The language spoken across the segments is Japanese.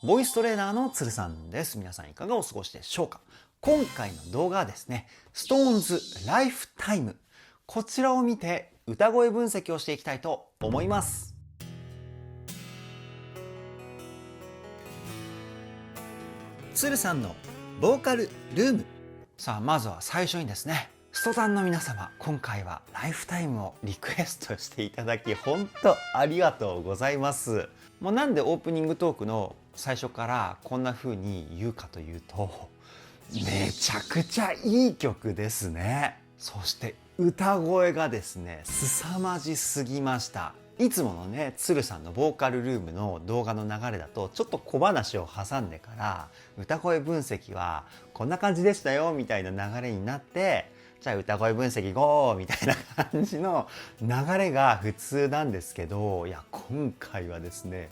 ボイストレーナーの鶴さんです。皆さんいかがお過ごしでしょうか。今回の動画はですね、SixTONESライフタイム。こちらを見て歌声分析をしていきたいと思います。鶴さんのボーカルルーム。さあ、まずは最初にですね、ストタンの皆様、今回はライフタイムをリクエストしていただき本当ありがとうございます。もうなんでオープニングトークの最初からこんな風に言うかというと、めちゃくちゃいい曲ですね。そして歌声がですね、凄まじすぎました。いつものね、鶴さんのボーカルルームの動画の流れだとちょっと小話を挟んでから歌声分析はこんな感じでしたよみたいな流れになって、じゃあ歌声分析ゴーみたいな感じの流れが普通なんですけど、いや今回はですね、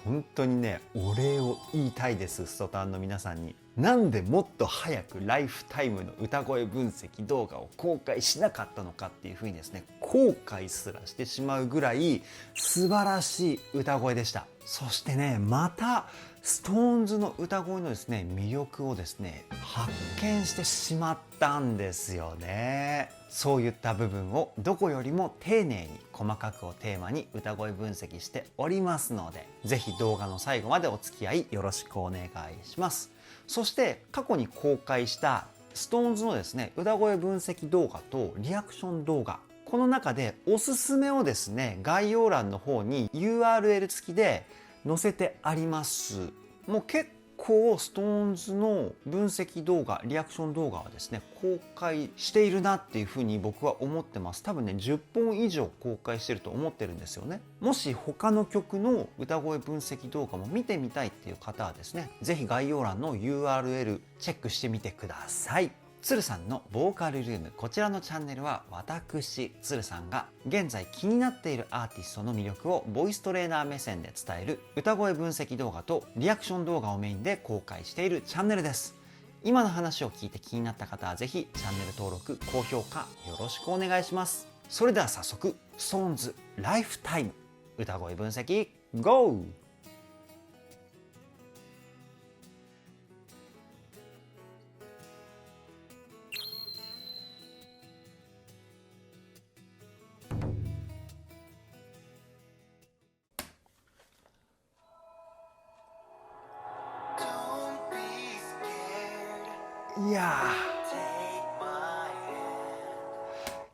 本当にね、お礼を言いたいです。ストタンの皆さんに。なんでもっと早くライフタイムの歌声分析動画を公開しなかったのかっていうふうにですね、後悔すらしてしまうぐらい素晴らしい歌声でした。そしてね、またSixTONESの歌声のですね、魅力をですね、発見してしまったんですよね。そういった部分をどこよりも丁寧に細かくをテーマに歌声分析しておりますので、ぜひ動画の最後までお付き合いよろしくお願いします。そして過去に公開したSixTONESのですね、歌声分析動画とリアクション動画、この中でおすすめをですね、概要欄の方に URL 付きで載せてあります。もう結構SixTONESの分析動画、リアクション動画はですね、公開しているなっていうふうに僕は思ってます。多分ね、10本以上公開してると思ってるんですよね。もし他の曲の歌声分析動画も見てみたいっていう方はですね、ぜひ概要欄の URL チェックしてみてください。鶴さんのボーカルルーム、こちらのチャンネルは私鶴さんが現在気になっているアーティストの魅力をボイストレーナー目線で伝える歌声分析動画とリアクション動画をメインで公開しているチャンネルです。今の話を聞いて気になった方はぜひチャンネル登録、高評価よろしくお願いします。それでは早速 SixTONES ライフタイム歌声分析 GO!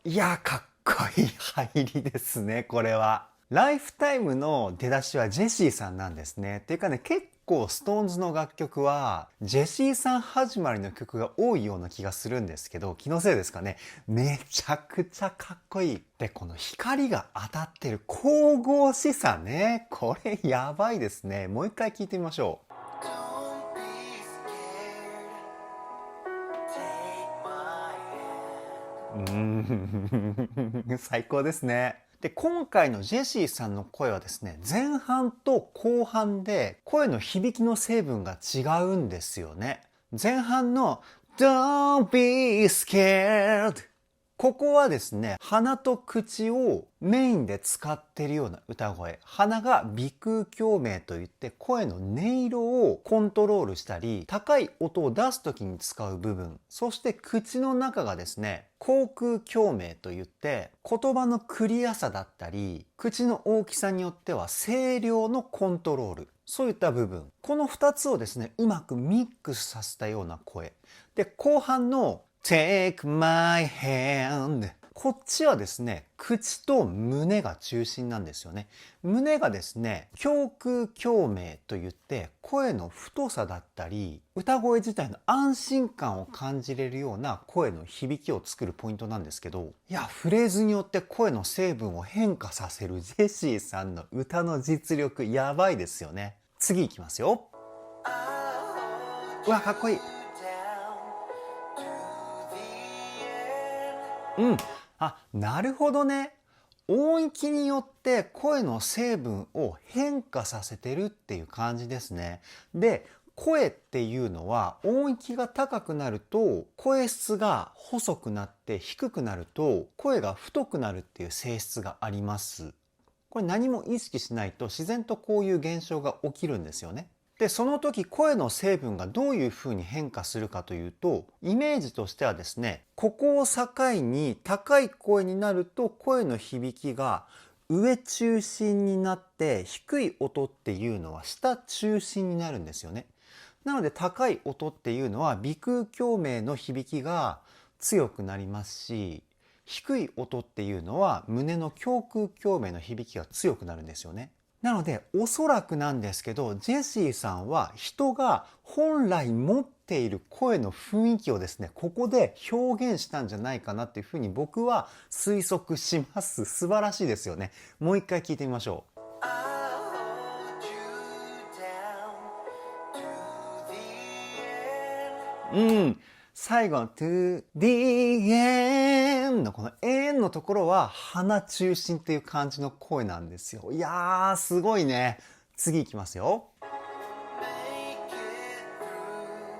いやー、かっこいい入りですね、これは。ライフタイムの出だしはジェシーさんなんですね。っていうかね、結構SixTONESの楽曲はジェシーさん始まりの曲が多いような気がするんですけど、気のせいですかね。めちゃくちゃかっこいい。で、この光が当たってる神々しさね。これやばいですね。もう一回聞いてみましょう。最高ですね。で、今回のジェシーさんの声はですね、前半と後半で声の響きの成分が違うんですよね。前半の Don't be scared、ここはですね、鼻と口をメインで使っているような歌声。鼻が鼻腔共鳴といって声の音色をコントロールしたり、高い音を出すときに使う部分。そして口の中がですね、口腔共鳴といって言葉のクリアさだったり、口の大きさによっては声量のコントロール。そういった部分。この2つをですね、うまくミックスさせたような声。で、後半のTake my hand、こっちはですね、口と胸が中心なんですよね。胸がですね、胸腔共鳴といって声の太さだったり、歌声自体の安心感を感じれるような声の響きを作るポイントなんですけど、いや、フレーズによって声の成分を変化させるジェシーさんの歌の実力やばいですよね。次いきますよ。うわ、かっこいい。なるほどね。音域によって声の成分を変化させてるっていう感じですね。で、声っていうのは音域が高くなると声質が細くなって低くなると声が太くなるっていう性質があります。これ何も意識しないと自然とこういう現象が起きるんですよね。で、その時声の成分がどういうふうに変化するかというと、イメージとしてはですね、ここを境に高い声になると声の響きが上中心になって、低い音っていうのは下中心になるんですよね。なので高い音っていうのは鼻腔共鳴の響きが強くなりますし、低い音っていうのは胸の胸腔共鳴の響きが強くなるんですよね。なのでおそらくなんですけど、ジェシーさんは人が本来持っている声の雰囲気をですね、ここで表現したんじゃないかなっていうふうに僕は推測します。素晴らしいですよね。もう一回聞いてみましょう。最後の to the end のこの end のところは鼻中心っていう感じの声なんですよ。いやー、すごいね。次いきますよ。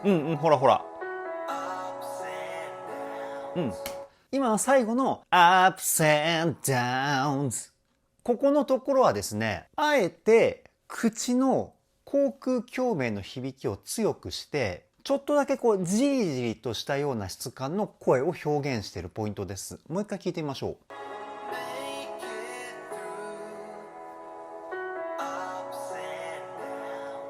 ほらほら。今の最後の ups and downs。ここのところはですね、あえて口の口腔共鳴の響きを強くして、ちょっとだけこうじりじりとしたような質感の声を表現しているポイントです。もう一回聞いてみましょう。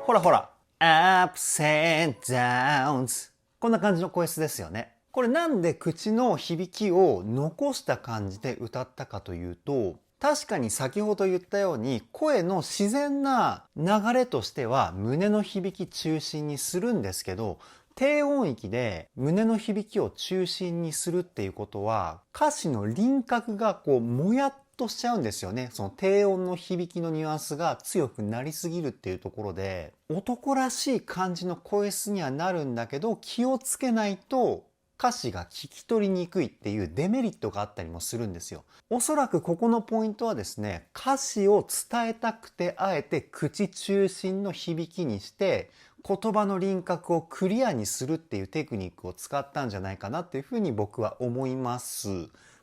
ほらほら。ups and downs。こんな感じの声質ですよね。これなんで口の響きを残した感じで歌ったかというと、確かに先ほど言ったように声の自然な流れとしては胸の響き中心にするんですけど、低音域で胸の響きを中心にするっていうことは歌詞の輪郭がこうもやっとしちゃうんですよね。その低音の響きのニュアンスが強くなりすぎるっていうところで、男らしい感じの声質にはなるんだけど、気をつけないと歌詞が聞き取りにくいっていうデメリットがあったりもするんですよ。おそらくここのポイントはですね、歌詞を伝えたくてあえて口中心の響きにして言葉の輪郭をクリアにするっていうテクニックを使ったんじゃないかなっていうふうに僕は思います。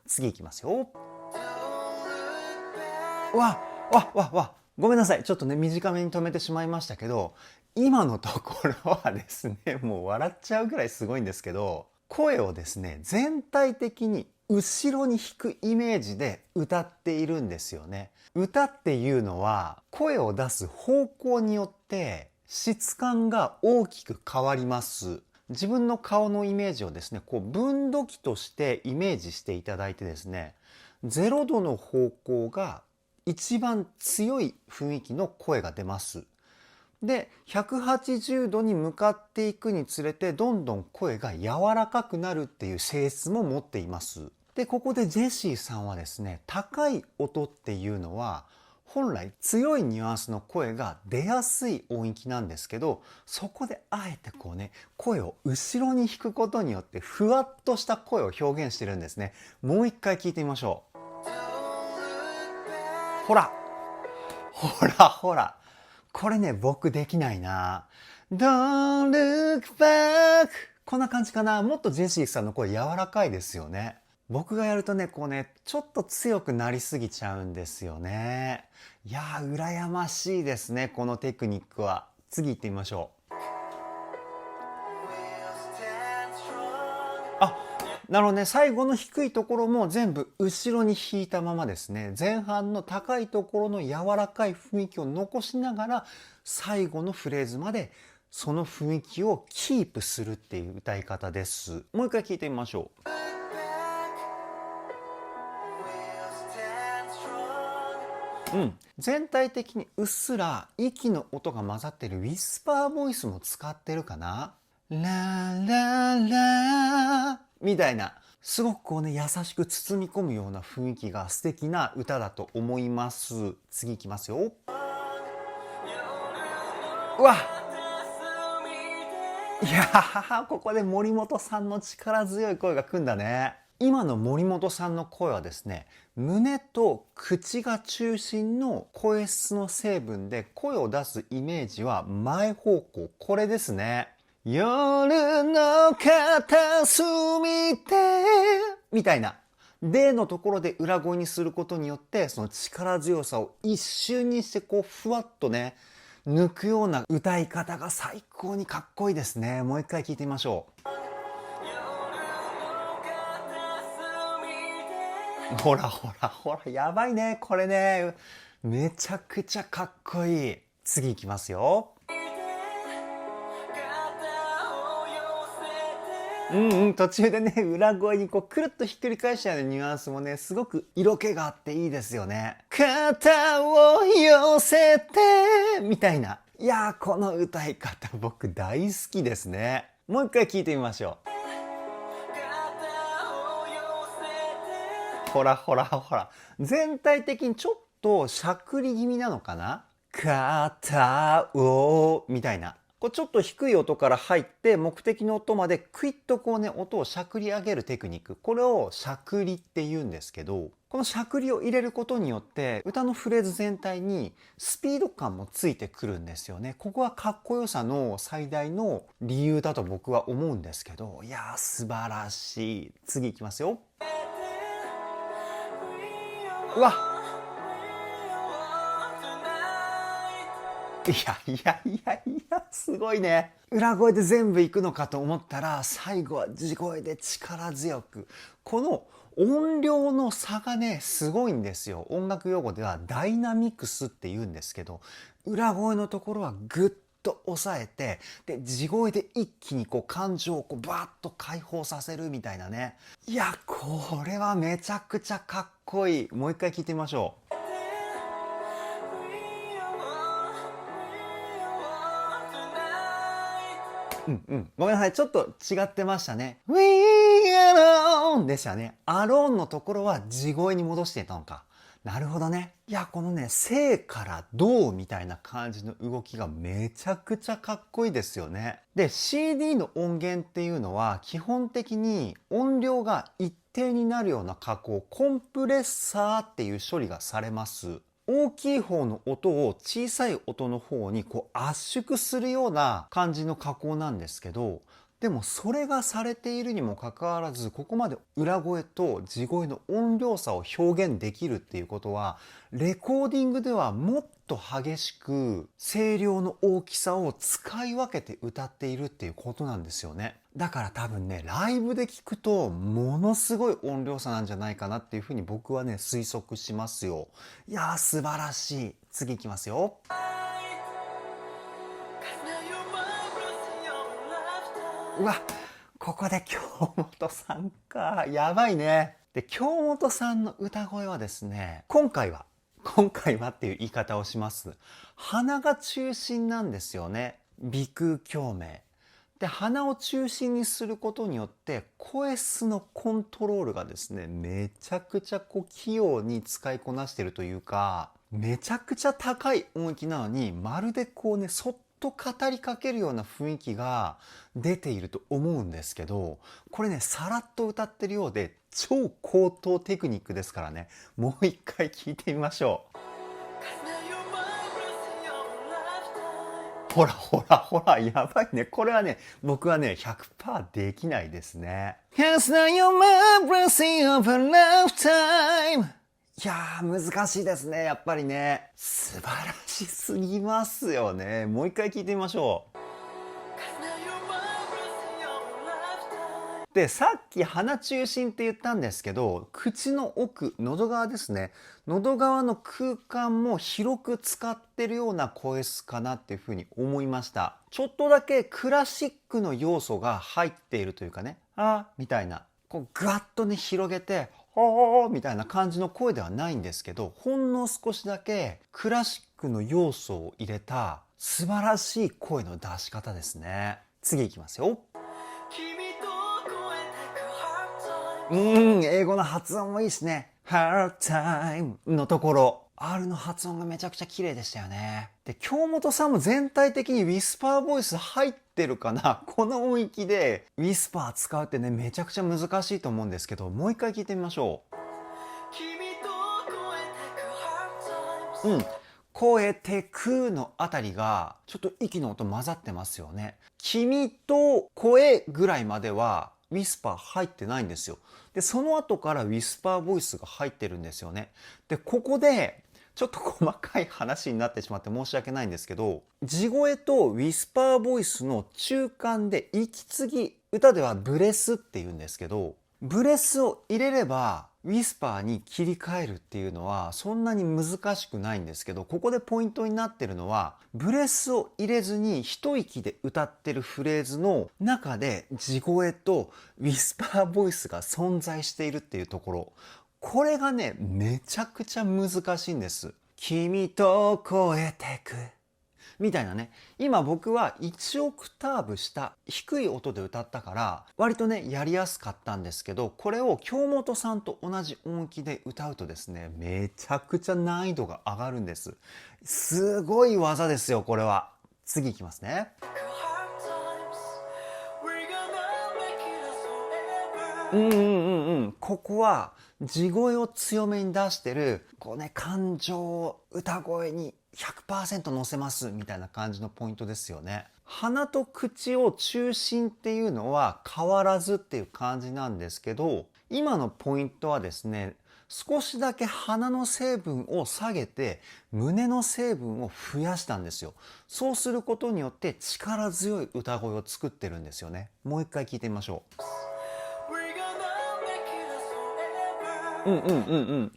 次いきますよ。ごめんなさい。ちょっとね、短めに止めてしまいましたけど、今のところはですね、もう笑っちゃうぐらいすごいんですけど、声をですね、全体的に後ろに引くイメージで歌っているんですよね。歌っていうのは、声を出す方向によって質感が大きく変わります。自分の顔のイメージをですね、こう分度器としてイメージしていただいてですね、0度の方向が一番強い雰囲気の声が出ます。で、180度に向かっていくにつれてどんどん声が柔らかくなるっていう性質も持っています。で、ここでジェシーさんはですね、高い音っていうのは本来強いニュアンスの声が出やすい音域なんですけど、そこであえてこうね、声を後ろに引くことによってふわっとした声を表現してるんですね。もう一回聞いてみましょう。ほらほら。これね、僕できないな。Don't look back。こんな感じかな。もっとジェシーさんの声柔らかいですよね。僕がやるとね、こうね、ちょっと強くなりすぎちゃうんですよね。いやー、羨ましいですね、このテクニックは。次行ってみましょう。なので、最後の低いところも全部後ろに引いたままですね。前半の高いところの柔らかい雰囲気を残しながら、最後のフレーズまでその雰囲気をキープするっていう歌い方です。もう一回聞いてみましょう。全体的にうっすら息の音が混ざってるウィスパーボイスも使ってるかな。ラララみたいな、すごくこうね、優しく包み込むような雰囲気が素敵な歌だと思います。次いきますよ。うわ、いやー、ここで森本さんの力強い声が来んだね。今の森本さんの声はですね、胸と口が中心の声質の成分で声を出すイメージは前方向。これですね。夜の片隅でみたいな。でのところで裏声にすることによって、その力強さを一瞬にしてこうふわっとね、抜くような歌い方が最高にかっこいいですね。もう一回聞いてみましょう。ほらほらほら、やばいねこれね。めちゃくちゃかっこいい。次いきますよ。途中でね、裏声にこうくるっとひっくり返したようなニュアンスもね、すごく色気があっていいですよね。肩を寄せてみたいな。いやー、この歌い方僕大好きですね。もう一回聞いてみましょう。ほらほらほら。全体的にちょっとしゃくり気味なのかな。肩をみたいな。こうちょっと低い音から入って目的の音までクイッとこうね、音をしゃくり上げるテクニック。これをしゃくりって言うんですけど、このしゃくりを入れることによって歌のフレーズ全体にスピード感もついてくるんですよね。ここはかっこよさの最大の理由だと僕は思うんですけど、いやー素晴らしい。次いきますよ。うわっ、いやいやいやいや、すごいね。裏声で全部いくのかと思ったら、最後は地声で力強く。この音量の差がね、すごいんですよ。音楽用語ではダイナミクスって言うんですけど、裏声のところはグッと抑えて、で、地声で一気にこう感情をこうバーッと解放させるみたいなね。いや、これはめちゃくちゃかっこいい。もう一回聞いてみましょう。ごめんなさい。ちょっと違ってましたね。We alone でしたね。alone のところは地声に戻していたのか。なるほどね。いや、このね、生から動みたいな感じの動きがめちゃくちゃかっこいいですよね。で、CD の音源っていうのは基本的に音量が一定になるような加工、コンプレッサーっていう処理がされます。大きい方の音を小さい音の方にこう圧縮するような感じの加工なんですけど、でもそれがされているにもかかわらず、ここまで裏声と地声の音量差を表現できるっていうことは、レコーディングではもっと激しく声量の大きさを使い分けて歌っているっていうことなんですよね。だから多分ね、ライブで聞くとものすごい音量差なんじゃないかなっていうふうに僕はね、推測しますよ。いやー素晴らしい。次いきますよ。うわ、ここで京本さんか。やばいね。で、京本さんの歌声はですね、今回はっていう言い方をします。鼻が中心なんですよね。鼻腔共鳴。で、鼻を中心にすることによって、声質のコントロールがですね、めちゃくちゃこう器用に使いこなしてるというか、めちゃくちゃ高い音域なのに、まるでこうね、そっと語りかけるような雰囲気が出ていると思うんですけど、これね、さらっと歌ってるようで、超高等テクニックですからね、もう一回聞いてみましょう。ほらほらほら、やばいね。これはね、僕はね、100% できないですね。Cause now you're my blessing of a lifetime。いやー、難しいですね、やっぱりね。素晴らしすぎますよね。もう一回聞いてみましょう。で、さっき鼻中心って言ったんですけど、口の奥、喉側ですね。喉側の空間も広く使ってるような声質かなっていうふうに思いました。ちょっとだけクラシックの要素が入っているというかね、あーみたいな、こうガッとね広げて、おーみたいな感じの声ではないんですけど、ほんの少しだけクラシックの要素を入れた素晴らしい声の出し方ですね。次いきますよ。英語の発音もいいしね。hard time のところ。R の発音がめちゃくちゃ綺麗でしたよね。で、京本さんも全体的にウィスパーボイス入ってるかな。この音域でウィスパー使うってね、めちゃくちゃ難しいと思うんですけど、もう一回聞いてみましょう。超えてくのあたりが、ちょっと息の音混ざってますよね。君と声ぐらいまでは、ウィスパー入ってないんですよ。で、その後からウィスパーボイスが入ってるんですよね。で、ここで、ちょっと細かい話になってしまって申し訳ないんですけど、地声とウィスパーボイスの中間で息継ぎ、歌ではブレスって言うんですけど、ブレスを入れればウィスパーに切り替えるっていうのはそんなに難しくないんですけど、ここでポイントになってるのは、ブレスを入れずに一息で歌ってるフレーズの中で地声とウィスパーボイスが存在しているっていうところ。これがね、めちゃくちゃ難しいんです。君と越えてくみたいなね。今僕は1オクターブ下、低い音で歌ったから割とねやりやすかったんですけど、これを京本さんと同じ音域で歌うとですね、めちゃくちゃ難易度が上がるんです。すごい技ですよ、これは。次いきますね。ここは地声を強めに出してるこうね、感情を歌声に 100% 乗せますみたいな感じのポイントですよね。鼻と口を中心っていうのは変わらずっていう感じなんですけど、今のポイントはですね、少しだけ鼻の成分を下げて胸の成分を増やしたんですよ。そうすることによって力強い歌声を作ってるんですよね。もう一回聞いてみましょう。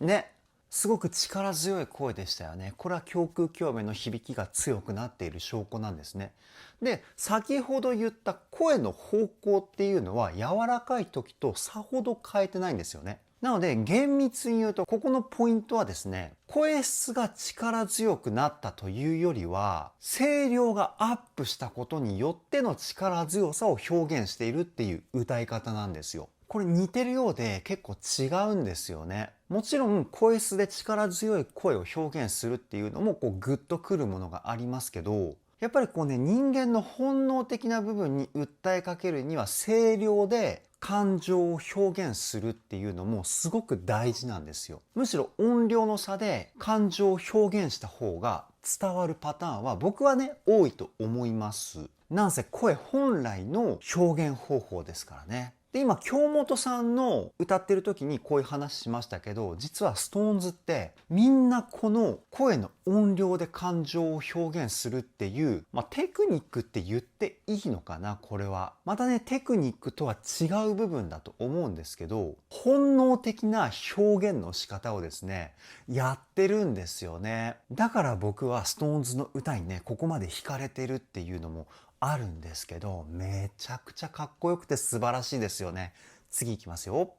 ね。すごく力強い声でしたよね。これは胸腔共鳴の響きが強くなっている証拠なんですね。で、先ほど言った声の方向っていうのは柔らかい時とさほど変えてないんですよね。なので厳密に言うと、ここのポイントはですね、声質が力強くなったというよりは、声量がアップしたことによっての力強さを表現しているっていう歌い方なんですよ。これ似てるようで結構違うんですよね。もちろん声質で力強い声を表現するっていうのもこうグッとくるものがありますけど、やっぱりこうね、人間の本能的な部分に訴えかけるには声量で感情を表現するっていうのもすごく大事なんですよ。むしろ音量の差で感情を表現した方が伝わるパターンは僕はね、多いと思います。なんせ声本来の表現方法ですからね。で、今京本さんの歌ってる時にこういう話しましたけど、実は SixTONES ってみんなこの声の音量で感情を表現するっていう、テクニックって言っていいのかな、これは。またね、テクニックとは違う部分だと思うんですけど、本能的な表現の仕方をですね、やってるんですよね。だから僕は SixTONES の歌にね、ここまで惹かれてるっていうのもあるんですけど、めちゃくちゃかっこよくて素晴らしいですよね。次いきますよ。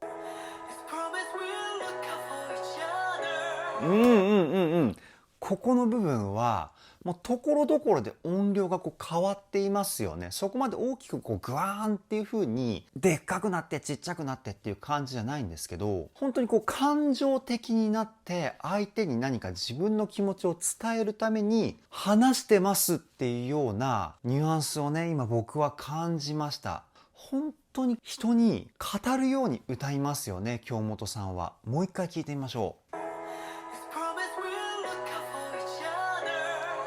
ここの部分はもうところどころで音量がこう変わっていますよね。そこまで大きくこうグワーンっていう風にでっかくなってちっちゃくなってっていう感じじゃないんですけど、本当にこう感情的になって相手に何か自分の気持ちを伝えるために話してますっていうようなニュアンスをね、今僕は感じました。本当に人に語るように歌いますよね、京本さんは。もう一回聞いてみましょう。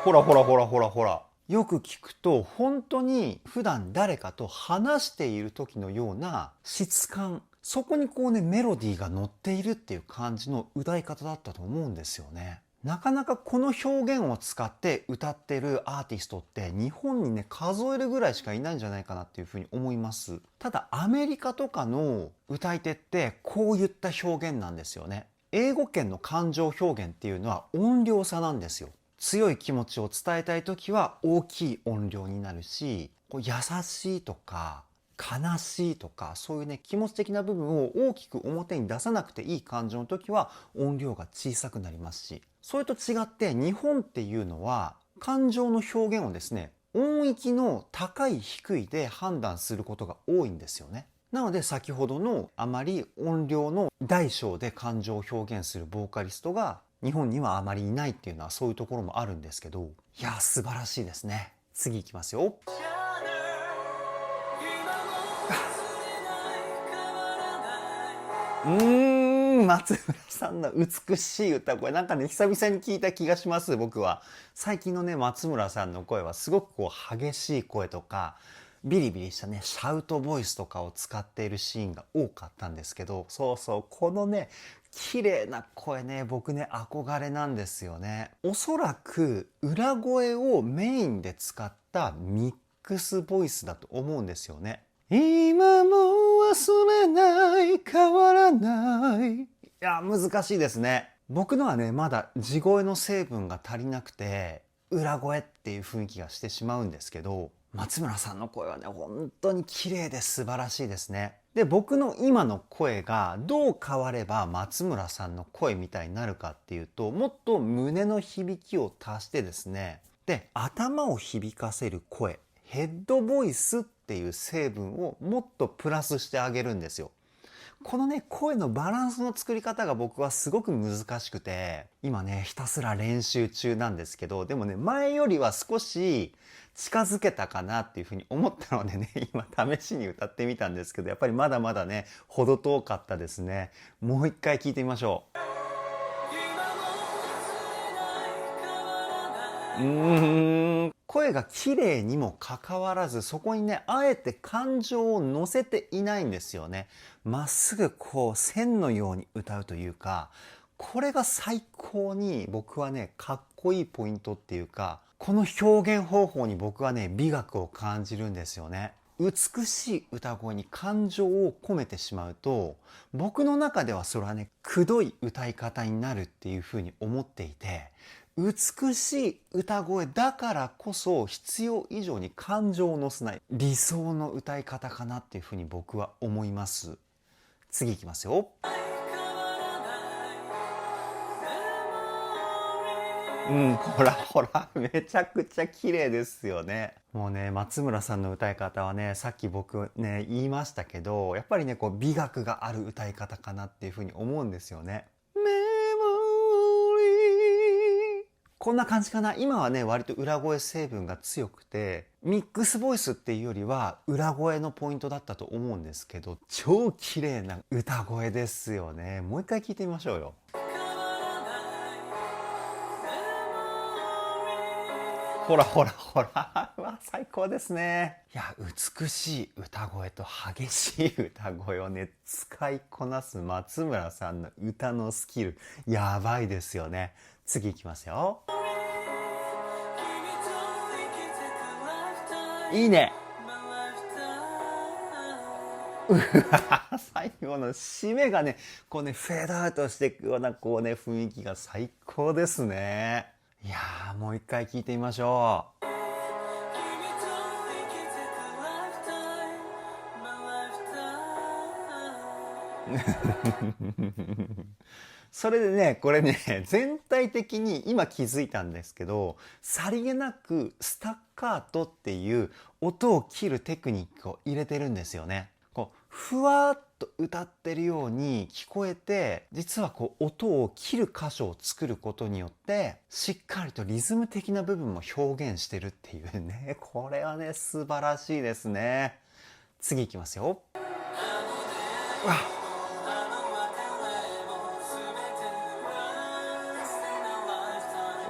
ほらほらほらほらほら。よく聞くと本当に普段誰かと話している時のような質感、そこにこうね、メロディーが乗っているっていう感じの歌い方だったと思うんですよね。なかなかこの表現を使って歌ってるアーティストって日本にね、数えるぐらいしかいないんじゃないかなっていうふうに思います。ただアメリカとかの歌い手ってこういった表現なんですよね。英語圏の感情表現っていうのは音量差なんですよ。強い気持ちを伝えたい時は大きい音量になるし、こう優しいとか悲しいとか、そういうね、気持ち的な部分を大きく表に出さなくていい感情の時は音量が小さくなりますし、それと違って日本っていうのは感情の表現をですね、音域の高い低いで判断することが多いんですよね。なので先ほどのあまり音量の大小で感情を表現するボーカリストが日本にはあまりいないっていうのはそういうところもあるんですけど、いや素晴らしいですね。次いきますよ。松村さんの美しい歌声、なんかね、久々に聞いた気がします。僕は最近のね、松村さんの声はすごくこう激しい声とかビリビリしたね、シャウトボイスとかを使っているシーンが多かったんですけど、そうそう、このね、綺麗な声ね、僕ね、憧れなんですよね。おそらく、裏声をメインで使ったミックスボイスだと思うんですよね。今も忘れない、変わらない。いや、難しいですね。僕のはね、まだ地声の成分が足りなくて、裏声っていう雰囲気がしてしまうんですけど、松村さんの声はね、本当に綺麗で素晴らしいですね。で、僕の今の声がどう変われば松村さんの声みたいになるかっていうと、もっと胸の響きを足してですね、で、頭を響かせる声、ヘッドボイスっていう成分をもっとプラスしてあげるんですよ。このね、声のバランスの作り方が僕はすごく難しくて、今ね、ひたすら練習中なんですけど、でもね、前よりは少し近づけたかなっていうふうに思ったのでね、今試しに歌ってみたんですけど、やっぱりまだまだね、程遠かったですね。もう一回聞いてみましょう。声が綺麗にもかかわらず、そこにね、あえて感情を乗せていないんですよね。まっすぐこう線のように歌うというか、これが最高に僕はね、かっこいいポイントっていうか、この表現方法に僕はね、美学を感じるんですよね。美しい歌声に感情を込めてしまうと、僕の中ではそれはね、くどい歌い方になるっていうふうに思っていて、美しい歌声だからこそ必要以上に感情を乗せない理想の歌い方かなっていうふうに僕は思います。次いきますよ。ほらほら、めちゃくちゃ綺麗ですよね。もうね、松村さんの歌い方はね、さっき僕ね、言いましたけど、やっぱりね、こう美学がある歌い方かなっていうふうに思うんですよね。メモリー。こんな感じかな。今はね、割と裏声成分が強くて、ミックスボイスっていうよりは裏声のポイントだったと思うんですけど、超綺麗な歌声ですよね。もう一回聞いてみましょうよ。ほらほらほら。うわ、最高ですね。いや、美しい歌声と激しい歌声をね、使いこなす松村さんの歌のスキル、やばいですよね。次いきますよ。いいね。うわ、最後の締めがね、こうね、フェードアウトしていくような、こうね、雰囲気が最高ですね。いやー、もう一回聞いてみましょう。それでね、これね、全体的に今気づいたんですけど、さりげなくスタッカートっていう音を切るテクニックを入れてるんですよね。こう、ふわーっと歌ってるように聞こえて、実はこう、音を切る箇所を作ることによって、しっかりとリズム的な部分も表現してるっていうね、これはね、素晴らしいですね。次いきますよ。うわ、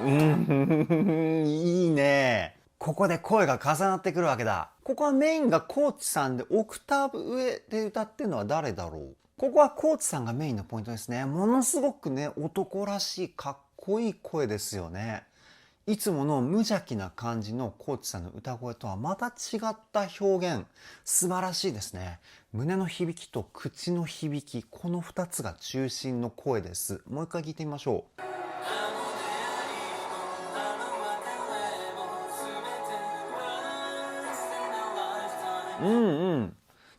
いいね。ここで声が重なってくるわけだ。ここはメインがコーチさんでオクターブ上で歌ってるのは誰だろう。ここはコーチさんがメインのポイントですね。ものすごくね、男らしいかっこいい声ですよね。いつもの無邪気な感じのコーチさんの歌声とはまた違った表現。素晴らしいですね。胸の響きと口の響き、この2つが中心の声です。もう一回聞いてみましょう。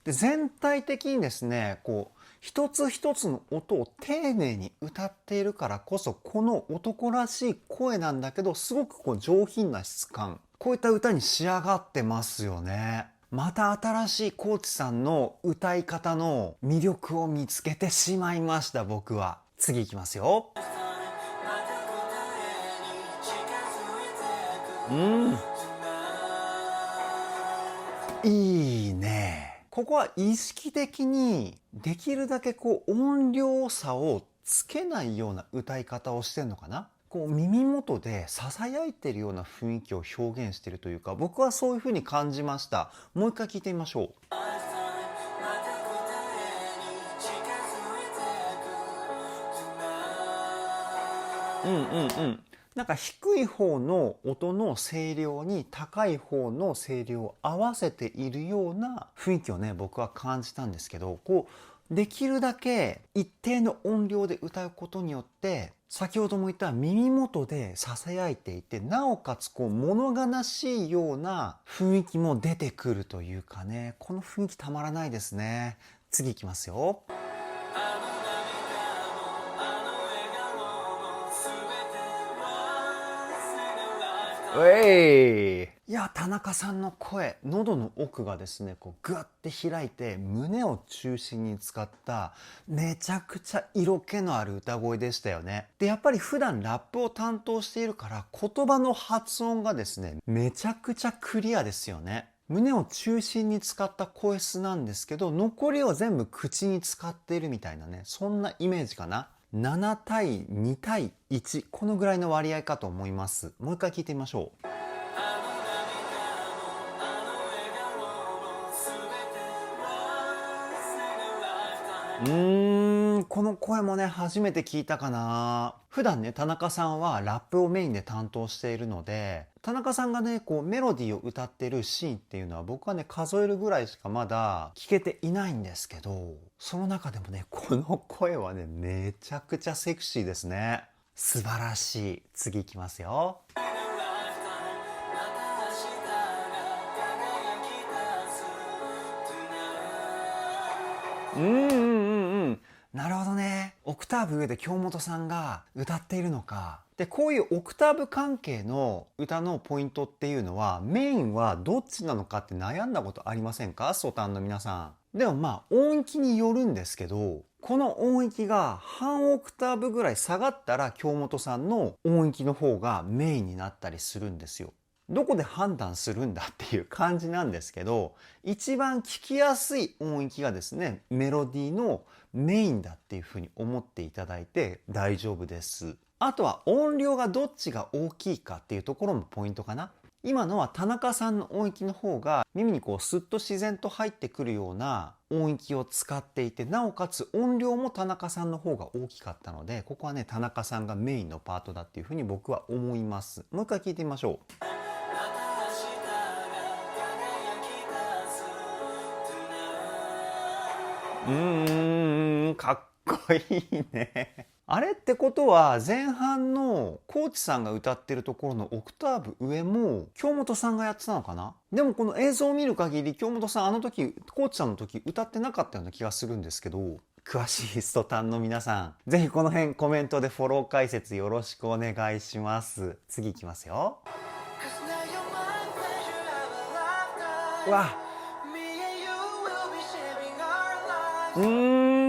で、全体的にですね、こう、一つ一つの音を丁寧に歌っているからこそ、この男らしい声なんだけど、すごくこう上品な質感。こういった歌に仕上がってますよね。また新しいコーチさんの歌い方の魅力を見つけてしまいました、僕は。次いきますよ。いいね。ここは意識的にできるだけこう音量差をつけないような歌い方をしてんのかな。こう耳元で囁いてるような雰囲気を表現しているというか、僕はそういうふうに感じました。もう一回聞いてみましょう。なんか低い方の音の声量に高い方の声量を合わせているような雰囲気をね、僕は感じたんですけど、こうできるだけ一定の音量で歌うことによって、先ほども言った耳元で囁いていて、なおかつこう物悲しいような雰囲気も出てくるというかね、この雰囲気たまらないですね。次いきますよ。いや、田中さんの声、喉の奥がですね、こうグワッて開いて胸を中心に使っためちゃくちゃ色気のある歌声でしたよね。で、やっぱり普段ラップを担当しているから言葉の発音がですね、めちゃくちゃクリアですよね。胸を中心に使った声質なんですけど、残りを全部口に使っているみたいなね、そんなイメージかな。7対2対1、このぐらいの割合かと思います。もう一回聞いてみましょう。この声もね、初めて聞いたかな。普段ね、田中さんはラップをメインで担当しているので、田中さんがね、こうメロディーを歌ってるシーンっていうのは僕はね、数えるぐらいしかまだ聞けていないんですけど、その中でもね、この声はね、めちゃくちゃセクシーですね。素晴らしい。次いきますよ。なるほどね。オクターブ上で京本さんが歌っているのか。で、こういうオクターブ関係の歌のポイントっていうのは、メインはどっちなのかって悩んだことありませんか？ソタンの皆さん。でもまあ、音域によるんですけど、この音域が半オクターブぐらい下がったら、京本さんの音域の方がメインになったりするんですよ。どこで判断するんだっていう感じなんですけど、一番聞きやすい音域がですね、メロディーのメインだっていうふうに思っていただいて大丈夫です。あとは音量がどっちが大きいかっていうところもポイントかな。今のは田中さんの音域の方が耳にこうスッと自然と入ってくるような音域を使っていて、なおかつ音量も田中さんの方が大きかったので、ここはね、田中さんがメインのパートだっていうふうに僕は思います。もう一回聞いてみましょう。かっこいいね。あれってことは前半のコーチさんが歌ってるところのオクターブ上も京本さんがやってたのかな。でもこの映像を見る限り京本さんあの時コーチさんの時歌ってなかったような気がするんですけど、詳しいストタンの皆さんぜひこの辺コメントでフォロー解説よろしくお願いします。次いきますよ。うわ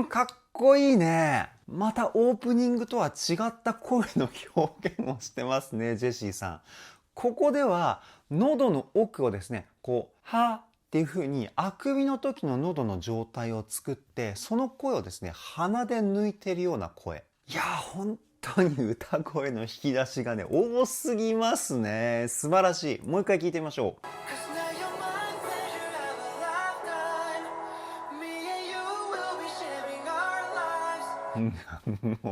かっこいいね。またオープニングとは違った声の表現をしてますね、ジェシーさん。ここでは喉の奥をですね、こう、はっていう風にあくびの時の喉の状態を作って、その声をですね、鼻で抜いてるような声。いやー、本当に歌声の引き出しがね、多すぎますね。素晴らしい。もう一回聞いてみましょう。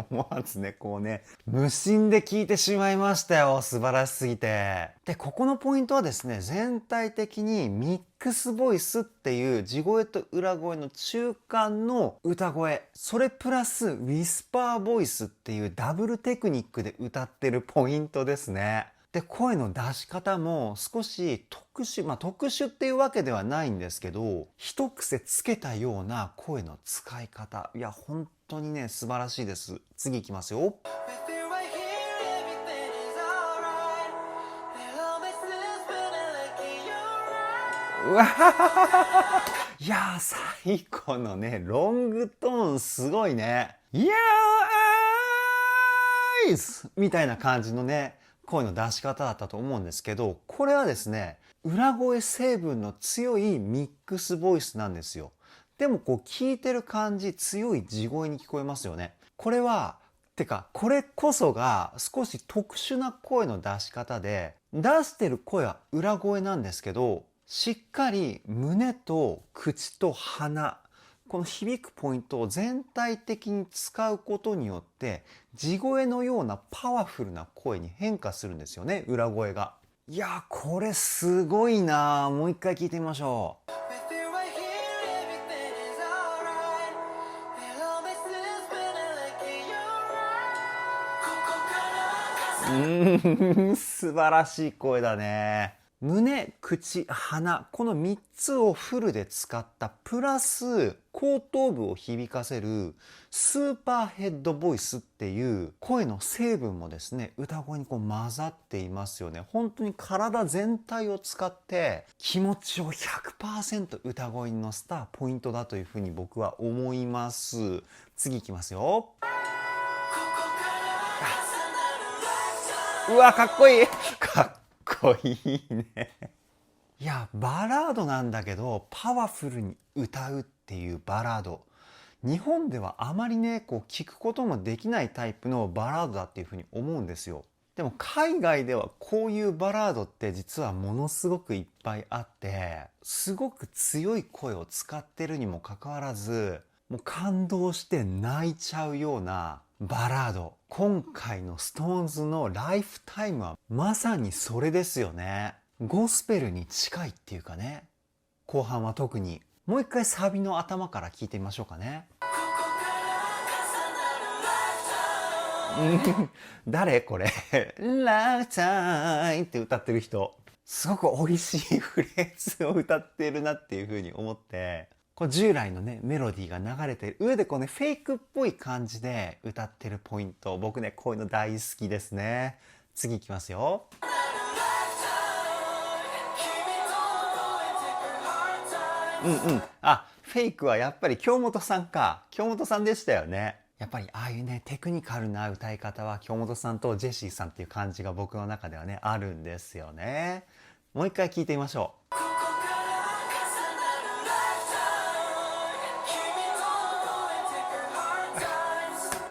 思わずね、こうね、無心で聞いてしまいましたよ。素晴らしすぎて。で、ここのポイントはですね、全体的にミックスボイスっていう地声と裏声の中間の歌声、それプラスウィスパーボイスっていうダブルテクニックで歌ってるポイントですね。で、声の出し方も少し特殊、特殊っていうわけではないんですけど、一癖つけたような声の使い方。いや、本当にね、素晴らしいです。次いきますよ。うわいや最後のね、ロングトーンすごいね。いやーみたいな感じのね、声の出し方だったと思うんですけど、これはですね、裏声成分の強いミックスボイスなんですよ。でもこう聞いてる感じ強い地声に聞こえますよね。これはてかこれこそが少し特殊な声の出し方で、出してる声は裏声なんですけど、しっかり胸と口と鼻、この響くポイントを全体的に使うことによって地声のようなパワフルな声に変化するんですよね、裏声が。いや、これすごいな。もう一回聞いてみましょう。素晴らしい声だね。胸、口、鼻、この3つをフルで使ったプラス後頭部を響かせるスーパーヘッドボイスっていう声の成分もですね、歌声にこう混ざっていますよね。本当に体全体を使って気持ちを 100% 歌声に乗せたポイントだというふうに僕は思います。次いきますよ。うわ、かっこいい。かっこいいね。いや、バラードなんだけどパワフルに歌うっていうバラード、日本ではあまりねこう聞くこともできないタイプのバラードだっていうふうに思うんですよ。でも海外ではこういうバラードって実はものすごくいっぱいあって、すごく強い声を使ってるにもかかわらず、もう感動して泣いちゃうようなバラード。今回の SixTONES のライフタイムはまさにそれですよね。ゴスペルに近いっていうかね。後半は特に。もう一回サビの頭から聞いてみましょうかね。誰これライフタイムって歌ってる人。すごく美味しいフレーズを歌ってるなっていう風に思って、こう従来のねメロディーが流れてる上でこうねフェイクっぽい感じで歌ってるポイント、僕ねこういうの大好きですね。次いきますよ。あ、フェイクはやっぱり京本さんか。京本さんでしたよね。やっぱりああいうねテクニカルな歌い方は京本さんとジェシーさんっていう感じが僕の中ではねあるんですよね。もう一回聞いてみましょう。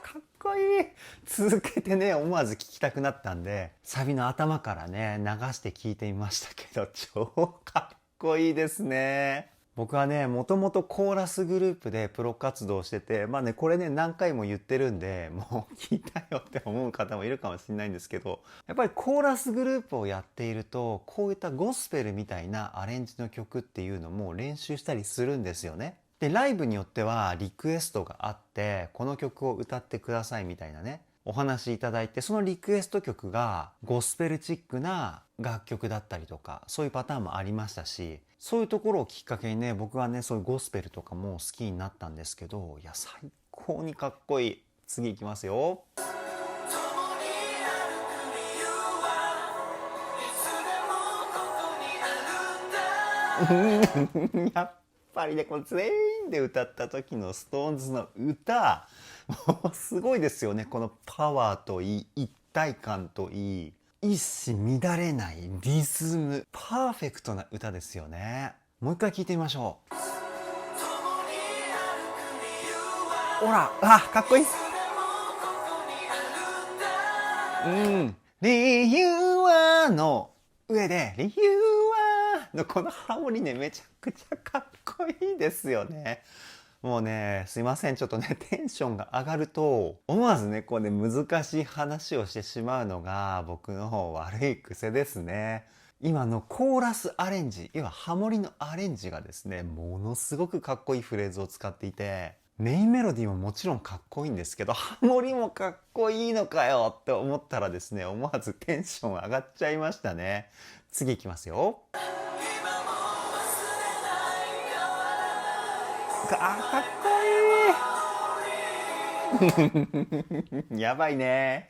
かっこいい。続けてね思わず聞きたくなったんでサビの頭からね流して聞いてみましたけど、超かっこいいですね。僕はねもともとコーラスグループでプロ活動してて、まあねこれね何回も言ってるんでもう聞いたよって思う方もいるかもしれないんですけど、やっぱりコーラスグループをやっているとこういったゴスペルみたいなアレンジの曲っていうのも練習したりするんですよね。でライブによってはリクエストがあって、この曲を歌ってくださいみたいなねお話いただいて、そのリクエスト曲がゴスペルチックな楽曲だったりとか、そういうパターンもありましたし、そういうところをきっかけにね僕はねそういうゴスペルとかも好きになったんですけど、いや最高にかっこいい。次いきますよ。やっぱりねこの全員で歌った時の SixTONES の歌もうすごいですよね。このパワーといい一体感といい一糸乱れないリズム、パーフェクトな歌ですよね。もう一回聞いてみましょう。ほら、あ、かっこいいっす。理由はの上で理由はのこのハモリねめちゃくちゃかっこいいですよね。もうねすいません、ちょっとねテンションが上がると思わずねこうね難しい話をしてしまうのが僕の悪い癖ですね。今のコーラスアレンジ、要はハモリのアレンジがですねものすごくかっこいいフレーズを使っていて、メインメロディーももちろんかっこいいんですけど、ハモリもかっこいいのかよって思ったらですね思わずテンション上がっちゃいましたね。次いきますよ。かっこいい。やばいね。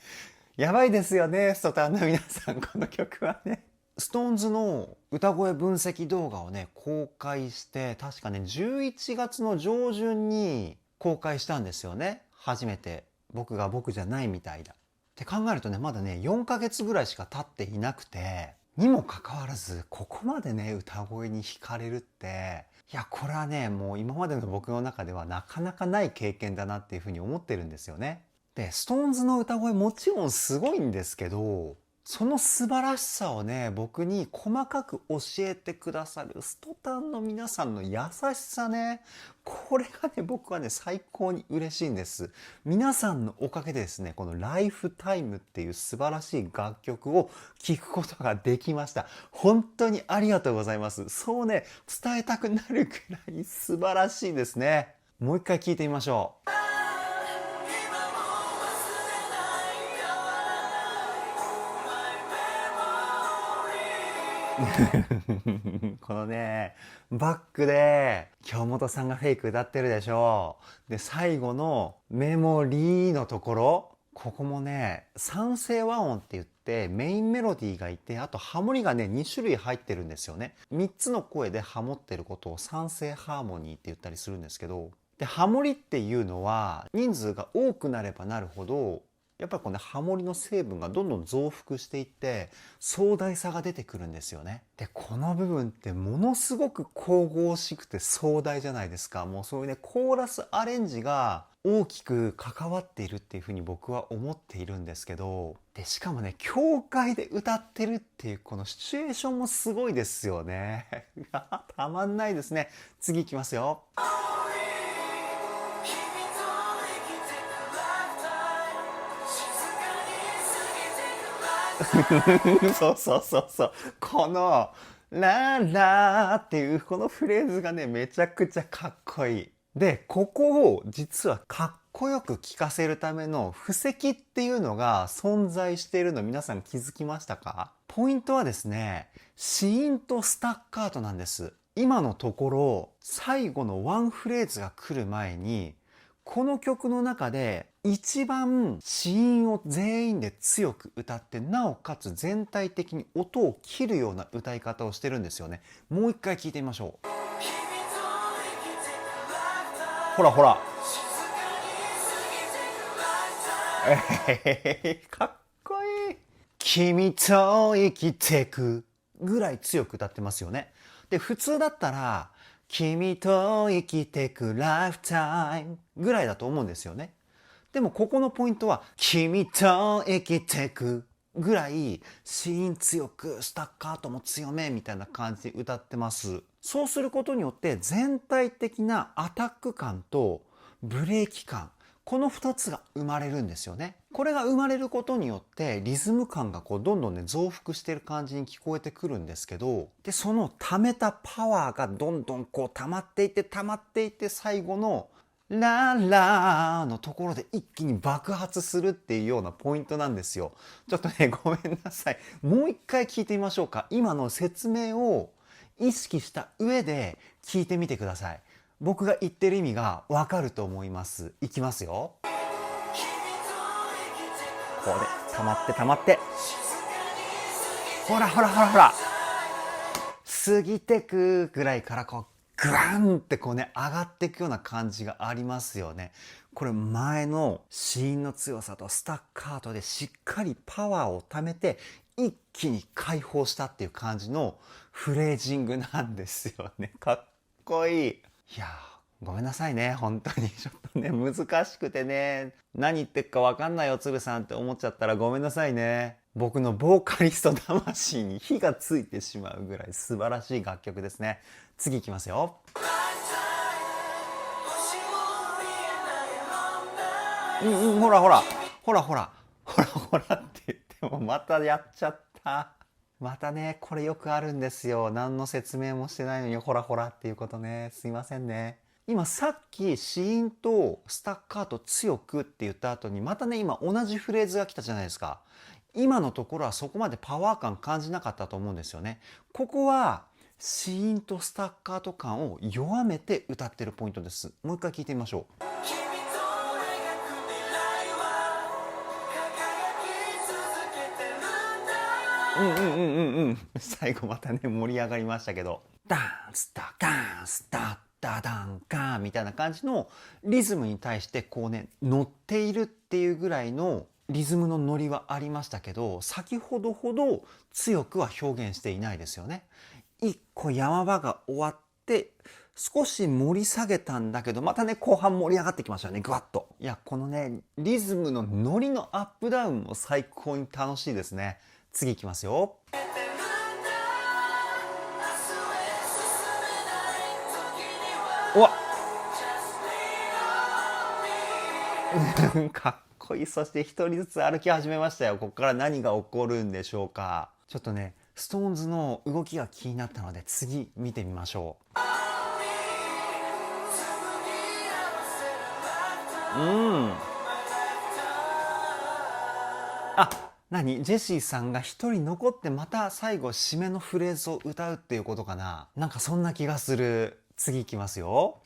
やばいですよね、ストタンの皆さん、この曲はね。SixTONES の歌声分析動画をね公開して、確かね11月の上旬に公開したんですよね、初めて。僕が僕じゃないみたいだって考えるとね、まだね4ヶ月ぐらいしか経っていなくてにもかかわらずここまでね歌声に惹かれるって、いやこれはねもう今までの僕の中ではなかなかない経験だなっていうふうに思ってるんですよね。で、SixTONES の歌声もちろんすごいんですけど、その素晴らしさをね、僕に細かく教えてくださるストタンの皆さんの優しさね。これがね、僕はね、最高に嬉しいんです。皆さんのおかげでですね、このライフタイムっていう素晴らしい楽曲を聴くことができました。本当にありがとうございます。そうね、伝えたくなるくらい素晴らしいですね。もう一回聴いてみましょう。このね、バックで京本さんがフェイク歌ってるでしょ。で、最後のメモリーのところ、ここもね、三声和音って言ってメインメロディーがいて、あとハモリがね、2種類入ってるんですよね。3つの声でハモってることを三声ハーモニーって言ったりするんですけど、で、ハモリっていうのは人数が多くなればなるほど、やっぱりこのハモリの成分がどんどん増幅していって壮大さが出てくるんですよね。で、この部分ってものすごく神々しくて壮大じゃないですか。もうそういうね、コーラスアレンジが大きく関わっているっていうふうに僕は思っているんですけど、で、しかもね、教会で歌ってるっていうこのシチュエーションもすごいですよね。たまんないですね。次いきますよ。そうそうそうそう。この、ラーラーっていうこのフレーズがね、めちゃくちゃかっこいい。で、ここを実はかっこよく聴かせるための布石っていうのが存在しているの皆さん気づきましたか？ポイントはですね、子音とスタッカートなんです。今のところ、最後のワンフレーズが来る前に、この曲の中で一番子音を全員で強く歌って、なおかつ全体的に音を切るような歌い方をしてるんですよね。もう一回聞いてみましょう。ほらほら。かっこいい。君と生きてくぐらい強く歌ってますよね。で、普通だったら君と生きてくライフタイムぐらいだと思うんですよね。でもここのポイントは君と生きてくぐらい子音強くスタッカートも強めみたいな感じで歌ってます。そうすることによって全体的なアタック感とブレーキ感、この2つが生まれるんですよね。これが生まれることによってリズム感がこうどんどんね増幅している感じに聞こえてくるんですけど、でその溜めたパワーがどんどんこう溜まっていって溜まっていって、最後のラーラーのところで一気に爆発するっていうようなポイントなんですよ。ちょっとね、ごめんなさい。もう一回聞いてみましょうか。今の説明を意識した上で聞いてみてください。僕が言ってる意味がわかると思います。いきますよ。これ、溜まって溜まって。ほらほらほらほら。過ぎてくぐらいからこう、グワンってこうね、上がっていくような感じがありますよね。これ前の子音の強さとスタッカートでしっかりパワーを貯めて、一気に解放したっていう感じのフレージングなんですよね。かっこいい。いやー、ごめんなさいね。本当にちょっとね、難しくてね、何言ってっかわかんないよ、つるさんって思っちゃったらごめんなさいね。僕のボーカリスト魂に火がついてしまうぐらい素晴らしい楽曲ですね。次いきますよ。ほらほら、ほらほら、ほらほらって言ってもまたやっちゃった。またね、これよくあるんですよ。何の説明もしてないのにほらほらっていうことね。すいませんね。今さっき子音とスタッカート強くって言った後にまたね、今同じフレーズが来たじゃないですか。今のところはそこまでパワー感感じなかったと思うんですよね。ここは子音とスタッカート感を弱めて歌ってるポイントです。もう一回聞いてみましょう。最後またね、盛り上がりましたけど。ダンスタダンスタダダンカーみたいな感じのリズムに対してこうね、乗っているっていうぐらいのリズムの乗りはありましたけど、先ほどほど強くは表現していないですよね。一個山場が終わって、少し盛り下げたんだけど、またね、後半盛り上がってきましたよね、ぐわっと。いや、このね、リズムのノリのアップダウンも最高に楽しいですね。次いきますよ。うわかっこいい。そして一人ずつ歩き始めましたよ。ここから何が起こるんでしょうか。ちょっとね、ストーンズの動きが気になったので、次見てみましょう。何ジェシーさんが一人残ってまた最後締めのフレーズを歌うっていうことかな。なんかそんな気がする。次いきますよ。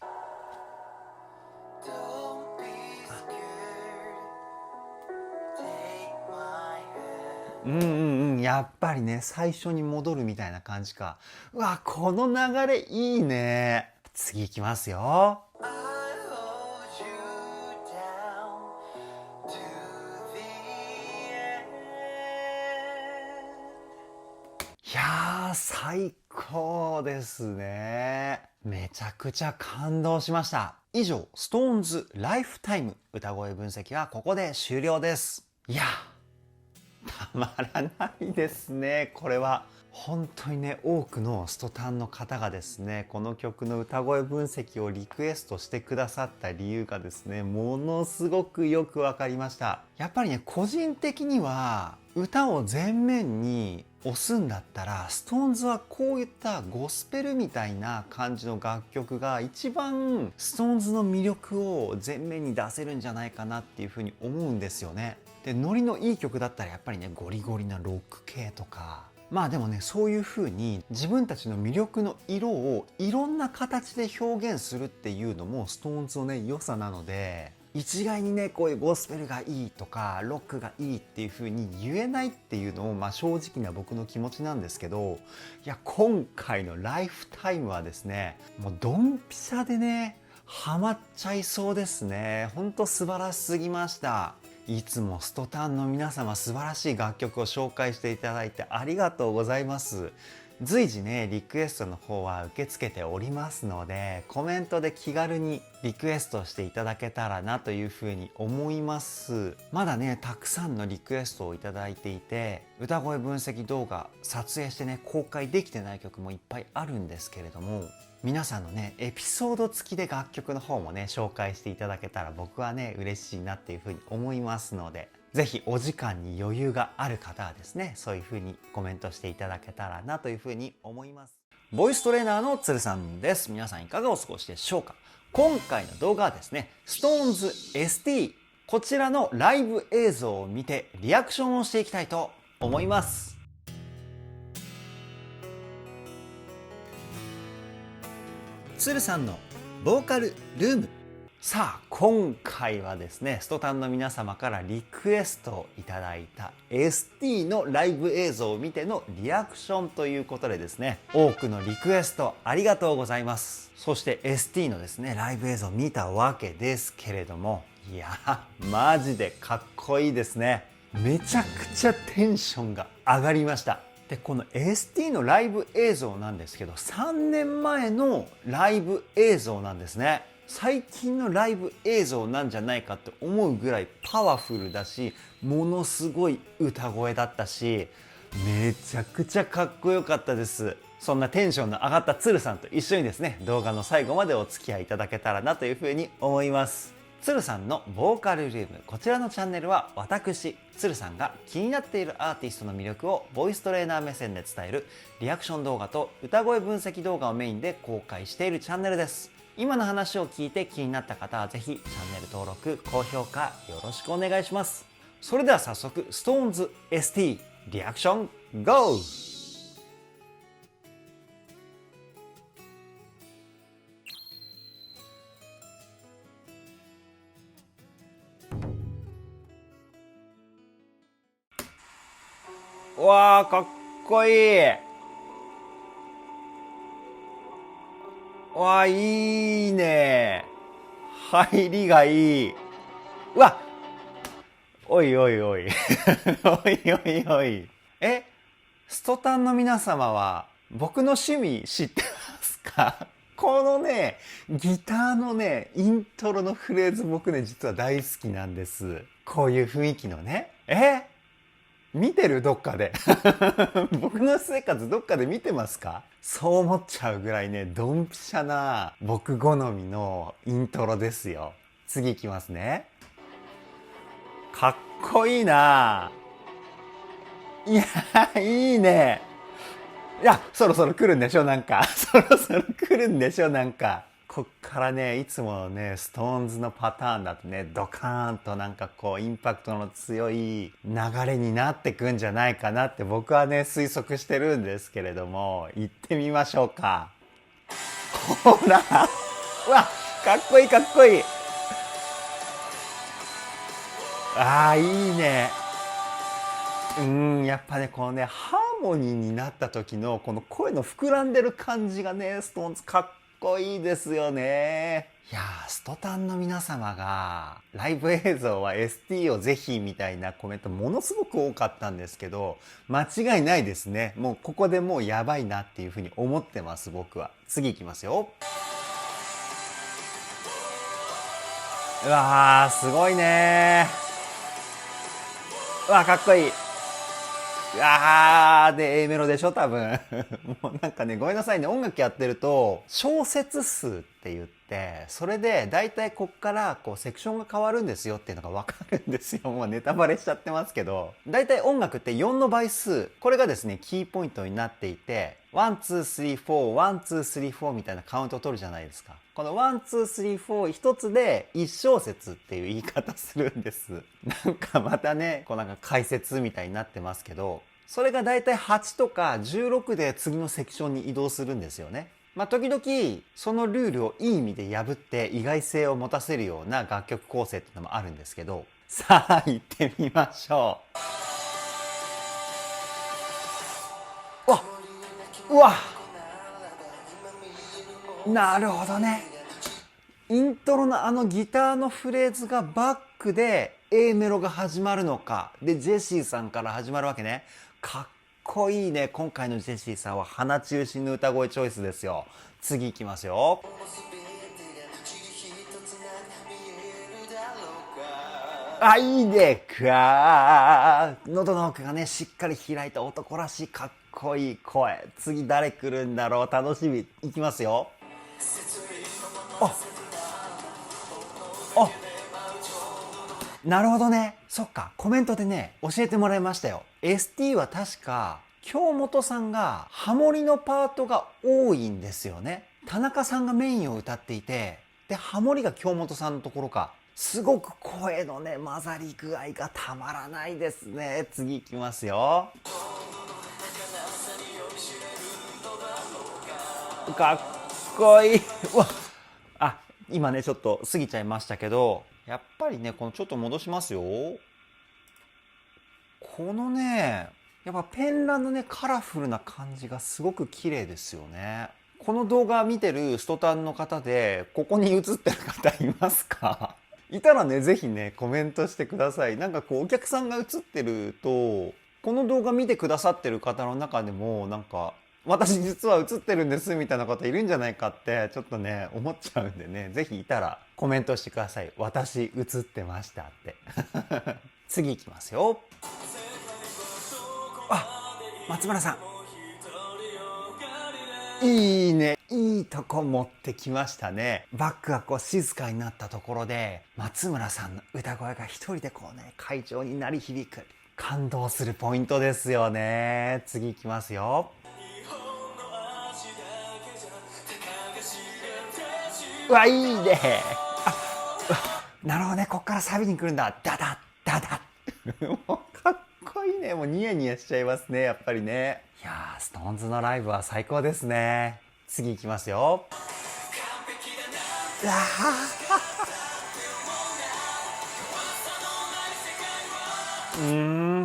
やっぱりね、最初に戻るみたいな感じか。うわ、この流れいいね。次いきますよ。いやー、最高ですね。めちゃくちゃ感動しました。以上、SixTONESライフタイム歌声分析はここで終了です。いや、たまらないですね。これは本当にね、多くのストタンの方がですね、この曲の歌声分析をリクエストしてくださった理由がですね、ものすごくよくわかりました。やっぱりね、個人的には歌を前面に押すんだったら、SixTONESはこういったゴスペルみたいな感じの楽曲が一番SixTONESの魅力を前面に出せるんじゃないかなっていうふうに思うんですよね。で、ノリのいい曲だったらやっぱりね、ゴリゴリなロック系とか、まあでもね、そういう風に自分たちの魅力の色をいろんな形で表現するっていうのもSixTONESのね、良さなので、一概にね、こういうゴスペルがいいとかロックがいいっていう風に言えないっていうのも、まあ正直な僕の気持ちなんですけど、いや、今回のライフタイムはですね、もうドンピシャでね、ハマっちゃいそうですね。ほんと素晴らしすぎました。いつもストタンの皆様、素晴らしい楽曲を紹介していただいてありがとうございます。随時ね、リクエストの方は受け付けておりますので、コメントで気軽にリクエストしていただけたらなというふうに思います。まだね、たくさんのリクエストをいただいていて、歌声分析動画撮影してね、公開できてない曲もいっぱいあるんですけれども、皆さんのね、エピソード付きで楽曲の方もね、紹介していただけたら僕はね、嬉しいなっていうふうに思いますので、ぜひお時間に余裕がある方はですね、そういうふうにコメントしていただけたらなというふうに思います。ボイストレーナーの鶴さんです。皆さんいかがお過ごしでしょうか。今回の動画はですね、SixTONES ST、こちらのライブ映像を見てリアクションをしていきたいと思います。鶴さんのボーカルルーム。さあ、今回はですね、ストタンの皆様からリクエストをいただいた ST のライブ映像を見てのリアクションということでですね、多くのリクエストありがとうございます。そして ST のですね、ライブ映像を見たわけですけれども、いや、マジでかっこいいですね。めちゃくちゃテンションが上がりました。で、この ST のライブ映像なんですけど、3年前のライブ映像なんですね。最近のライブ映像なんじゃないかって思うぐらいパワフルだし、ものすごい歌声だったし、めちゃくちゃかっこよかったです。そんなテンションの上がった鶴さんと一緒にですね、動画の最後までお付き合いいただけたらなというふうに思います。鶴さんのボーカルルーム、こちらのチャンネルは私鶴さんが気になっているアーティストの魅力をボイストレーナー目線で伝えるリアクション動画と歌声分析動画をメインで公開しているチャンネルです。今の話を聞いて気になった方はぜひチャンネル登録高評価よろしくお願いします。それでは早速 SixTONES ST リアクション GO!わー、かっこいい。わー、いいね。入りがいい。うわ、おいおいおい。おいおいおい。ストタンの皆様は僕の趣味知ってますか？このね、ギターのね、イントロのフレーズ僕ね、実は大好きなんです。こういう雰囲気のね。見てるどっかで。僕の生活どっかで見てますか？そう思っちゃうぐらいね、ドンピシャな僕好みのイントロですよ。次いきますね。かっこいいな。いや、いいね。いや、そろそろ来るんでしょなんか。そろそろ来るんでしょなんか。こっからね、いつものね、ストーンズのパターンだとね、ドカーンとなんかこう、インパクトの強い流れになってくんじゃないかなって僕はね、推測してるんですけれども、行ってみましょうか。ほらうわ、かっこいいかっこいい。ああ、いいね。やっぱね、このね、ハーモニーになった時のこの声の膨らんでる感じがね、ストーンズかっこいいですよね。いやー、ストタンの皆様がライブ映像は ST をぜひみたいなコメントものすごく多かったんですけど、間違いないですね。もうここでもうやばいなっていうふうに思ってます、僕は。次いきますよ。うわー、すごいねー。うわー、かっこいい。で A メロでしょ多分。もうなんかね、ごめんなさいね、音楽やってると小節数って言って、それで大体こっからこうセクションが変わるんですよっていうのがわかるんですよ。もうネタバレしちゃってますけど、大体音楽って4の倍数、これがですねキーポイントになっていて、ワンツースリーフォー、ワンツースリーフォーみたいなカウントを取るじゃないですか。このワンツースリーフォー一つで一小節っていう言い方するんです。なんかまたね、こうなんか解説みたいになってますけど、それがだいたい8とか16で次のセクションに移動するんですよね。まあ時々そのルールをいい意味で破って意外性を持たせるような楽曲構成っていうのもあるんですけど、さあ行ってみましょう。うわなるほどね。イントロのあのギターのフレーズがバックで A メロが始まるのか。で、ジェシーさんから始まるわけね。かっこいいね。今回のジェシーさんは鼻中心の歌声チョイスですよ。次いきますよ。あ、いいね。喉の奥がね、しっかり開いた男らしいかっこいい声。次誰来るんだろう。楽しみ。いきますよ。なるほどね。そっか。コメントでね、教えてもらいましたよ。ST は確か、京本さんがハモリのパートが多いんですよね。田中さんがメインを歌っていて、で、ハモリが京本さんのところか。すごく声のね、混ざり具合がたまらないですね。次行きますよ。かっこいい。うわ、今ね、ちょっと過ぎちゃいましたけど、やっぱりね、このちょっと戻しますよ。このね、やっぱペンランのね、カラフルな感じがすごく綺麗ですよね。この動画見てるストタンの方で、ここに映ってる方いますか？いたらね、ぜひね、コメントしてください。なんかこう、お客さんが映ってると、この動画見てくださってる方の中でも、なんか、私実は映ってるんですみたいな方いるんじゃないかってちょっとね思っちゃうんでね、ぜひいたらコメントしてください。私映ってましたって次いきますよ。松村さん、いいね、いいとこ持ってきましたね。バックがこう静かになったところで松村さんの歌声が一人でこうね会場に鳴り響く、感動するポイントですよね。次いきますよ。いいね。なるほどね。こっからサビに来るんだ。ダダッダダッもうかっこいいね。もうニヤニヤしちゃいますね、やっぱりね。いやー、ストーンズのライブは最高ですね。次いきますよ。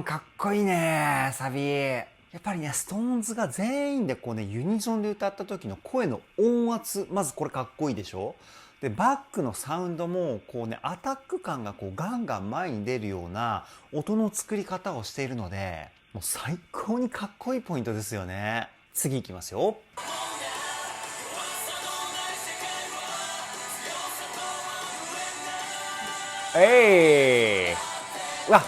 かっこいいね、サビ。やっぱりね、ストーンズが全員でこうね、ユニゾンで歌った時の声の音圧、まずこれかっこいいでしょ。で、バックのサウンドもこうね、アタック感がこうガンガン前に出るような音の作り方をしているので、もう最高にかっこいいポイントですよね。次いきますよ。うわ、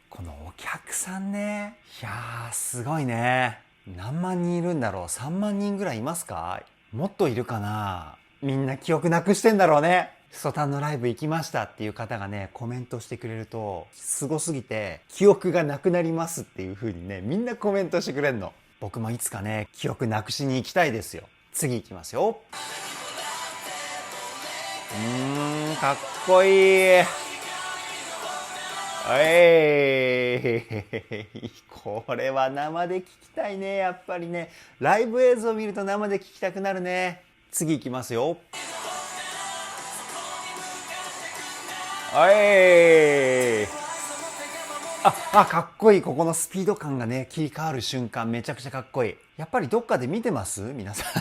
このお客さんね、いやーすごいね。何万人いるんだろう。3万人ぐらいいますか？もっといるかな。みんな記憶なくしてんだろうね。ストタンのライブ行きましたっていう方がね、コメントしてくれると、すごすぎて、記憶がなくなりますっていう風にね、みんなコメントしてくれんの。僕もいつかね、記憶なくしに行きたいですよ。次行きますよ。かっこいい。これは生で聞きたいね。やっぱりね、ライブ映像を見ると生で聞きたくなるね。次行きますよ。かっこいい。ここのスピード感がね、切り替わる瞬間、めちゃくちゃかっこいい。やっぱりどっかで見てます皆さん。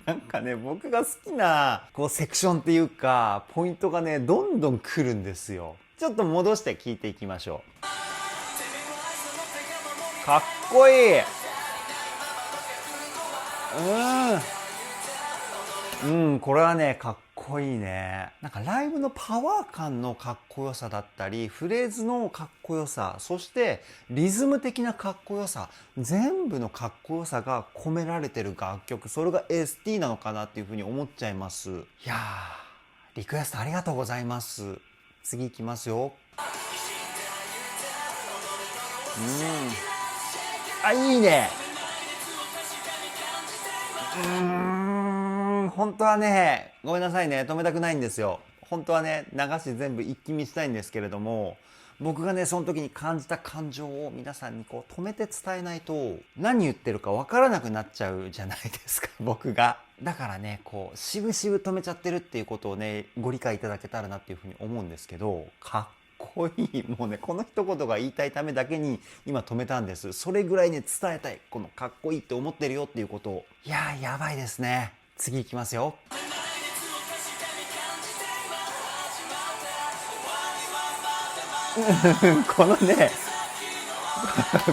なんかね、僕が好きな、こう、セクションっていうか、ポイントがね、どんどん来るんですよ。ちょっと戻して聞いていきましょう。かっこいい。これはね、かっこいいね。なんかライブのパワー感のかっこよさだったり、フレーズのかっこよさ、そしてリズム的なかっこよさ、全部のかっこよさが込められてる楽曲、それが ST なのかなっていうふうに思っちゃいます。いやー、リクエストありがとうございます。次いきますよ。いいね。本当はね、ごめんなさいね、止めたくないんですよ。本当はね、流し全部一気見したいんですけれども、僕がね、その時に感じた感情を皆さんにこう止めて伝えないと、何言ってるかわからなくなっちゃうじゃないですか、僕が。だからね、こう、しぶしぶ止めちゃってるっていうことをね、ご理解いただけたらなっていうふうに思うんですけど、かっこいい。もうね、この一言が言いたいためだけに今止めたんです。それぐらいね、伝えたい。このかっこいいって思ってるよっていうことを。いやー、やばいですね。次いきますよ。このね、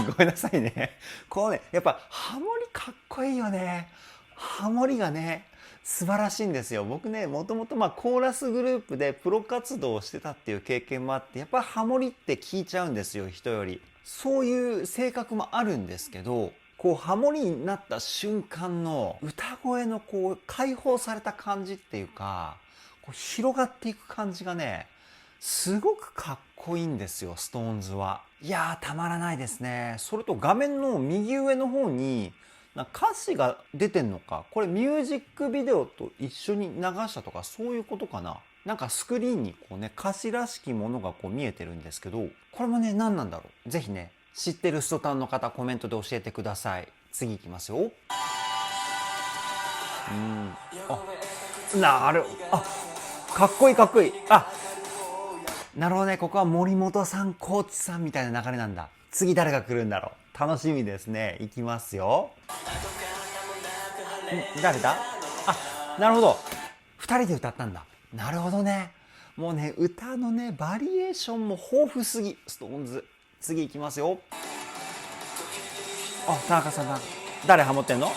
ごめんなさいね。このね、やっぱハモリかっこいいよね。ハモリがね、素晴らしいんですよ。僕ね、もともとコーラスグループでプロ活動をしてたっていう経験もあって、やっぱハモリって聞いちゃうんですよ、人より。そういう性格もあるんですけど、こうハモリになった瞬間の歌声のこう解放された感じっていうか、こう広がっていく感じがね、すごくかっこいいんですよ、ストーンズは。いやー、たまらないですね。それと画面の右上の方に、歌詞が出てんのか、これミュージックビデオと一緒に流したとか、そういうことかな。なんかスクリーンにこうね、歌詞らしきものがこう見えてるんですけど、これもね、何なんだろう。ぜひね、知ってるストタンの方、コメントで教えてください。次いきますよ。かっこいいかっこいい。なるほどね。ここは森本さん、コーチさんみたいな流れなんだ。次誰が来るんだろう。楽しみですね。いきますよ。誰だ？なるほど。二人で歌ったんだ。なるほどね。もうね、歌のね、バリエーションも豊富すぎ。ストーンズ。次いきますよ。田中さんだ。誰ハモってんの？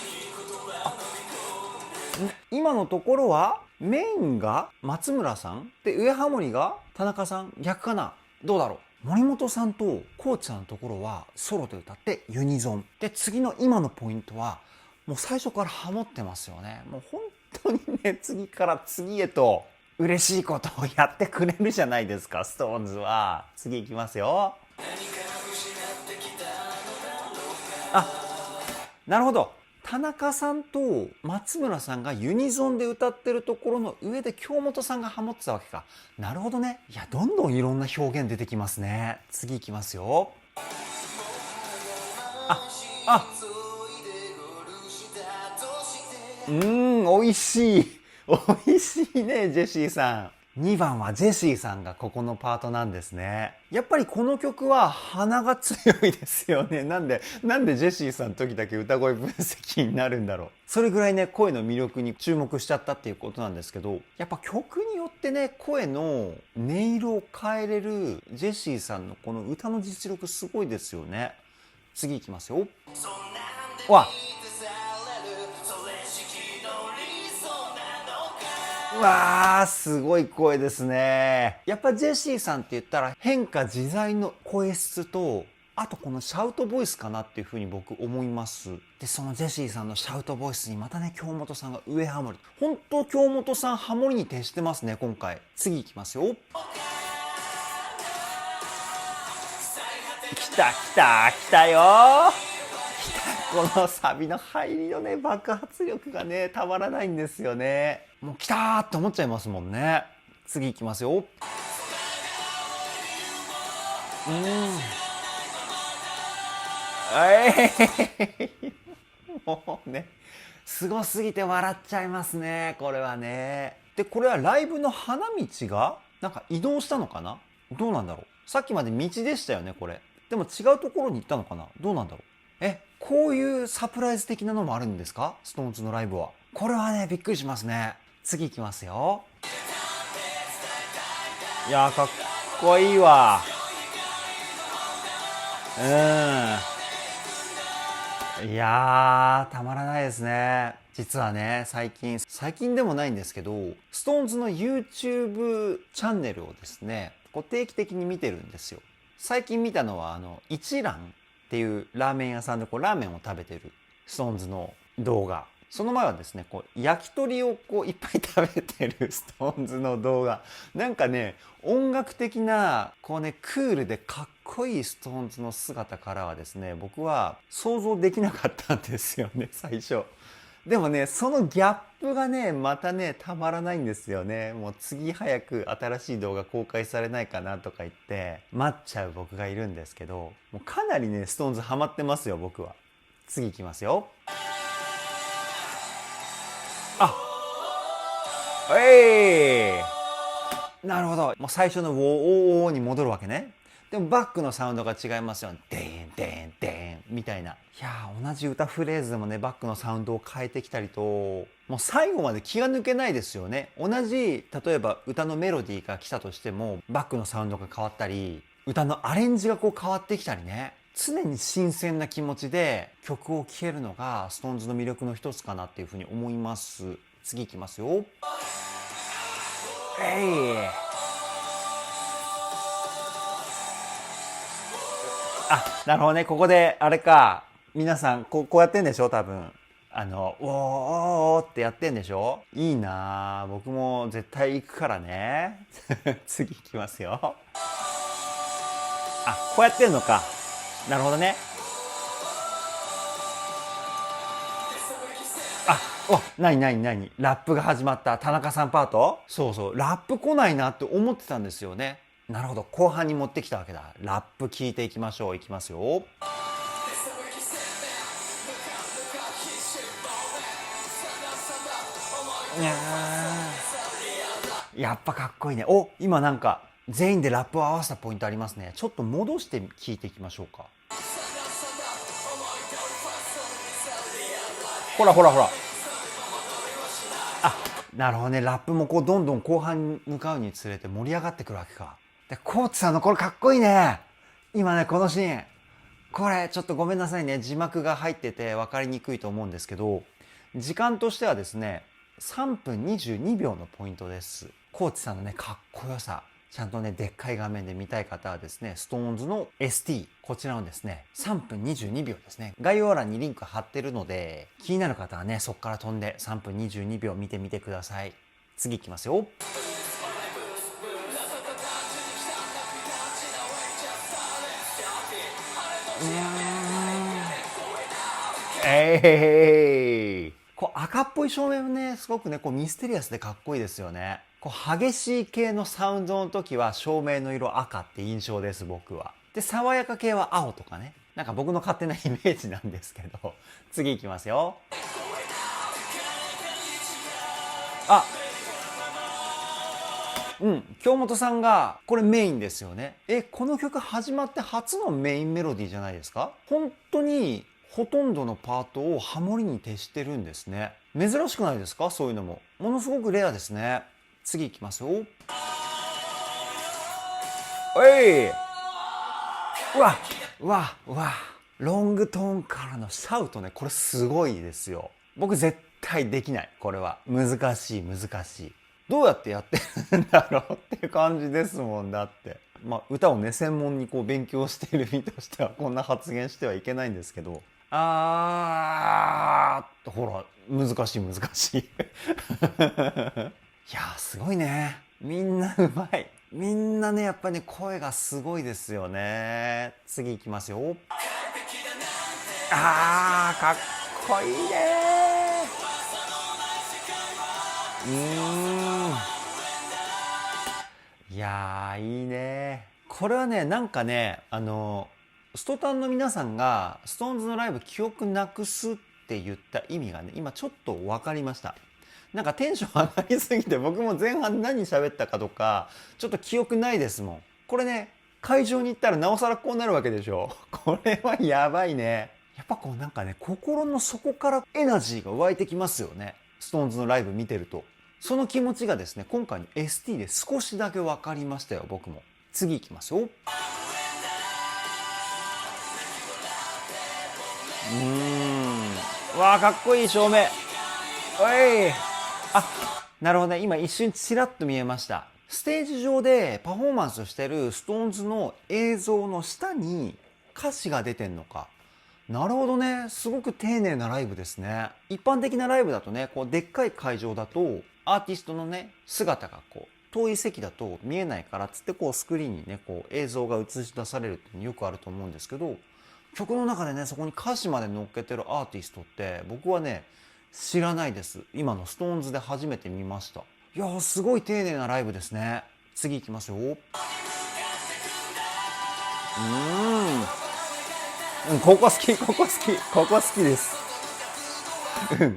今のところはメインが松村さんで、上ハモリが田中さん。逆かな？どうだろう。森本さんとコーチさんのところはソロで歌ってユニゾンで、次の今のポイントはもう最初からハモってますよね。もう本当にね、次から次へと嬉しいことをやってくれるじゃないですか、ストーンズは。次いきますよ。なるほど。田中さんと松村さんがユニゾンで歌ってるところの上で京本さんがハモってたわけか。なるほどね。いや、どんどんいろんな表現出てきますね。次いきますよ。美味しい。美味しいね、ジェシーさん。2番はジェシーさんがここのパートなんですね。やっぱりこの曲は鼻が強いですよね。なんでジェシーさんの時だけ歌声分析になるんだろう。それぐらいね、声の魅力に注目しちゃったっていうことなんですけど、やっぱ曲によってね、声の音色を変えれるジェシーさんのこの歌の実力すごいですよね。次いきますよ。うわー、すごい声ですね。やっぱジェシーさんって言ったら変化自在の声質と、あとこのシャウトボイスかなっていうふうに僕思います。で、そのジェシーさんのシャウトボイスにまたね、京本さんが上ハモリ。本当京本さんハモリに徹してますね、今回。次いきますよ。来た来た来たよー。このサビの入りのね、爆発力がね、たまらないんですよね。もう来たーって思っちゃいますもんね。次いきますよ。もうね、すごすぎて笑っちゃいますね、これはね。で、これはライブの花道がなんか移動したのかな。どうなんだろう。さっきまで道でしたよね、これ。でも違うところに行ったのかな。どうなんだろう。こういうサプライズ的なのもあるんですか、ストーンズのライブは。これはね、びっくりしますね。次いきますよ。いやー、かっこいいわ。いやー、たまらないですね。実はね、最近でもないんですけど、SixTONES の YouTube チャンネルをですね、定期的に見てるんですよ。最近見たのは、一蘭っていうラーメン屋さんでラーメンを食べてる SixTONES の動画。その前はですね、焼き鳥をいっぱい食べてる SixTONES の動画。なんかね、音楽的な、クールでかっこいい SixTONES の姿からはですね、僕は想像できなかったんですよね、最初。でもね、そのギャップがね、またね、たまらないんですよね。もう次早く新しい動画公開されないかなとか言って、待っちゃう僕がいるんですけど、もうかなりね、SixTONES ハマってますよ、僕は。次行きますよ。なるほど。もう最初のウォーオーに戻るわけね。でもバックのサウンドが違いますよね。デーン、デーン、デーンみたいな。いやー、同じ歌フレーズでもね、バックのサウンドを変えてきたりと、もう最後まで気が抜けないですよね。同じ、例えば歌のメロディーが来たとしても、バックのサウンドが変わったり、歌のアレンジが変わってきたりね。常に新鮮な気持ちで曲を聴けるのが SixTONES の魅力の一つかなっていうふうに思います。次いきますよ。なるほどね。ここで、あれか。皆さん、こうやってんでしょ多分。おーってやってんでしょ。いいなぁ。僕も絶対行くからね。次行きますよ。こうやってんのか。なるほどね。なにラップが始まった。田中さんパート。そうそう。ラップ来ないなって思ってたんですよね。なるほど。後半に持ってきたわけだ。ラップ聞いていきましょう。いきますよ。やっぱかっこいいね。今なんか全員でラップを合わせたポイントありますね。ちょっと戻して聞いていきましょうか。ほら。なるほどね。ラップもどんどん後半に向かうにつれて盛り上がってくるわけか。で、コーツさんのこれかっこいいね。今ね、このシーン。これちょっとごめんなさいね。字幕が入ってて分かりにくいと思うんですけど、時間としてはですね、3分22秒のポイントです。コーチさんのね、かっこよさ。ちゃんとね、でっかい画面で見たい方はですね、SixTONES の ST、こちらのですね、3分22秒ですね。概要欄にリンク貼ってるので、気になる方はね、そこから飛んで3分22秒見てみてください。次いきますよ。赤っぽい照明もね、すごくね、ミステリアスでかっこいいですよね。激しい系のサウンドの時は照明の色赤って印象です、僕は。で、爽やか系は青とかね。なんか僕の勝手なイメージなんですけど。次いきますよ。京本さんが、これメインですよね。この曲始まって初のメインメロディーじゃないですか？本当に、ほとんどのパートをハモリに徹してるんですね。珍しくないですか？そういうのも。ものすごくレアですね。次いきますよ。うわ。ロングトーンからのシャウトね。これすごいですよ。僕絶対できない。これは。難しい。どうやってやってるんだろうっていう感じですもん。だってまあ歌をね専門にこう勉強している身としてはこんな発言してはいけないんですけど、ほら難しい難しいいやすごいね、みんなうまい、みんなねやっぱりね声がすごいですよね。次いきますよ。かっこいいね。いやーいいね。これはねなんかねストタンの皆さんがストーンズのライブ記憶なくすって言った意味がね今ちょっと分かりました。なんかテンション上がりすぎて僕も前半何喋ったかとかちょっと記憶ないですもん。これね会場に行ったらなおさらこうなるわけでしょ。これはやばいね。やっぱこうなんかね心の底からエナジーが湧いてきますよね、ストーンズのライブ見てると。その気持ちがですね今回の ST で少しだけ分かりましたよ僕も。次いきますよ。わあかっこいい照明。おい、なるほどね、今一瞬ちらっと見えました。ステージ上でパフォーマンスしてるストーンズの映像の下に歌詞が出てんのか。なるほどね、すごく丁寧なライブですね。一般的なライブだとねこうでっかい会場だとアーティストのね姿がこう遠い席だと見えないからっつってこうスクリーンにねこう映像が映し出されるってよくあると思うんですけど、曲の中でねそこに歌詞まで載っけてるアーティストって僕はね知らないです。今のストーンズで初めて見ました。いやーすごい丁寧なライブですね。次いきますよ。ここ好き、ここ好き、ここ好きです。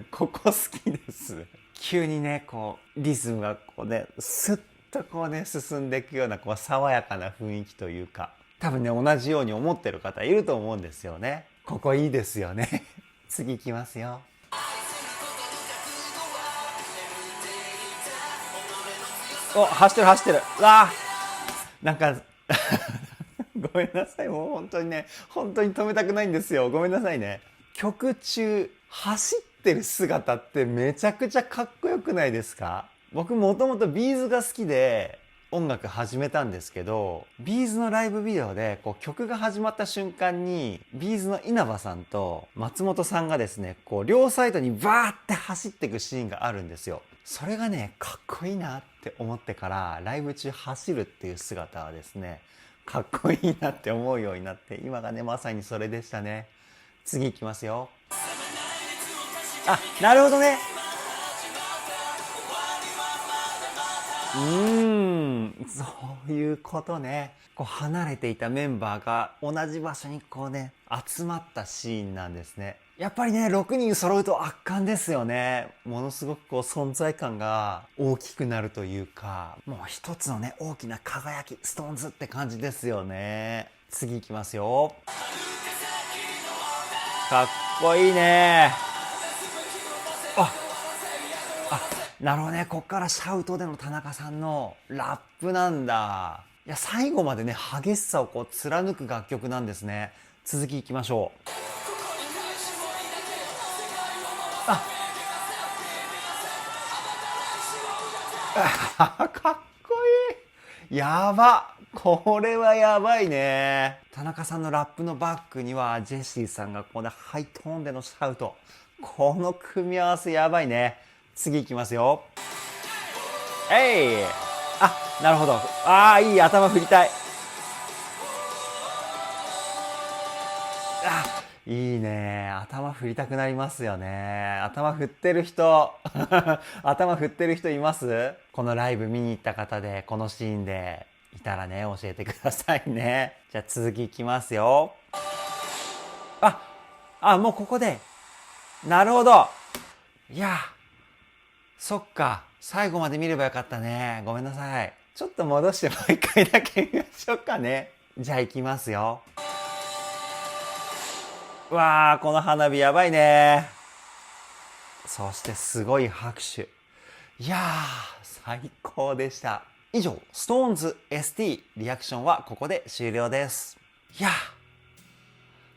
ここ好きです。急にねこうリズムがこうねスッとこうね進んでいくようなこう爽やかな雰囲気というか、多分ね同じように思ってる方いると思うんですよね。ここいいですよね。次いきますよ。走ってる走ってる。なんかごめんなさい、もう本当にね本当に止めたくないんですよ、ごめんなさいね。曲中走ってる姿ってめちゃくちゃかっこよくないですか。僕もともとビーズが好きで音楽始めたんですけど、ビーズのライブビデオでこう曲が始まった瞬間にビーズの稲葉さんと松本さんがですねこう両サイドにバーって走っていくシーンがあるんですよ。それがねかっこいいなって思ってからライブ中走るっていう姿はですねかっこいいなって思うようになって、今がねまさにそれでしたね。次いきますよ。なるほどね。そういうことね。こう離れていたメンバーが同じ場所にこうね集まったシーンなんですね。やっぱりね6人揃うと圧巻ですよね。ものすごくこう存在感が大きくなるというか、もう一つのね大きな輝き、ストーンズって感じですよね。次いきますよ。かっこいいね。なるほどね、こっからシャウトでの田中さんのラップなんだ。いや最後までね激しさをこう貫く楽曲なんですね。続きいきましょう。かっこいい。やば、これはやばいね。田中さんのラップのバックにはジェシーさんがこのハイトーンでのシャウト、この組み合わせやばいね。次いきますよ。なるほど。いい、頭振りたい。いいね、頭振りたくなりますよね。頭振ってる人頭振ってる人います？このライブ見に行った方でこのシーンでいたらね教えてくださいね。じゃあ続きいきますよ。もうここで、なるほど。いやそっか、最後まで見ればよかったね。ごめんなさい。ちょっと戻してもう一回だけ見ましょうかね。じゃあ行きますよ。この花火やばいね。そしてすごい拍手。いやー最高でした。以上 SixTONES ST リアクションはここで終了です。いやー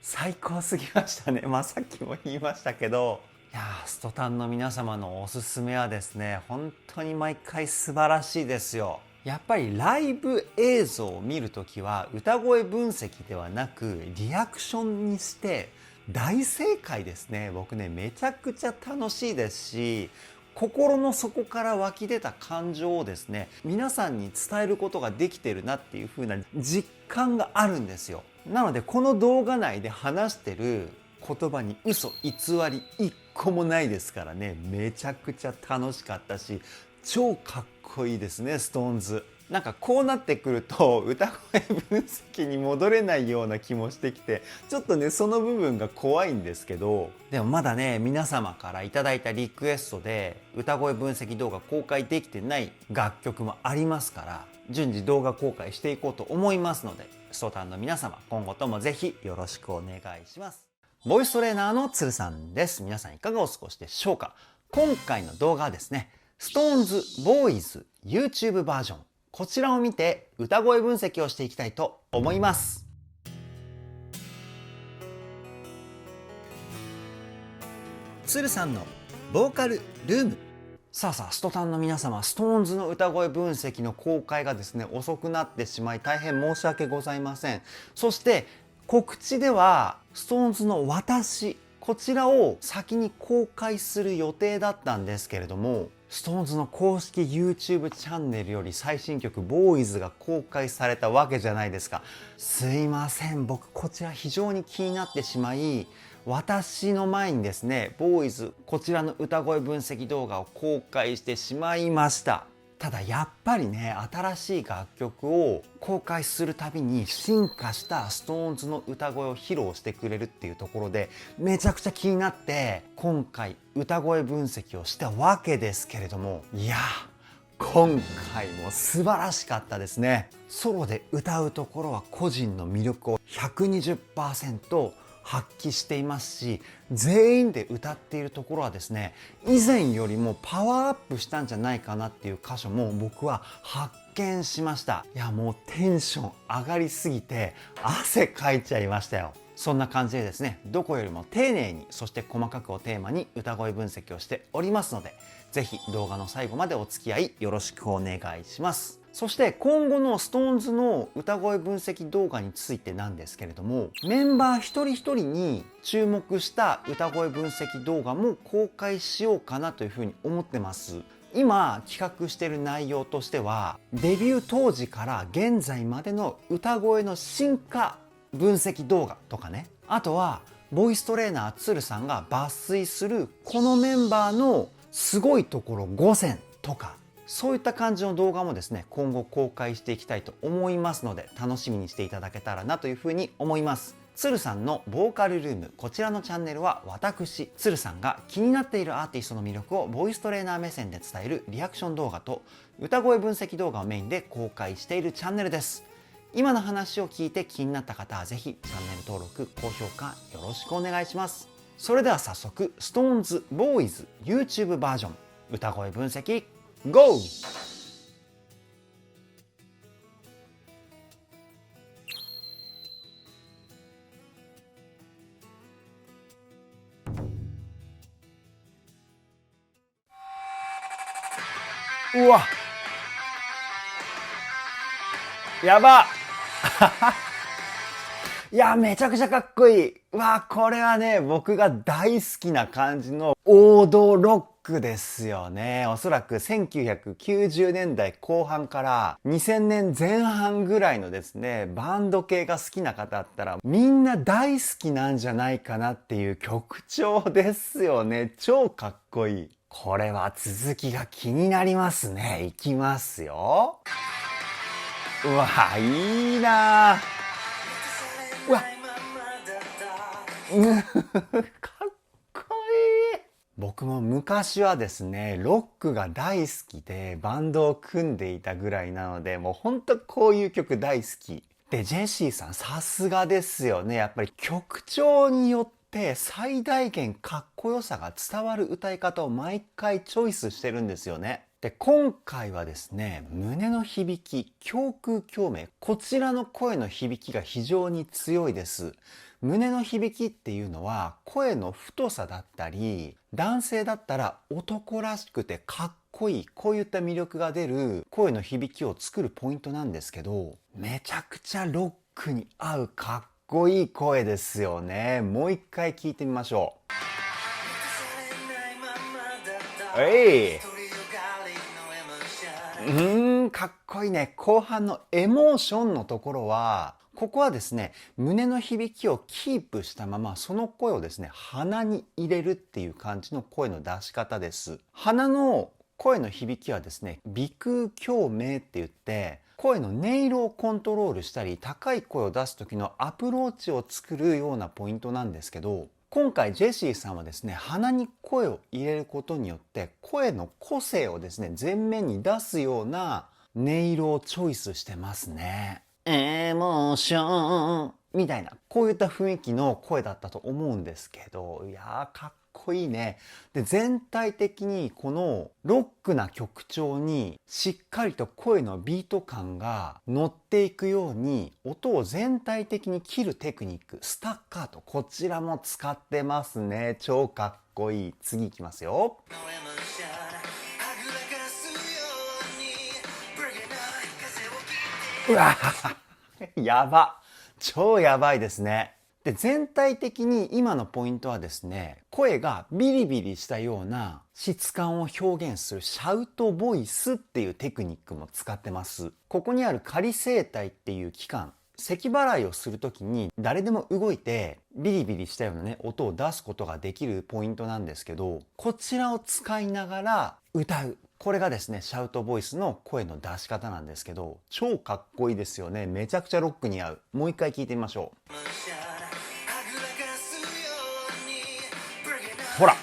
最高すぎましたね。さっきも言いましたけど、いやー、ストタンの皆様のおすすめはですね、本当に毎回素晴らしいですよ。やっぱりライブ映像を見るときは歌声分析ではなくリアクションにして大正解ですね。僕ね、めちゃくちゃ楽しいですし、心の底から湧き出た感情をですね、皆さんに伝えることができてるなっていう風な実感があるんですよ。なのでこの動画内で話してる言葉に嘘偽り一個もないですからね、めちゃくちゃ楽しかったし、超かっこいいですね、ストーンズ。なんかこうなってくると歌声分析に戻れないような気もしてきて、ちょっとねその部分が怖いんですけど、でもまだね皆様からいただいたリクエストで歌声分析動画公開できてない楽曲もありますから、順次動画公開していこうと思いますので、ストタンの皆様今後ともぜひよろしくお願いします。ボイストレーナーのつるさんです。皆さんいかがお過ごしでしょうか。今回の動画はですね、SixTONESボーイズ YouTube バージョン、こちらを見て歌声分析をしていきたいと思います。つるさんのボーカルルーム。さあさあ、ストタンの皆様、SixTONESの歌声分析の公開がですね、遅くなってしまい大変申し訳ございません。そして告知では SixTONESの私、こちらを先に公開する予定だったんですけれども、SixTONESの公式 YouTube チャンネルより最新曲 Boys が公開されたわけじゃないですか。すいません、僕こちら非常に気になってしまい、私の前にですね、Boys こちらの歌声分析動画を公開してしまいました。ただやっぱりね、新しい楽曲を公開するたびに進化した SixTONES の歌声を披露してくれるっていうところでめちゃくちゃ気になって今回歌声分析をしたわけですけれども、いや今回も素晴らしかったですね。ソロで歌うところは個人の魅力を 120% 発揮していますし、全員で歌っているところはですね、以前よりもパワーアップしたんじゃないかなっていう箇所も僕は発見しました。いやもうテンション上がりすぎて汗かいちゃいましたよ。そんな感じでですね、どこよりも丁寧にそして細かくをテーマに歌声分析をしておりますので、ぜひ動画の最後までお付き合いよろしくお願いします。そして今後の SixTONES の歌声分析動画についてなんですけれども、メンバー一人一人に注目した歌声分析動画も公開しようかなというふうに思ってます。今企画している内容としては、デビュー当時から現在までの歌声の進化分析動画とかね、あとはボイストレーナーつるさんが抜粋するこのメンバーのすごいところ5選とか、そういった感じの動画もですね今後公開していきたいと思いますので、楽しみにしていただけたらなというふうに思います。つるさんのボーカルルーム、こちらのチャンネルは私つるさんが気になっているアーティストの魅力をボイストレーナー目線で伝えるリアクション動画と歌声分析動画をメインで公開しているチャンネルです。今の話を聞いて気になった方はぜひチャンネル登録高評価よろしくお願いします。それでは早速 SixTONES Boys YouTube バージョン歌声分析 GO!うわやばいやめちゃくちゃかっこいい。うわこれはね僕が大好きな感じの王道ロックですよね。おそらく1990年代後半から2000年前半ぐらいのですねバンド系が好きな方だったらみんな大好きなんじゃないかなっていう曲調ですよね。超かっこいい。これは続きが気になりますね。いきますよ。うわいいなうわかっこいい。僕も昔はですねロックが大好きでバンドを組んでいたぐらいなので、もうほんとこういう曲大好きで、ジェシーさんさすがですよね。やっぱり曲調によって最大限かっこよさが伝わる歌い方を毎回チョイスしてるんですよね。で、今回はですね、胸の響き、胸腔共鳴、こちらの声の響きが非常に強いです。胸の響きっていうのは声の太さだったり、男性だったら男らしくてかっこいい、こういった魅力が出る声の響きを作るポイントなんですけど、めちゃくちゃロックに合うかっこいい声ですよね。もう一回聞いてみましょう。かっこいいね。後半のエモーションのところは、ここはですね、胸の響きをキープしたまま、その声をですね、鼻に入れるっていう感じの声の出し方です。鼻の声の響きはですね、鼻腔共鳴って言って、声の音色をコントロールしたり、高い声を出す時のアプローチを作るようなポイントなんですけど、今回ジェシーさんはですね、鼻に声を入れることによって声の個性をですね、前面に出すような音色をチョイスしてますね。エモーションみたいな、こういった雰囲気の声だったと思うんですけど、いやーかっこいいね。で、全体的にこのロックな曲調にしっかりと声のビート感が乗っていくように音を全体的に切るテクニック、スタッカート、こちらも使ってますね。超かっこいい。次いきますよ。うわやば。超やばいですね。で、全体的に今のポイントはですね、声がビリビリしたような質感を表現するシャウトボイスっていうテクニックも使ってます。ここにある仮声帯っていう器官、咳払いをするときに誰でも動いてビリビリしたようなね、音を出すことができるポイントなんですけど、こちらを使いながら歌う。これがですね、シャウトボイスの声の出し方なんですけど、超かっこいいですよね。めちゃくちゃロックに合う。もう一回聞いてみましょう。ほら、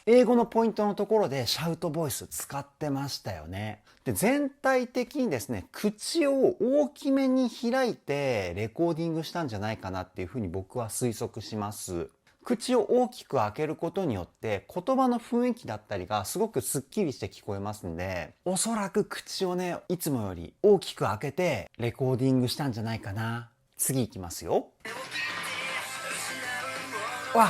英語のポイントのところでシャウトボイス使ってましたよね。で、全体的にですね、口を大きめに開いてレコーディングしたんじゃないかなっていうふうに僕は推測します。口を大きく開けることによって言葉の雰囲気だったりがすごくスッキリして聞こえますんで、おそらく口をね、いつもより大きく開けてレコーディングしたんじゃないかな。次いきますよ。わ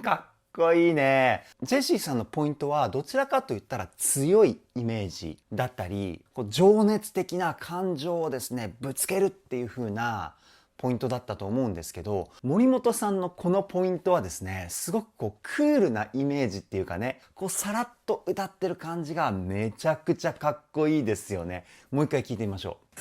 かっこいいね。ジェシーさんのポイントはどちらかといったら強いイメージだったり、情熱的な感情をですね、ぶつけるっていう風なポイントだったと思うんですけど、森本さんのこのポイントはですね、すごくクールなイメージっていうかね、さらっと歌ってる感じがめちゃくちゃかっこいいですよね。もう一回聞いてみましょう。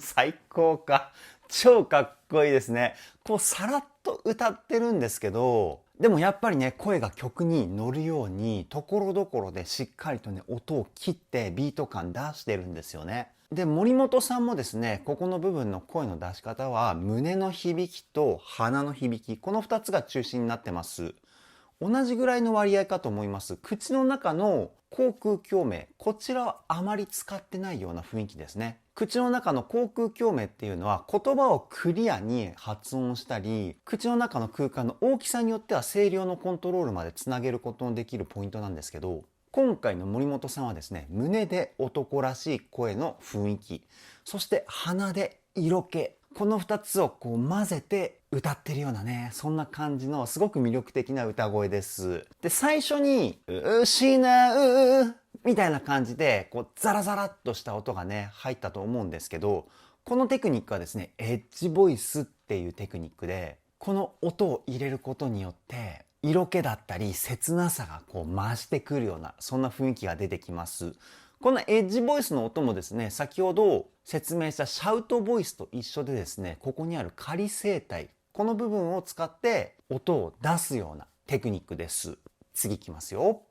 最高か。超かっこいいですね。さらっと歌ってるんですけど、でもやっぱりね、声が曲に乗るように、ところどころでしっかりとね、音を切ってビート感出してるんですよね。で、森本さんもですね、ここの部分の声の出し方は、胸の響きと鼻の響き、この2つが中心になってます。同じぐらいの割合かと思います。口の中の口腔共鳴、こちらはあまり使ってないような雰囲気ですね。口の中の口腔共鳴っていうのは言葉をクリアに発音したり、口の中の空間の大きさによっては声量のコントロールまでつなげることのできるポイントなんですけど、今回の森本さんはですね、胸で男らしい声の雰囲気、そして鼻で色気、この2つを混ぜて歌ってるようなね、そんな感じのすごく魅力的な歌声です。で、最初に失うみたいな感じでザラザラっとした音がね入ったと思うんですけど、このテクニックはですね、エッジボイスっていうテクニックで、この音を入れることによって色気だったり切なさが増してくるような、そんな雰囲気が出てきます。このエッジボイスの音もですね、先ほど説明したシャウトボイスと一緒でですね、ここにある仮声帯、この部分を使って音を出すようなテクニックです。次いきますよ。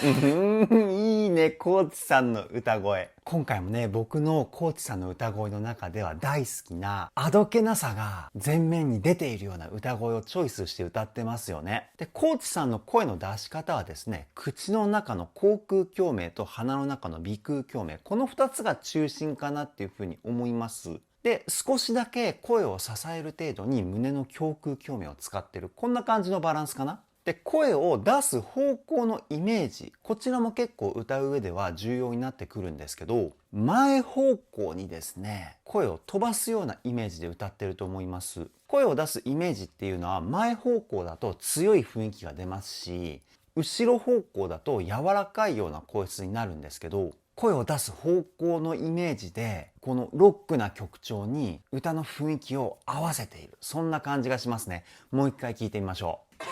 いいね、コーチさんの歌声。今回もね、僕のコーチさんの歌声の中では大好きな、あどけなさが前面に出ているような歌声をチョイスして歌ってますよね。で、コーチさんの声の出し方はですね、口の中の口腔共鳴と鼻の中の鼻腔共鳴、この2つが中心かなっていうふうに思います。で、少しだけ声を支える程度に胸の胸腔共鳴を使ってる。こんな感じのバランスかな。で、声を出す方向のイメージ。こちらも結構歌う上では重要になってくるんですけど、前方向にですね、声を飛ばすようなイメージで歌ってると思います。声を出すイメージっていうのは前方向だと強い雰囲気が出ますし、後ろ方向だと柔らかいような声質になるんですけど、声を出す方向のイメージでこのロックな曲調に歌の雰囲気を合わせている、そんな感じがしますね。もう一回聞いてみましょう。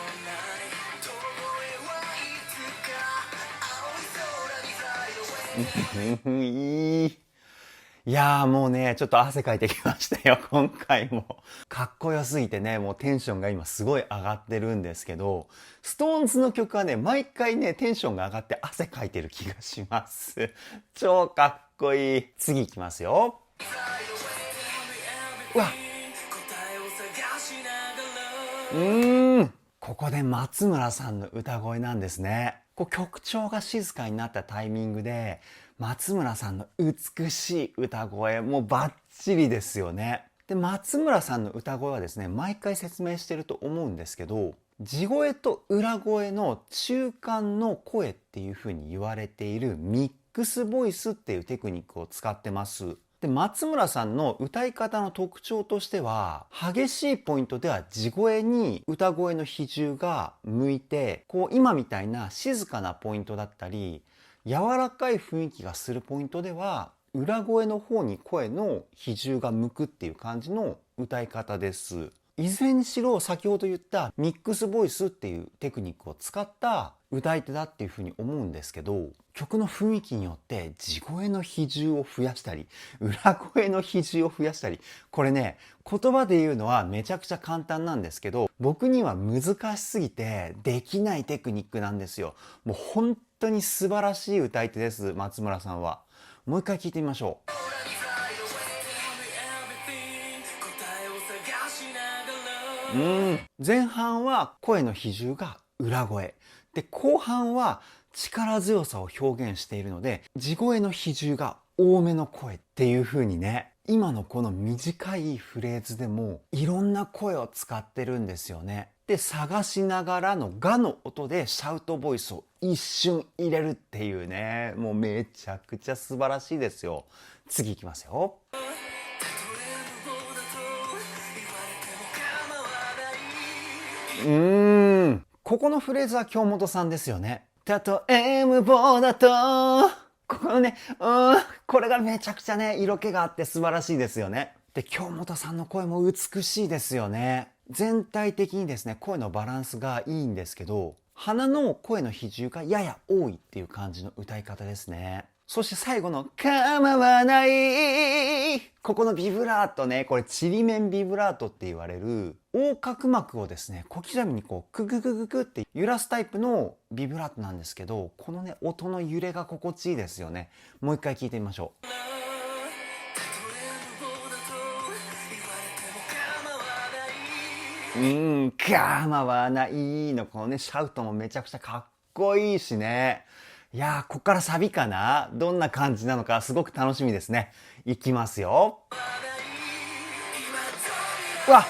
いい。いやーもうね、ちょっと汗かいてきましたよ、今回も。かっこよすぎてね、もうテンションが今すごい上がってるんですけど、ストーンズの曲はね、毎回ね、テンションが上がって汗かいてる気がします。超かっこいい。次いきますよ。うわ。ここで松村さんの歌声なんですね。こう曲調が静かになったタイミングで松村さんの美しい歌声、もうバッチリですよね。で、松村さんの歌声はですね、毎回説明してると思うんですけど、地声と裏声の中間の声っていう風に言われているミックスボイスっていうテクニックを使ってます。で、松村さんの歌い方の特徴としては、激しいポイントでは地声に歌声の比重が向いて、こう今みたいな静かなポイントだったり、柔らかい雰囲気がするポイントでは、裏声の方に声の比重が向くっていう感じの歌い方です。いずれにしろ先ほど言ったミックスボイスっていうテクニックを使った歌い手だっていうふうに思うんですけど、曲の雰囲気によって地声の比重を増やしたり裏声の比重を増やしたり、これね、言葉で言うのはめちゃくちゃ簡単なんですけど、僕には難しすぎてできないテクニックなんですよ。もう本当に素晴らしい歌い手です、松村さんは。もう一回聞いてみましょう。前半は声の比重が裏声で、後半は力強さを表現しているので地声の比重が多めの声っていう風にね、今のこの短いフレーズでもいろんな声を使ってるんですよね。で、探しながらのガの音でシャウトボイスを一瞬入れるっていうね、もうめちゃくちゃ素晴らしいですよ。次いきますよ。ここのフレーズは京本さんですよね。たとえ無謀だと、ここのね、これがめちゃくちゃね、色気があって素晴らしいですよね。で、京本さんの声も美しいですよね。全体的にですね、声のバランスがいいんですけど、鼻の声の比重がやや多いっていう感じの歌い方ですね。そして最後の構わない、ここのビブラートね、これちりめんビブラートって言われる横隔膜をですね、小刻みにこうクククククって揺らすタイプのビブラートなんですけど、このね音の揺れが心地いいですよね。もう一回聞いてみましょう。構わないのこのねシャウトもめちゃくちゃかっこいいしね。いやー、こっからサビかな、どんな感じなのかすごく楽しみですね。いきますよ。うわ、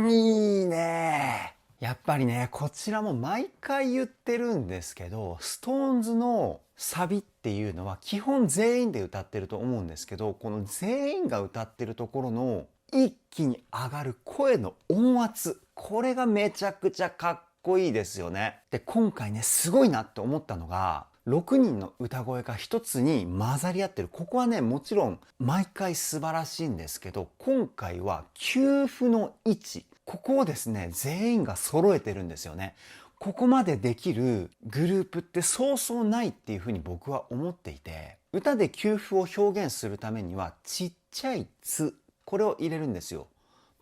いいね。やっぱりね、こちらも毎回言ってるんですけど、ストーンズのサビっていうのは基本全員で歌ってると思うんですけど、この全員が歌ってるところの一気に上がる声の音圧、これがめちゃくちゃかっこいいですよね。で、今回ね、すごいなって思ったのが、6人の歌声が一つに混ざり合ってる。ここはね、もちろん毎回素晴らしいんですけど、今回は給付の位置、ここをですね、全員が揃えてるんですよね。ここまでできるグループってそうそうないっていうふうに僕は思っていて、歌で給付を表現するためにはちっちゃいつ、これを入れるんですよ。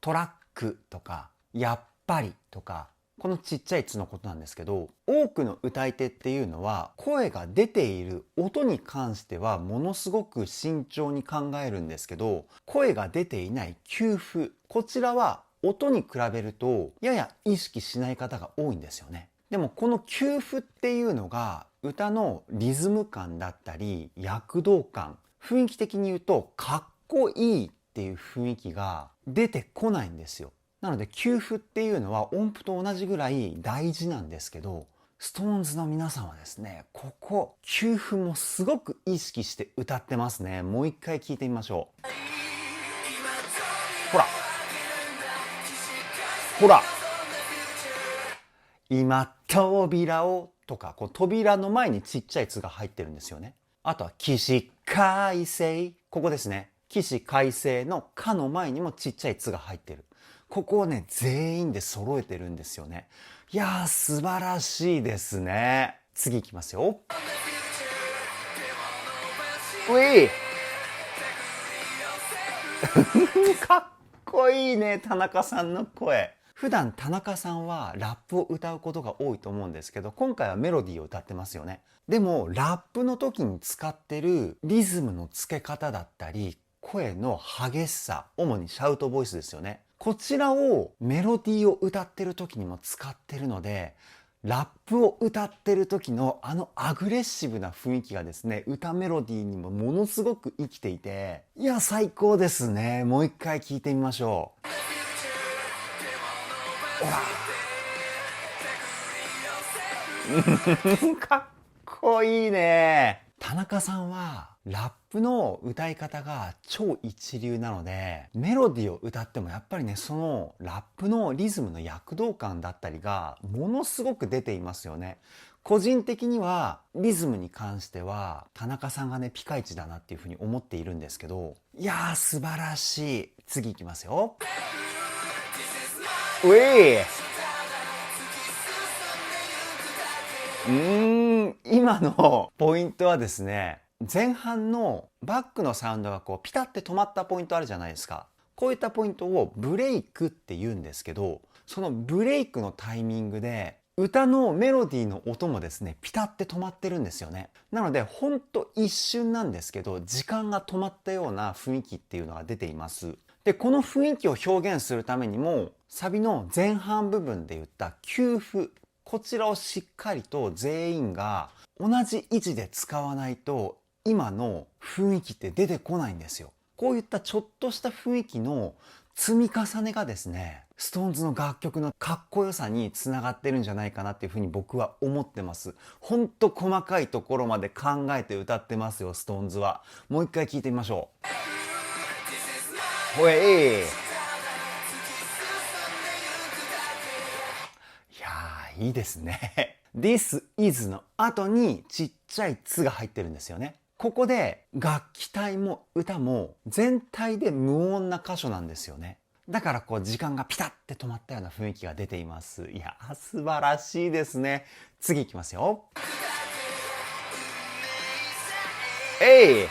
トラックとか、やっぱりとか、このちっちゃい「つ」のことなんですけど、多くの歌い手っていうのは声が出ている音に関してはものすごく慎重に考えるんですけど、声が出ていない休符、こちらは音に比べるとやや意識しない方が多いんですよね。でもこの休符っていうのが歌のリズム感だったり躍動感、雰囲気的に言うとかっこいいっていう雰囲気が出てこないんですよ。なので休符っていうのは音符と同じぐらい大事なんですけど、SixTONESの皆さんはですね、ここ休符もすごく意識して歌ってますね。もう一回聞いてみましょう。ほらほら、今扉をとか、こう扉の前にちっちゃい「つ」が入ってるんですよね。あとは起死回生、ここですね。起死回生の「か」の前にもちっちゃい「つ」が入ってる。ここをね、全員で揃えてるんですよね。いやー、素晴らしいですね。次いきますよ。ういかっこいいね、田中さんの声。普段田中さんはラップを歌うことが多いと思うんですけど、今回はメロディーを歌ってますよね。でもラップの時に使ってるリズムの付け方だったり、声の激しさ、主にシャウトボイスですよね。こちらをメロディーを歌ってる時にも使ってるので、ラップを歌ってる時のあのアグレッシブな雰囲気がですね、歌メロディーにもものすごく生きていて、いや最高ですね。もう一回聞いてみましょう。ほらかっこいいね。田中さんはラップの歌い方が超一流なので、メロディーを歌ってもやっぱりね、そのラップのリズムの躍動感だったりがものすごく出ていますよね。個人的にはリズムに関しては田中さんがね、ピカイチだなっていうふうに思っているんですけど、いやー素晴らしい。次いきますよ。うえい、今のポイントはですね、前半のバックのサウンドがこうピタって止まったポイントあるじゃないですか。こういったポイントをブレイクって言うんですけど、そのブレイクのタイミングで歌のメロディーの音もですね、ピタって止まってるんですよね。なのでほんと一瞬なんですけど、時間が止まったような雰囲気っていうのが出ています。で、この雰囲気を表現するためにも、サビの前半部分で言った休符、こちらをしっかりと全員が同じ位置で使わないと今の雰囲気って出てこないんですよ。こういったちょっとした雰囲気の積み重ねがですね、SixTONESの楽曲のかっこよさにつながってるんじゃないかなっていうふうに僕は思ってます。ほんと細かいところまで考えて歌ってますよ、SixTONESは。もう一回聴いてみましょう。ほえい、いいですね。This is の後にちっちゃい「つ」が入ってるんですよね。ここで楽器隊も歌も全体で無音な箇所なんですよね。だからこう時間がピタッて止まったような雰囲気が出ています。いや、素晴らしいですね。次いきますよ。えい、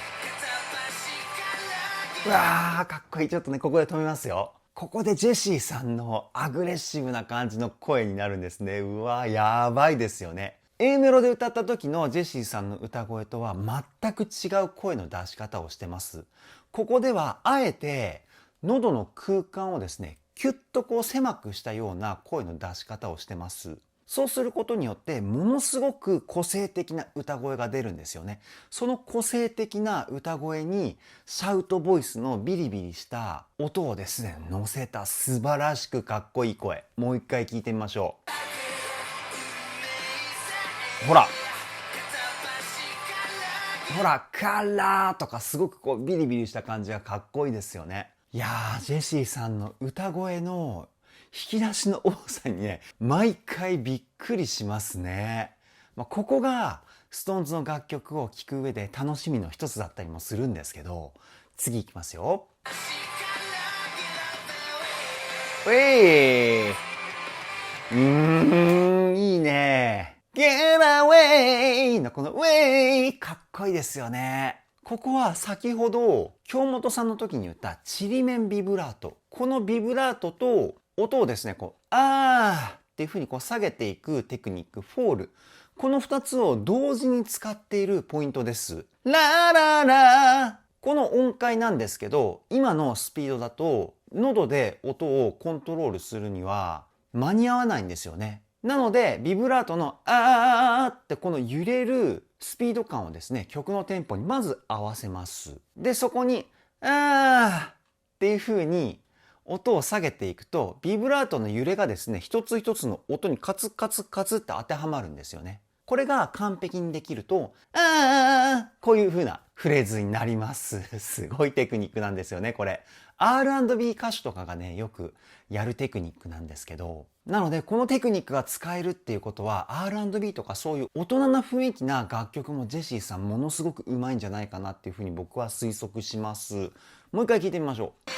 うわーかっこいい。ちょっとね、ここで止めますよ。ここでジェシーさんのアグレッシブな感じの声になるんですね。うわー、やばいですよね。A メロで歌った時のジェシーさんの歌声とは全く違う声の出し方をしてます。ここではあえて喉の空間をですね、キュッとこう狭くしたような声の出し方をしてます。そうすることによってものすごく個性的な歌声が出るんですよね。その個性的な歌声にシャウトボイスのビリビリした音をですね、乗せた素晴らしくかっこいい声。もう一回聞いてみましょう。ほらほら、カラーとかすごくこうビリビリした感じがかっこいいですよね。いやー、ジェシーさんの歌声の引き出しの多さにね、毎回びっくりしますね。ここが SixTONES の楽曲を聴く上で楽しみの一つだったりもするんですけど、次いきますよ。いいね。Get away のこの way かっこいいですよね。ここは先ほど京本さんの時に言ったちりめんビブラート。このビブラートと音をですね、こう、あーっっていうふうにこう下げていくテクニック、フォール。この2つを同時に使っているポイントです。ラララこの音階なんですけど、今のスピードだと喉で音をコントロールするには間に合わないんですよね。なのでビブラートのあーってこの揺れるスピード感をですね、曲のテンポにまず合わせます。で、そこにあーっていう風に音を下げていくと、ビブラートの揺れがですね、一つ一つの音にカツカツカツって当てはまるんですよね。これが完璧にできると、こういう風なフレーズになります。すごいテクニックなんですよね、これ。R&B 歌手とかがね、よくやるテクニックなんですけど、なので、このテクニックが使えるっていうことは、R&B とかそういう大人な雰囲気な楽曲もジェシーさんものすごく上手いんじゃないかなっていう風に僕は推測します。もう一回聞いてみましょう。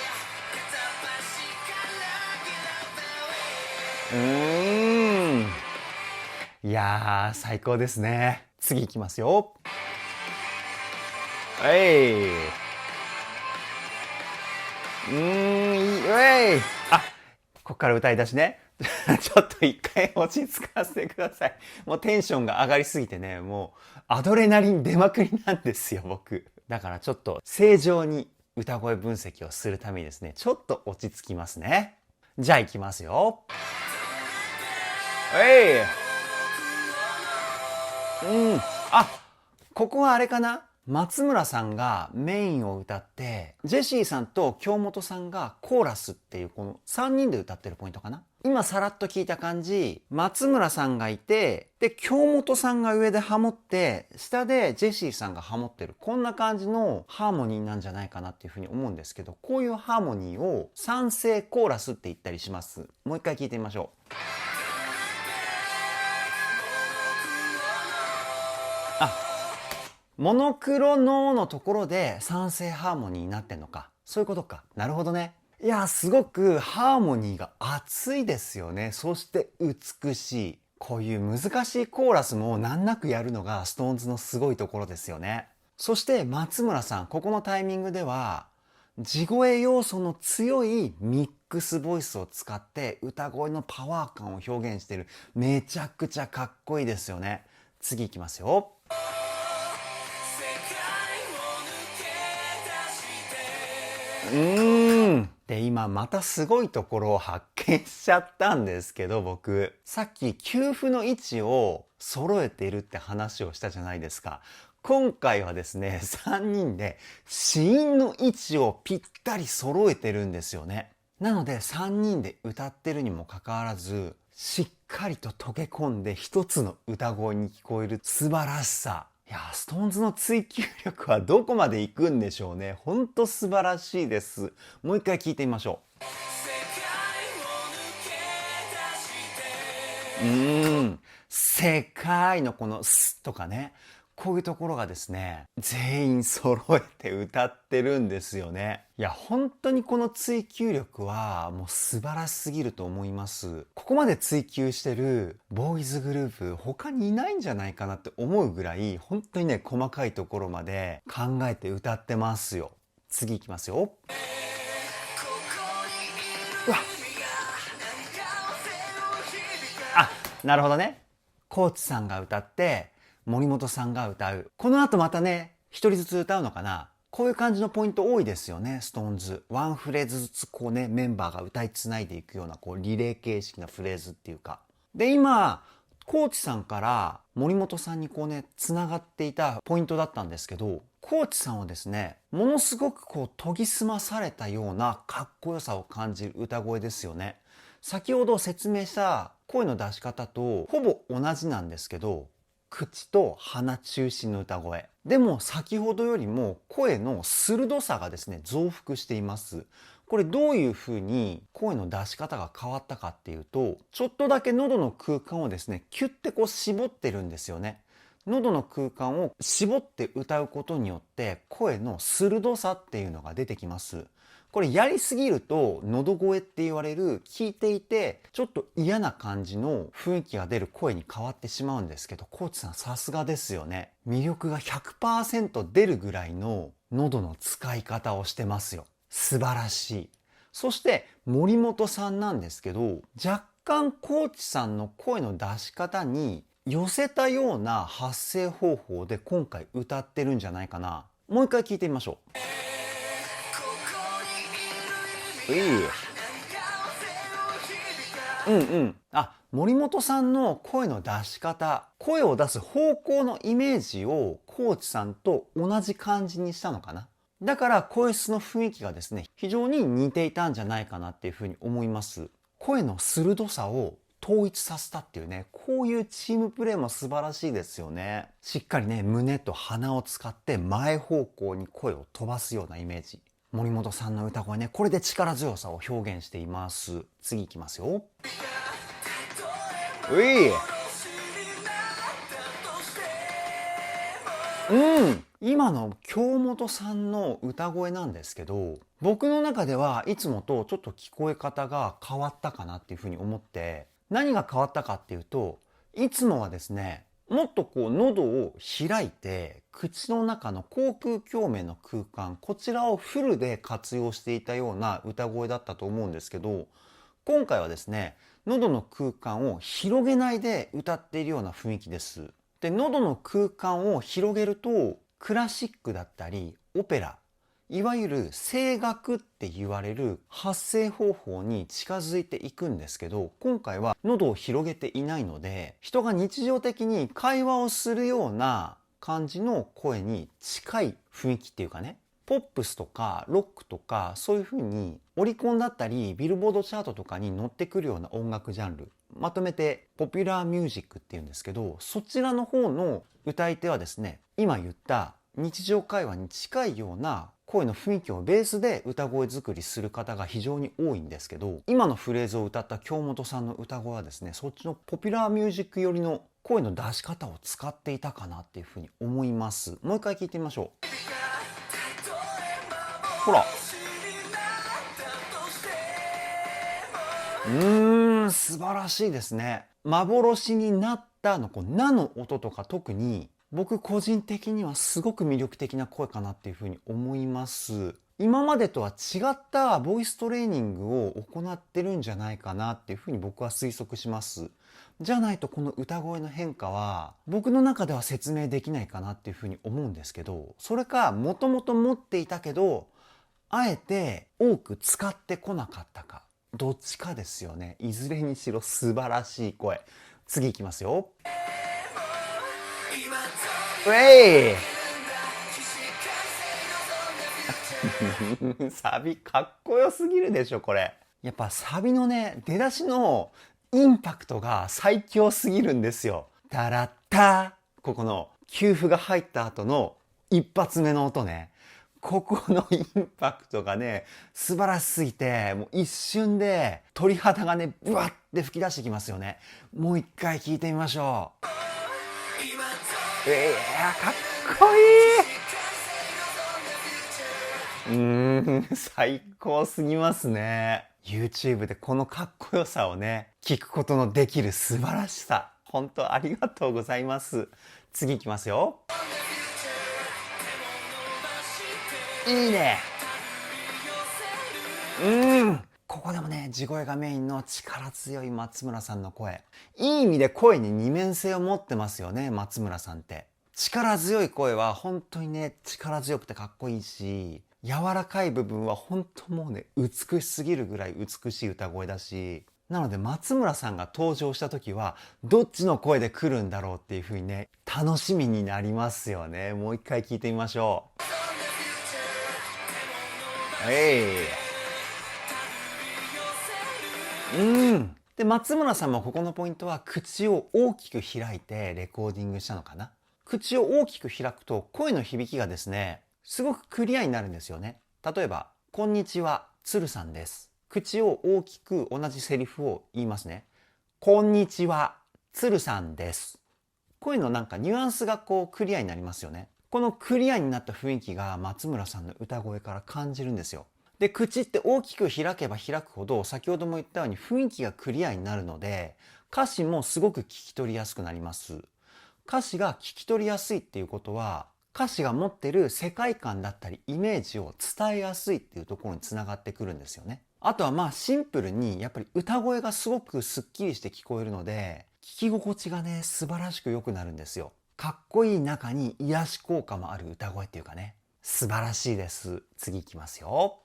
いやー、最高ですね。次いきますよ。あ、こっから歌い出しね。ちょっと一回落ち着かせてください。もうテンションが上がりすぎてね、もうアドレナリン出まくりなんですよ、僕。だからちょっと正常に歌声分析をするためにですね、ちょっと落ち着きますね。じゃあいきますよ。あ、ここはあれかな、松村さんがメインを歌って、ジェシーさんと京本さんがコーラスっていうこの3人で歌ってるポイントかな。今さらっと聞いた感じ、松村さんがいて、で、京本さんが上でハモって、下でジェシーさんがハモってる。こんな感じのハーモニーなんじゃないかなっていうふうに思うんですけど、こういうハーモニーを三声コーラスって言ったりします。もう一回聞いてみましょう。モノクロノーのところで三声ハーモニーになってんのか。そういうことか。なるほどね。いや、すごくハーモニーが熱いですよね。そして美しい。こういう難しいコーラスも難なくやるのが SixTONES のすごいところですよね。そして松村さん、ここのタイミングでは地声要素の強いミックスボイスを使って歌声のパワー感を表現している。めちゃくちゃかっこいいですよね。次いきますよ。で、今またすごいところを発見しちゃったんですけど、僕。さっき給付の位置を揃えているって話をしたじゃないですか。今回はですね、3人で子音の位置をぴったり揃えてるんですよね。なので3人で歌ってるにもかかわらず、しっかりと溶け込んで一つの歌声に聞こえる素晴らしさ。いや、SixTONES の追求力はどこまで行くんでしょうね。ほんと素晴らしいです。もう一回聞いてみましょう。世界のこのスとかね。こういうところがですね、全員揃えて歌ってるんですよね。いや、本当にこの追求力はもう素晴らしすぎると思います。ここまで追求してるボーイズグループ他にいないんじゃないかなって思うぐらい、本当にね、細かいところまで考えて歌ってますよ。次行きますよ。うわ、あ、なるほどね。コーチさんが歌って、森本さんが歌う。この後またね、一人ずつ歌うのかな。こういう感じのポイント多いですよね、SixTONES。ワンフレーズずつこうね、メンバーが歌いつないでいくような、こう、リレー形式なフレーズっていうか。で、今、コーチさんから森本さんにこうね、繋がっていたポイントだったんですけど、コーチさんはですね、ものすごくこう研ぎ澄まされたようなかっこよさを感じる歌声ですよね。先ほど説明した声の出し方とほぼ同じなんですけど、口と鼻中心の歌声。でも先ほどよりも声の鋭さがですね、増幅しています。これどういう風に声の出し方が変わったかっていうと、ちょっとだけ喉の空間をですね、キュッてこう絞ってるんですよね。喉の空間を絞って歌うことによって声の鋭さっていうのが出てきます。これやりすぎると喉声って言われる、聞いていてちょっと嫌な感じの雰囲気が出る声に変わってしまうんですけど、コーチさんさすがですよね。魅力が 100% 出るぐらいの喉の使い方をしてますよ。素晴らしい。そして森本さんなんですけど、若干コーチさんの声の出し方に寄せたような発声方法で今回歌ってるんじゃないかな。もう一回聞いてみましょう。森本さんの声の出し方、声を出す方向のイメージをコーチさんと同じ感じにしたのかな。だから声質の雰囲気がですね、非常に似ていたんじゃないかなっていうふうに思います。声の鋭さを統一させたっていうね、こういうチームプレーも素晴らしいですよね。しっかりね、胸と鼻を使って前方向に声を飛ばすようなイメージ。森本さんの歌声ね、これで力強さを表現しています。次いきますよ。今の京本さんの歌声なんですけど、僕の中ではいつもとちょっと聞こえ方が変わったかなっていうふうに思って、何が変わったかっていうと、いつもはですね、もっとこう喉を開いて口の中の口腔鏡面の空間、こちらをフルで活用していたような歌声だったと思うんですけど、今回はですね、喉の空間を広げないで歌っているような雰囲気です。で、喉の空間を広げるとクラシックだったりオペラ、いわゆる声楽って言われる発声方法に近づいていくんですけど、今回は喉を広げていないので、人が日常的に会話をするような感じの声に近い雰囲気っていうかね、ポップスとかロックとかそういう風にオリコンだったりビルボードチャートとかに乗ってくるような音楽ジャンル、まとめてポピュラーミュージックっていうんですけど、そちらの方の歌い手はですね、今言った日常会話に近いような声の雰囲気をベースで歌声作りする方が非常に多いんですけど、今のフレーズを歌った京本さんの歌声はですね、そっちのポピュラーミュージック寄りの声の出し方を使っていたかなっていうふうに思います。もう一回聞いてみましょう。ほら、素晴らしいですね。幻になったのこうなの音とか、特に僕個人的にはすごく魅力的な声かなっていうふうに思います。今までとは違ったボイストレーニングを行ってるんじゃないかなっていうふうに僕は推測します。じゃないとこの歌声の変化は僕の中では説明できないかなっていうふうに思うんですけど、それかもともと持っていたけどあえて多く使ってこなかったか、どっちかですよね。いずれにしろ素晴らしい声。次いきますよ。サビかっこよすぎるでしょこれ。やっぱサビのね、出だしのインパクトが最強すぎるんですよ。タラッタ、ここの休符が入った後の一発目の音ね、ここのインパクトがね、素晴らしすぎて、もう一瞬で鳥肌がね、ブワッて吹き出してきますよね。もう一回聞いてみましょう。かっこいい。最高すぎますね。YouTube でこのかっこよさをね、聞くことのできる素晴らしさ。本当ありがとうございます。次いきますよ。いいね。ここでもね、地声がメインの力強い松村さんの声。いい意味で声に二面性を持ってますよね、松村さんって。力強い声は本当にね、力強くてかっこいいし、柔らかい部分は本当もうね、美しすぎるぐらい美しい歌声だし、なので松村さんが登場した時は、どっちの声で来るんだろうっていう風にね、楽しみになりますよね。もう一回聞いてみましょう。で、松村さんもここのポイントは口を大きく開いてレコーディングしたのかな。口を大きく開くと声の響きがですね、すごくクリアになるんですよね。例えば、こんにちは、鶴さんです。口を大きく同じセリフを言いますね。こんにちは、鶴さんです。声のなんかニュアンスがこうクリアになりますよね。このクリアになった雰囲気が松村さんの歌声から感じるんですよ。で、口って大きく開けば開くほど、先ほども言ったように雰囲気がクリアになるので、歌詞もすごく聞き取りやすくなります。歌詞が聞き取りやすいっていうことは、歌詞が持ってる世界観だったりイメージを伝えやすいっていうところにつながってくるんですよね。あとはまあシンプルにやっぱり歌声がすごくスッキリして聞こえるので、聞き心地がね、素晴らしく良くなるんですよ。かっこいい中に癒し効果もある歌声っていうかね、素晴らしいです。次いきますよ。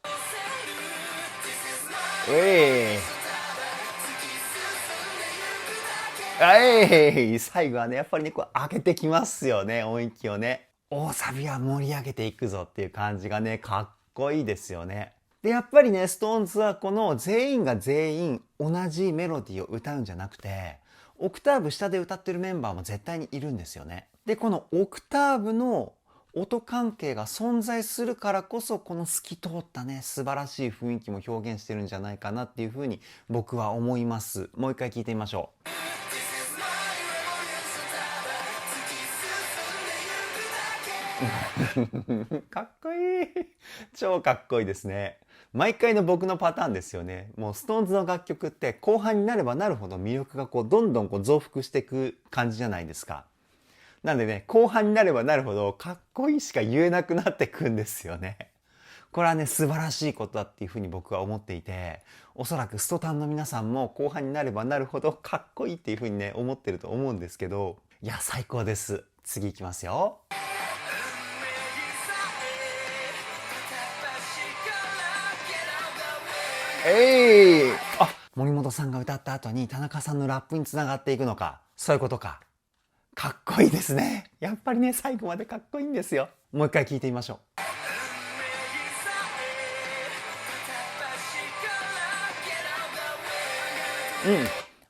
最後はね、やっぱりね、こう上げてきますよね、音域をね。大サビは盛り上げていくぞっていう感じがね、かっこいいですよね。で、やっぱりね、SixTONES はこの全員が全員同じメロディーを歌うんじゃなくて、オクターブ下で歌ってるメンバーも絶対にいるんですよね。で、このオクターブの音関係が存在するからこそ、この透き通ったね、素晴らしい雰囲気も表現してるんじゃないかなっていうふうに僕は思います。もう一回聞いてみましょう。かっこいい。超かっこいいですね。毎回の僕のパターンですよね。もう SixTONES の楽曲って後半になればなるほど魅力がこうどんどんこう増幅していく感じじゃないですか。なんでね、後半になればなるほどかっこいいしか言えなくなってくんですよね。これはね、素晴らしいことだっていうふうに僕は思っていて、おそらくストタンの皆さんも後半になればなるほどかっこいいっていうふうにね、思ってると思うんですけど、いや、最高です。次いきますよ。あ、森本さんが歌った後に田中さんのラップにつながっていくのか。そういうことか。かっこいいですね。やっぱりね、最後までかっこいいんですよ。もう一回聞いてみましょう。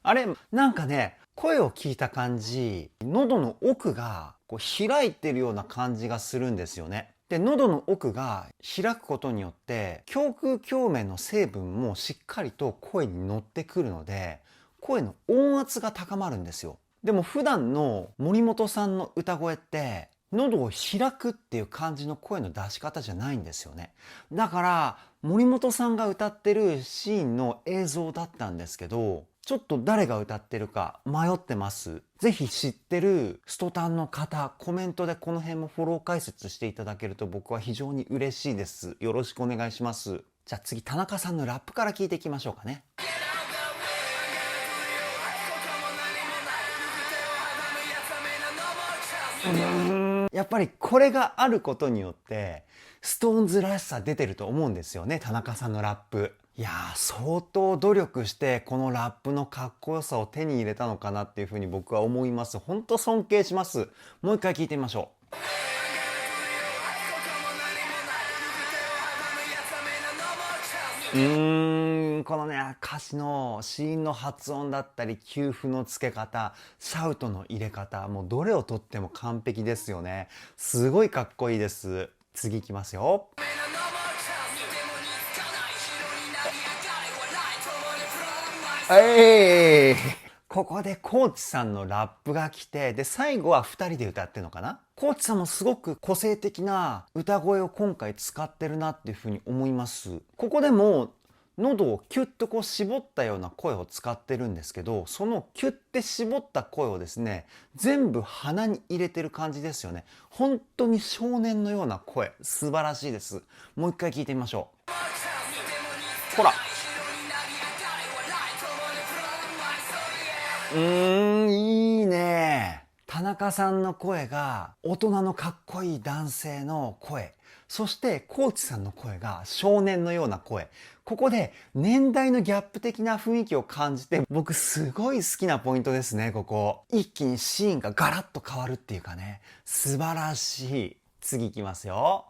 あれ、なんかね、声を聞いた感じ、喉の奥がこう開いてるような感じがするんですよね。で、喉の奥が開くことによって、胸腔鏡面の成分もしっかりと声に乗ってくるので、声の音圧が高まるんですよ。でも普段の森本さんの歌声って、喉を開くっていう感じの声の出し方じゃないんですよね。だから、森本さんが歌ってるシーンの映像だったんですけど、ちょっと誰が歌ってるか迷ってます。ぜひ知ってるストタンの方、コメントでこの辺もフォロー解説していただけると僕は非常に嬉しいです。よろしくお願いします。じゃあ次、田中さんのラップから聞いていきましょうかね。やっぱりこれがあることによって、SixTONESらしさ出てると思うんですよね、田中さんのラップ。いやー、相当努力してこのラップのかっこよさを手に入れたのかなっていうふうに僕は思います。ほんと尊敬します。もう一回聞いてみましょう。このね、歌詞の子音の発音だったり、休符の付け方、シャウトの入れ方、もうどれをとっても完璧ですよね。すごいかっこいいです。次いきますよ。ここでコーチさんのラップが来て、で、最後は2人で歌ってるのかな。コーチさんもすごく個性的な歌声を今回使ってるなっていうふうに思います。ここでも喉をキュッとこう絞ったような声を使ってるんですけど、そのキュッて絞った声をですね、全部鼻に入れてる感じですよね。本当に少年のような声、素晴らしいです。もう一回聞いてみましょう。ほら。いいね。田中さんの声が大人のかっこいい男性の声。そしてコーチさんの声が少年のような声。ここで年代のギャップ的な雰囲気を感じて、僕すごい好きなポイントですね、ここ。一気にシーンがガラッと変わるっていうかね。素晴らしい。次いきますよ。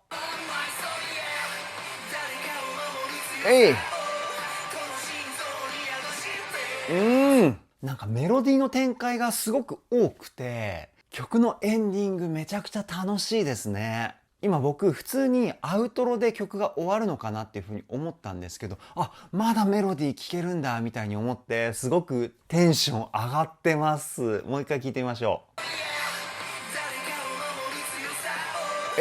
なんかメロディーの展開がすごく多くて、曲のエンディングめちゃくちゃ楽しいですね。今僕普通にアウトロで曲が終わるのかなっていうふうに思ったんですけど、あ、まだメロディー聴けるんだみたいに思って、すごくテンション上がってます。もう一回聴いてみましょう。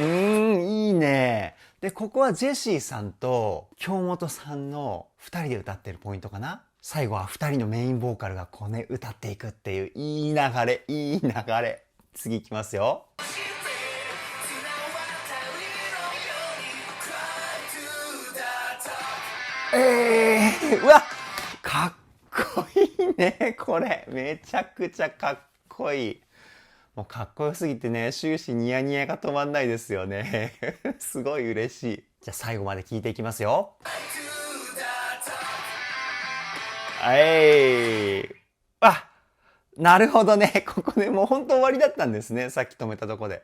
いいね。で、ここはジェシーさんと京本さんの2人で歌ってるポイントかな。最後は2人のメインボーカルがこうね、歌っていくっていういい流れ、いい流れ。次いきますよ。うわ、かっこいいね、これ。めちゃくちゃかっこいい。もうかっこよすぎてね、終始ニヤニヤが止まんないですよね。すごい嬉しい。じゃあ最後まで聞いていきますよ。あ、なるほどね。ここでもう本当終わりだったんですね。さっき止めたとこで。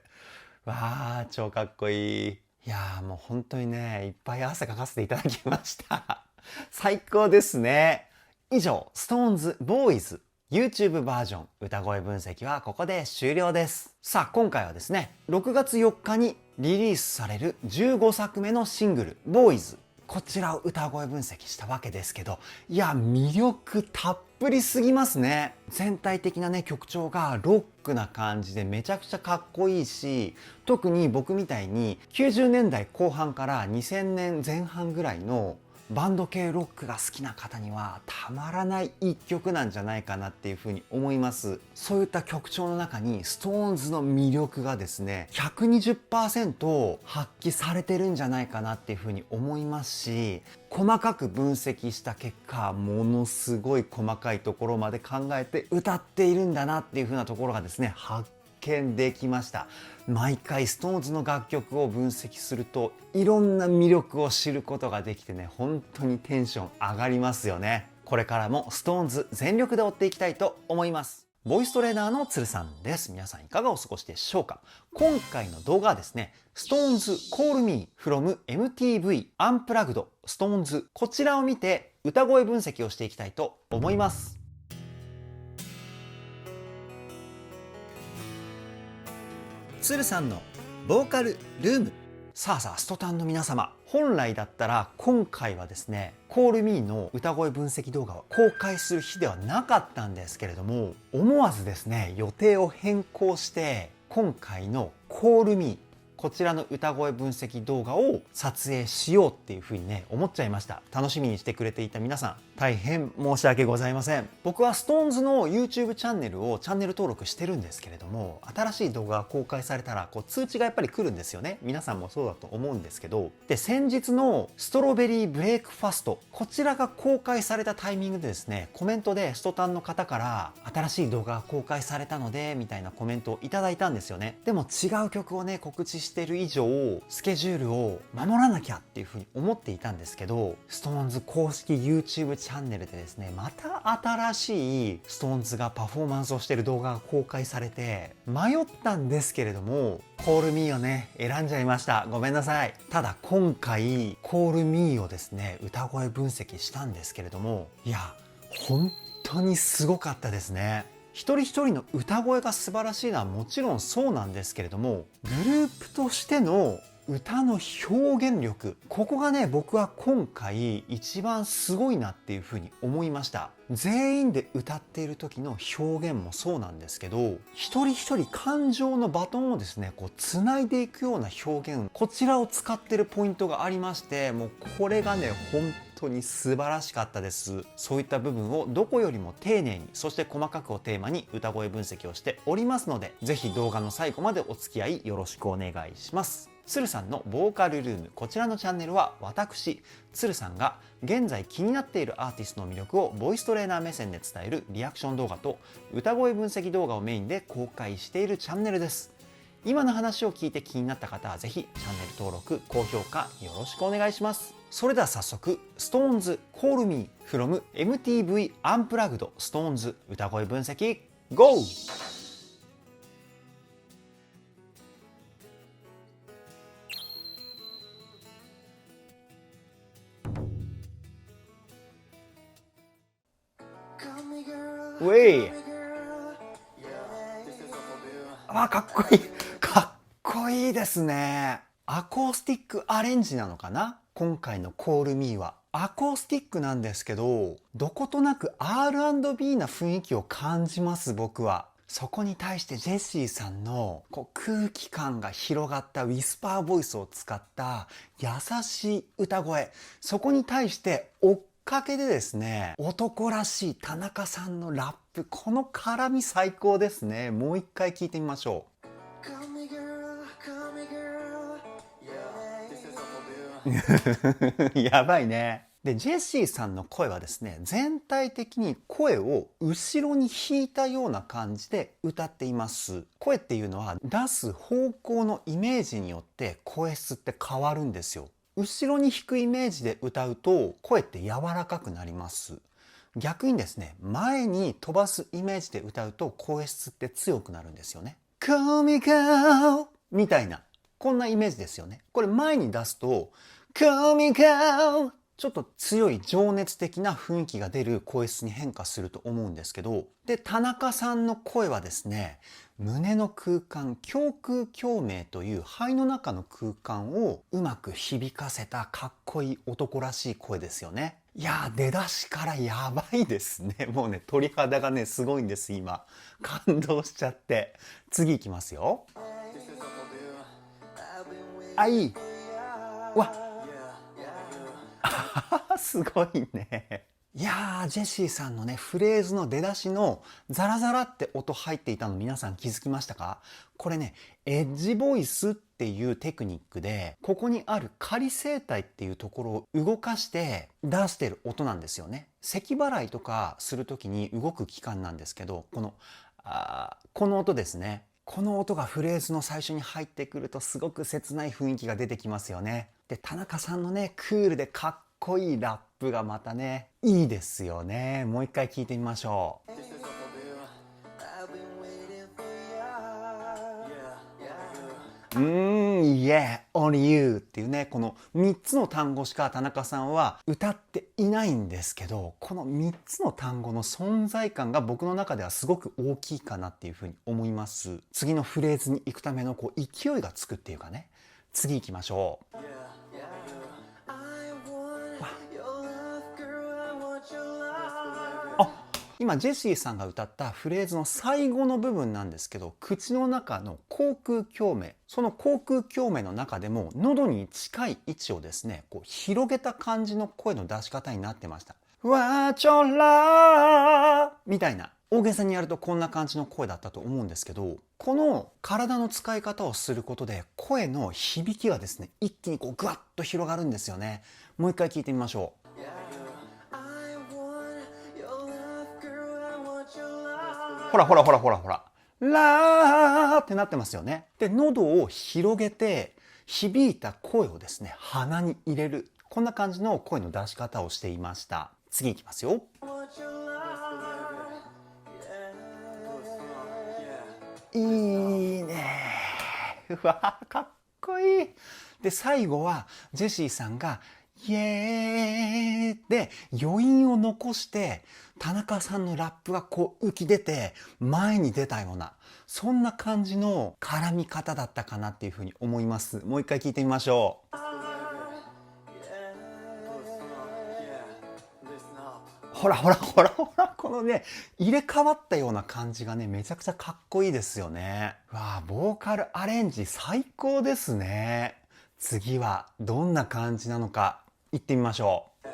わー、超かっこいい。いやーもう本当にね、いっぱい汗かかせていただきました。最高ですね。以上、SixTONES Boys YouTube バージョン歌声分析はここで終了です。さあ、今回はですね、6月4日にリリースされる15作目のシングル Boys、こちらを歌声分析したわけですけど、いや、魅力たっぷりすぎますね。全体的なね、曲調がロックな感じでめちゃくちゃかっこいいし、特に僕みたいに90年代後半から2000年前半ぐらいのバンド系ロックが好きな方にはたまらない一曲なんじゃないかなっていうふうに思います。そういった曲調の中に SixTONES の魅力がですね 120% 発揮されてるんじゃないかなっていうふうに思いますし、細かく分析した結果ものすごい細かいところまで考えて歌っているんだなっていうふうなところがですね発見できました。毎回 SixTONES の楽曲を分析するといろんな魅力を知ることができてね、本当にテンション上がりますよね。これからも SixTONES 全力で追っていきたいと思います。ボイストレーナーのつるさんです。皆さんいかがお過ごしでしょうか。今回の動画はですね、SixTONES Call Me from MTV Unplugged SixTONES、 こちらを見て歌声分析をしていきたいと思います。つるさんのボーカルルーム。さあさあ、ストタンの皆様、本来だったら今回はですね Call Me の歌声分析動画を公開する日ではなかったんですけれども、思わずですね予定を変更して今回の Call Me、こちらの歌声分析動画を撮影しようっていうふうにね思っちゃいました。楽しみにしてくれていた皆さん、大変申し訳ございません。僕は SixTONES の YouTube チャンネルをチャンネル登録してるんですけれども、新しい動画が公開されたら通知がやっぱり来るんですよね。皆さんもそうだと思うんですけど、で先日のストロベリーブレイクファスト、こちらが公開されたタイミングでですね、コメントでストタンの方から新しい動画が公開されたのでみたいなコメントをいただいたんですよね。でも違う曲をね告知してる以上スケジュールを守らなきゃっていうふうに思っていたんですけど、 SixTONES 公式 YouTube チャンネルでですね、また新しい SixTONES がパフォーマンスをしている動画が公開されて迷ったんですけれども、 Call Me をね選んじゃいました。ごめんなさい。ただ今回 Call Me をですね歌声分析したんですけれども、いや本当にすごかったですね。一人一人の歌声が素晴らしいのはもちろんそうなんですけれども、グループとしての歌の表現力、ここがね僕は今回一番すごいなっていうふうに思いました。全員で歌っている時の表現もそうなんですけど、一人一人感情のバトンをですねつないでいくような表現、こちらを使ってるポイントがありまして、もうこれがね本当に素晴らしかったです。そういった部分をどこよりも丁寧に、そして細かくをテーマに歌声分析をしておりますので、ぜひ動画の最後までお付き合いよろしくお願いします。つるさんのボーカルルーム、こちらのチャンネルは私つるさんが現在気になっているアーティストの魅力をボイストレーナー目線で伝えるリアクション動画と歌声分析動画をメインで公開しているチャンネルです。今の話を聞いて気になった方はぜひチャンネル登録、高評価よろしくお願いします。それでは早速 SixTONES Call Me from MTV Unplugged SixTONES 歌声分析 GO!ウェイ、あ、かっこいい。かっこいいですね。アコースティックアレンジなのかな、今回の Call Me は。アコースティックなんですけど、どことなく R&B な雰囲気を感じます、僕は。そこに対してジェシーさんの空気感が広がったウィスパーボイスを使った優しい歌声、そこに対して追っかけでですね、男らしい田中さんのラップ、この絡み最高ですね。もう一回聞いてみましょう。やばいね。で、ジェシーさんの声はですね、全体的に声を後ろに引いたような感じで歌っています。声っていうのは出す方向のイメージによって声質って変わるんですよ。後ろに引くイメージで歌うと声って柔らかくなります。逆にですね、前に飛ばすイメージで歌うと声質って強くなるんですよね。Call me girl みたいな、こんなイメージですよね。これ前に出すと Call me girl、ちょっと強い情熱的な雰囲気が出る声質に変化すると思うんですけど、で、田中さんの声はですね、胸の空間、胸腔共鳴という肺の中の空間をうまく響かせたかっこいい男らしい声ですよね。いやー、出だしからやばいですね。もうね、鳥肌がね、すごいんです、今。感動しちゃって。次いきますよ。あ、いい。わすごいね。いやー、ジェシーさんのね、フレーズの出だしのザラザラって音入っていたの皆さん気づきましたか？これね、エッジボイスっていうテクニックで、ここにある仮声帯っていうところを動かして出してる音なんですよね。咳払いとかするときに動く器官なんですけど、この音ですね。この音がフレーズの最初に入ってくるとすごく切ない雰囲気が出てきますよね。で、田中さんのね、クールでかっこいいラップがまたね、いいですよね。もう一回聞いてみましょう。Yeah, only you っていうね、この3つの単語しか田中さんは歌っていないんですけど、この3つの単語の存在感が僕の中ではすごく大きいかなっていうふうに思います。次のフレーズに行くためのこう勢いがつくっていうかね。次行きましょう。今ジェシーさんが歌ったフレーズの最後の部分なんですけど、口の中の口腔共鳴、その口腔共鳴の中でも喉に近い位置をですね、こう広げた感じの声の出し方になってました。わちょらーみたいな、大げさにやるとこんな感じの声だったと思うんですけど、この体の使い方をすることで声の響きがですね、一気にこうグワッと広がるんですよね。もう一回聞いてみましょう。ほらほらほらほらほら。ラーってなってますよね。で、喉を広げて、響いた声をですね、鼻に入れる。こんな感じの声の出し方をしていました。次いきますよ。いいね。うわ、かっこいい。で、最後は、ジェシーさんが、イエーイで余韻を残して田中さんのラップがこう浮き出て前に出たような、そんな感じの絡み方だったかなっていうふうに思います。もう一回聞いてみましょう。ほらほらほらほら、このね、入れ替わったような感じがね、めちゃくちゃかっこいいですよね。わあ、ボーカルアレンジ最高ですね。次はどんな感じなのか行ってみましょう。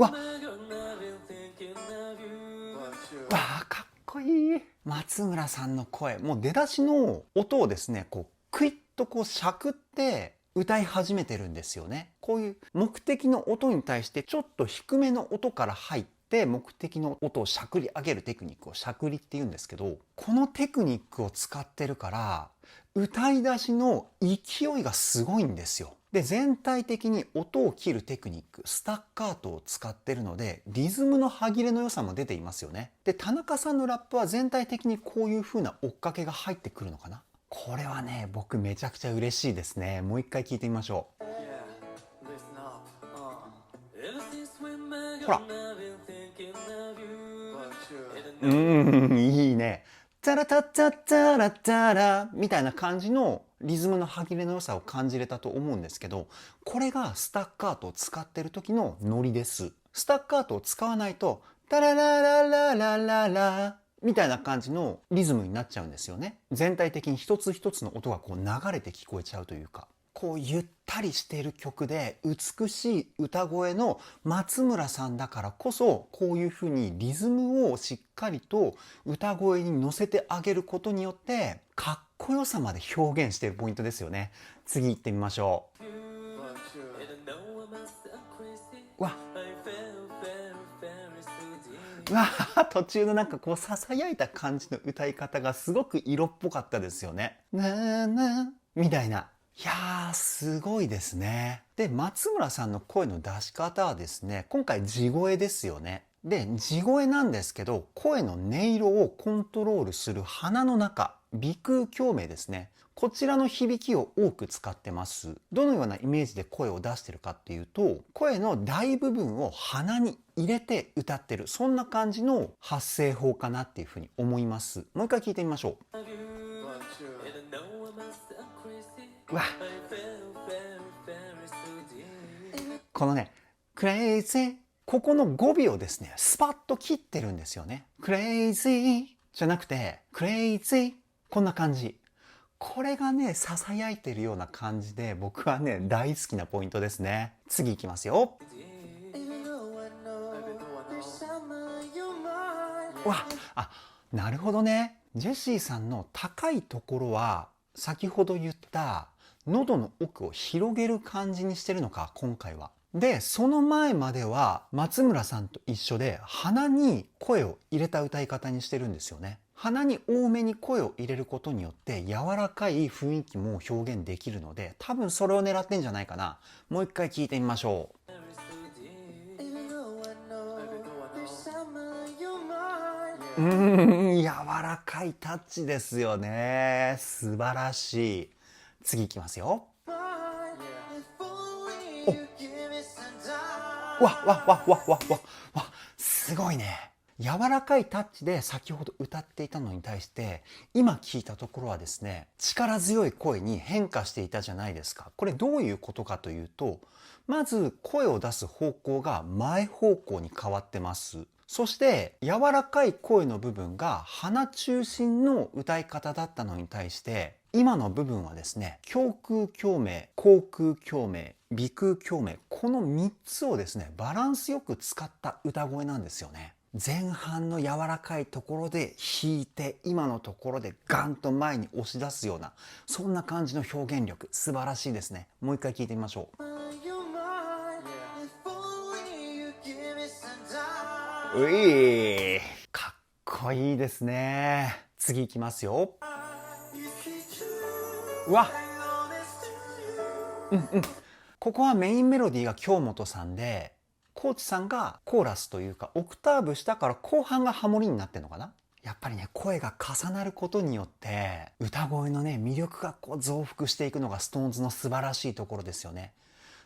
わあ、かっこいい。松村さんの声、もう出だしの音をですね、こうクイッとこうしゃくって歌い始めてるんですよね。こういう目的の音に対してちょっと低めの音から入って目的の音をしゃくり上げるテクニックをしゃくりって言うんですけど、このテクニックを使ってるから歌い出しの勢いがすごいんですよ。で、全体的に音を切るテクニック、スタッカートを使ってるので、リズムの歯切れの良さも出ていますよね。で、田中さんのラップは全体的にこういう風な追っかけが入ってくるのかな。これはね、僕めちゃくちゃ嬉しいですね。もう一回聞いてみましょう。ほら。いいね。タラタッタッタラタラみたいな感じのリズムの歯切れの良さを感じれたと思うんですけど、これがスタッカートを使ってる時のノリです。スタッカートを使わないとタラララララララみたいな感じのリズムになっちゃうんですよね。全体的に一つ一つの音がこう流れて聞こえちゃうというか、こうゆったりしている曲で美しい歌声の松村さんだからこそ、こういうふうにリズムをしっかりと歌声に乗せてあげることによってかっこよさまで表現しているポイントですよね。次行ってみましょう。わあ、途中のなんかこう囁いた感じの歌い方がすごく色っぽかったですよね。なーなーみたいな。いやー、すごいですね。で、松村さんの声の出し方はですね、今回地声ですよね。で、地声なんですけど、声の音色をコントロールする鼻の中、鼻腔共鳴ですね。こちらの響きを多く使ってます。どのようなイメージで声を出してるかっていうと、声の大部分を鼻に入れて歌ってる。そんな感じの発声法かなっていうふうに思います。もう一回聞いてみましょう。うわ、このね、クレイジー、ここの語尾をですね、スパッと切ってるんですよね。クレイジーじゃなくて、クレイジー、こんな感じ。これがね、囁いてるような感じで、僕はね、大好きなポイントですね。次いきますよ。わ、あ、なるほどね。ジェシーさんの高いところは、先ほど言った喉の奥を広げる感じにしてるのか、今回は。で、その前までは松村さんと一緒で鼻に声を入れた歌い方にしてるんですよね。鼻に多めに声を入れることによって柔らかい雰囲気も表現できるので、多分それを狙ってんじゃないかな。もう一回聞いてみましょう。柔らかいタッチですよね。素晴らしい。次いきますよ。わ、すごいね。柔らかいタッチで先ほど歌っていたのに対して、今聞いたところはですね、力強い声に変化していたじゃないですか。これどういうことかというと、まず声を出す方向が前方向に変わってます。そして柔らかい声の部分が鼻中心の歌い方だったのに対して、今の部分はですね、胸腔共鳴、口腔共鳴、鼻腔共鳴、この3つをですね、バランスよく使った歌声なんですよね。前半の柔らかいところで弾いて、今のところでガンと前に押し出すような、そんな感じの表現力、素晴らしいですね。もう一回聞いてみましょう。うい、かっこいいですね。次いきますよ。うわ、ここはメインメロディーが京本さんで、高知さんがコーラスというかオクターブ下から後半がハモリになってるのかな。やっぱりね、声が重なることによって歌声のね、魅力がこう増幅していくのが SixTONES の素晴らしいところですよね。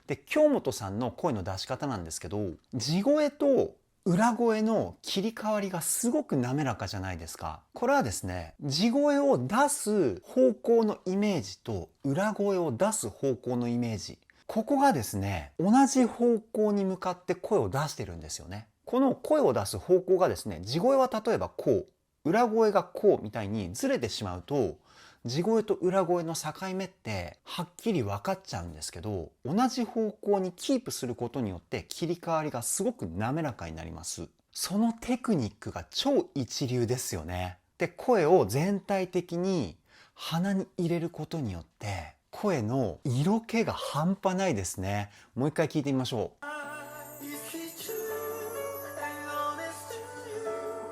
で、京本さんの声の出し方なんですけど、地声と裏声の切り替わりがすごく滑らかじゃないですか。これはですね、地声を出す方向のイメージと裏声を出す方向のイメージ、ここがですね、同じ方向に向かって声を出してるんですよね。この声を出す方向がですね、地声は例えばこう、裏声がこうみたいにずれてしまうと、地声と裏声の境目ってはっきり分かっちゃうんですけど、同じ方向にキープすることによって切り替わりがすごく滑らかになります。そのテクニックが超一流ですよね。で、声を全体的に鼻に入れることによって声の色気が半端ないですね。もう一回聞いてみましょう。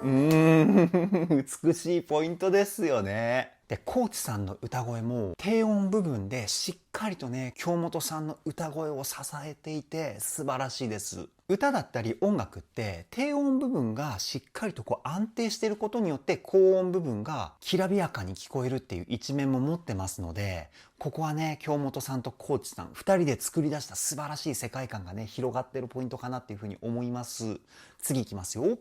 美しいポイントですよね。で、高知さんの歌声も低音部分でしっかりとね、京本さんの歌声を支えていて素晴らしいです。歌だったり音楽って低音部分がしっかりとこう安定していることによって高音部分がきらびやかに聞こえるっていう一面も持ってますので、ここはね、京本さんと高知さん2人で作り出した素晴らしい世界観がね、広がってるポイントかなっていうふうに思います。次いきますよ。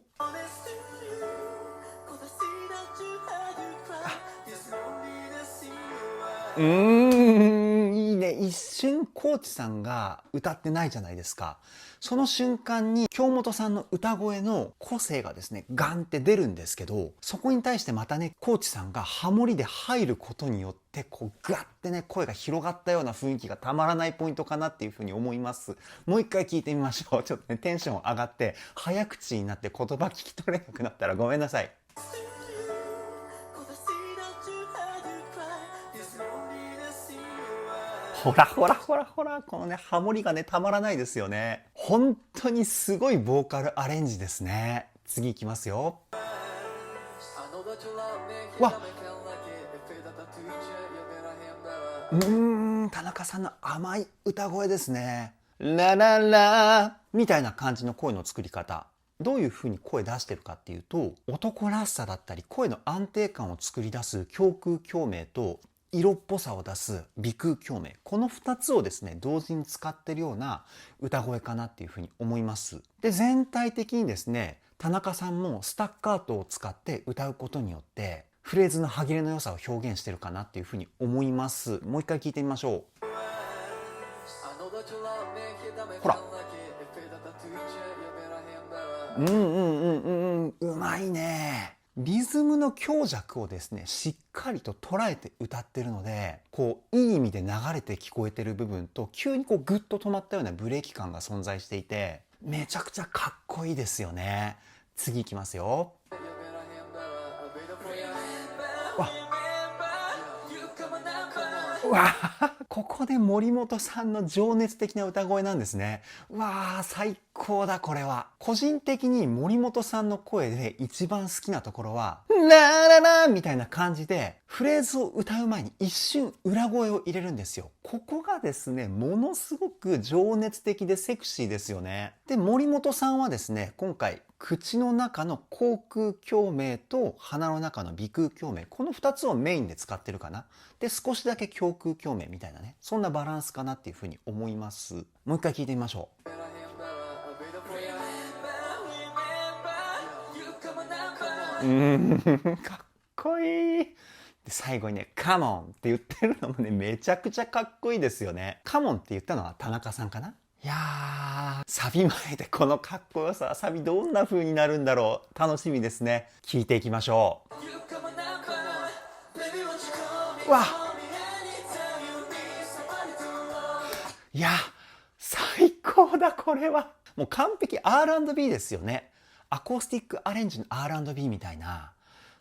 いいね。一瞬高知さんが歌ってないじゃないですか。その瞬間に京本さんの歌声の個性がですね、ガンって出るんですけど、そこに対してまたね、高知さんがハモリで入ることによって、こうガッてね、声が広がったような雰囲気がたまらないポイントかなっていうふうに思います。もう一回聞いてみましょう。ちょっとね、テンション上がって、早口になって言葉聞き取れなくなったらごめんなさい。ほらほらほらほら、このね、ハモリがね、たまらないですよね。本当にすごいボーカルアレンジですね。次いきますよ。わ、田中さんの甘い歌声ですね。ラララみたいな感じの声の作り方。どういう風に声出してるかっていうと、男らしさだったり声の安定感を作り出す胸腔共鳴と色っぽさを出す鼻腔共鳴、この2つをですね同時に使ってるような歌声かなっていう風に思います。で、全体的にですね田中さんもスタッカートを使って歌うことによってフレーズの歯切れの良さを表現してるかなっていう風に思います。もう一回聞いてみましょう。ほら、うまいね。リズムの強弱をですねしっかりと捉えて歌ってるので、こういい意味で流れて聞こえてる部分と急にこうグッと止まったようなブレーキ感が存在していて、めちゃくちゃかっこいいですよね。次いきますよ。わここで森本さんの情熱的な歌声なんですね。わあ、最高だこれは。個人的に森本さんの声で一番好きなところはラララみたいな感じでフレーズを歌う前に一瞬裏声を入れるんですよ。ここがですねものすごく情熱的でセクシーですよね。で、森本さんはですね今回口の中の口腔共鳴と鼻の中の鼻腔共鳴、この2つをメインで使ってるかな。で、少しだけ胸腔共鳴みたいなね、そんなバランスかなっていうふうに思います。もう一回聞いてみましょう。かっこいい。で、最後にね、カモンって言ってるのもね、めちゃくちゃかっこいいですよね。カモンって言ったのは田中さんかな。いやー、サビ前でこのかっこよさ、サビどんな風になるんだろう。楽しみですね。聞いていきましょう。わ、いや、最高だこれは。もう完璧 R&B ですよね。アコースティックアレンジの R&B みたいな、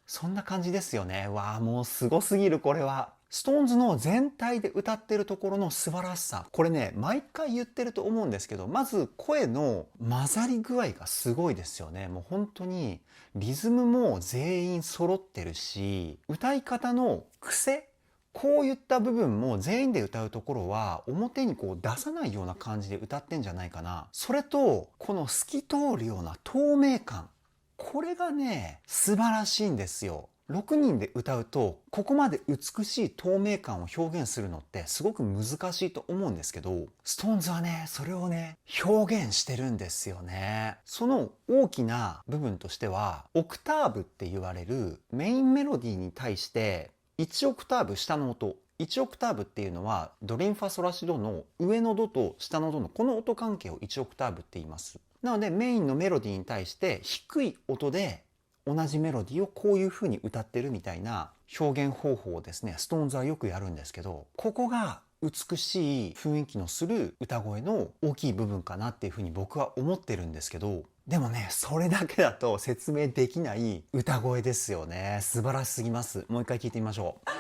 そんな感じですよね。わあ、もうすごすぎるこれは。ストーンズの全体で歌ってるところの素晴らしさ、これね毎回言ってると思うんですけど、まず声の混ざり具合がすごいですよね。もう本当にリズムも全員揃ってるし、歌い方の癖、こういった部分も全員で歌うところは表にこう出さないような感じで歌ってんじゃないかな。それとこの透き通るような透明感、これがね素晴らしいんですよ。6人で歌うとここまで美しい透明感を表現するのってすごく難しいと思うんですけど、ストーンズはねそれをね表現してるんですよね。その大きな部分としてはオクターブって言われるメインメロディーに対して1オクターブ下の音、1オクターブっていうのはドレミファソラシドの上のドと下のドのこの音関係を1オクターブって言います。なのでメインのメロディーに対して低い音で同じメロディーをこういう風に歌ってるみたいな表現方法をですねストーンズはよくやるんですけど、ここが美しい雰囲気のする歌声の大きい部分かなっていう風に僕は思ってるんですけど、でもねそれだけだと説明できない歌声ですよね。素晴らしすぎます。もう一回聞いてみましょう。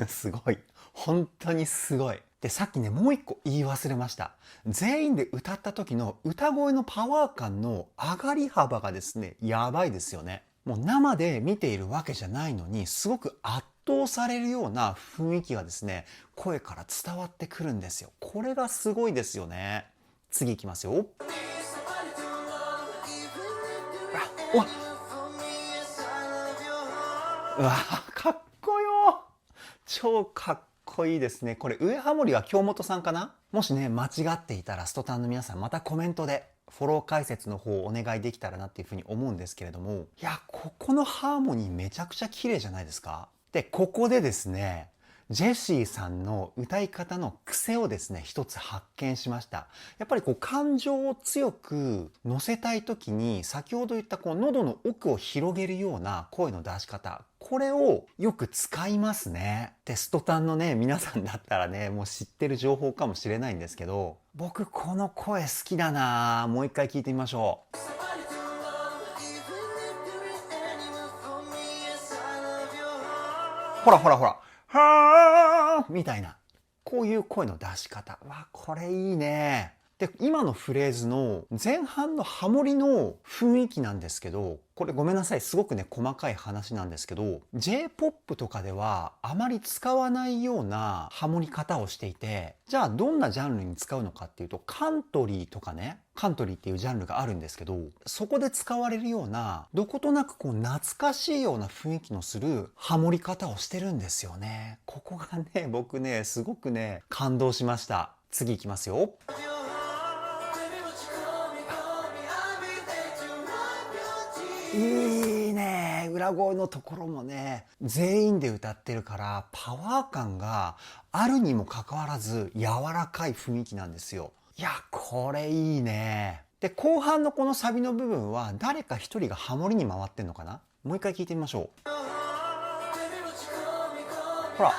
すごい、本当にすごい。で、さっきねもう一個言い忘れました。全員で歌った時の歌声のパワー感の上がり幅がですねやばいですよね。もう生で見ているわけじゃないのにすごく圧倒されるような雰囲気がですね声から伝わってくるんですよ。これがすごいですよね。次いきますよ。うわ、うわ、かっこよ。超かっこいいですね。これ上ハモリは京本さんかな。もしね間違っていたらストタンの皆さんまたコメントでフォロー解説の方をお願いできたらなっていうふうに思うんですけれども、いやここのハーモニーめちゃくちゃ綺麗じゃないですか。でここでですねジェシーさんの歌い方の癖をですね一つ発見しました。やっぱりこう感情を強く乗せたい時に先ほど言ったこう喉の奥を広げるような声の出し方、これをよく使いますね。でストタンのね皆さんだったらねもう知ってる情報かもしれないんですけど、僕この声好きだな。もう一回聞いてみましょう。ほらほらほら、はーみたいな。こういう声の出し方。これいいね。で、今のフレーズの前半のハモリの雰囲気なんですけど、これごめんなさい、すごくね、細かい話なんですけど、J-POP とかではあまり使わないようなハモり方をしていて、じゃあどんなジャンルに使うのかっていうと、カントリーとかね、カントリーっていうジャンルがあるんですけど、そこで使われるような、どことなくこう懐かしいような雰囲気のするハモり方をしてるんですよね。ここがね、僕ね、すごくね、感動しました。次いきますよ。いいね。裏声のところもね、全員で歌ってるからパワー感があるにもかかわらず柔らかい雰囲気なんですよ。いや、これいいね。で、後半のこのサビの部分は誰か一人がハモリに回ってんのかな。もう一回聞いてみましょう。ほら。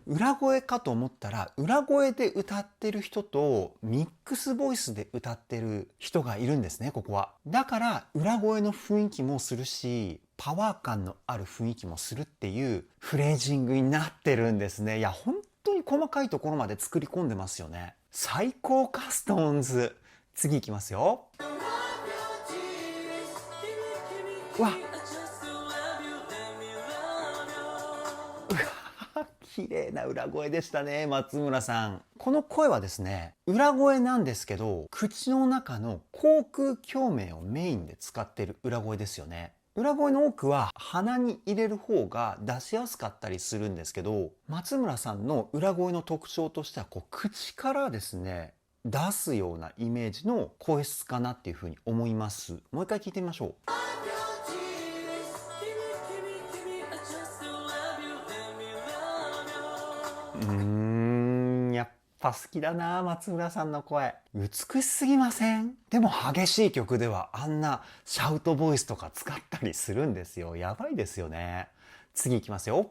裏声かと思ったら、裏声で歌ってる人とミックスボイスで歌ってる人がいるんですね、ここは。だから裏声の雰囲気もするし、パワー感のある雰囲気もするっていうフレージングになってるんですね。いや、本当に細かいところまで作り込んでますよね。最高か、ストーンズ。次いきますよ。綺麗な裏声でしたね、松村さん。この声はですね、裏声なんですけど、口の中の口腔共鳴をメインで使っている裏声ですよね。裏声の多くは鼻に入れる方が出しやすかったりするんですけど、松村さんの裏声の特徴としては口からですね、出すようなイメージの声質かなっていうふうに思います。もう一回聞いてみましょう。やっぱ好きだな、松村さんの声。美しすぎません？でも激しい曲ではあんなシャウトボイスとか使ったりするんですよ。やばいですよね。次いきますよ。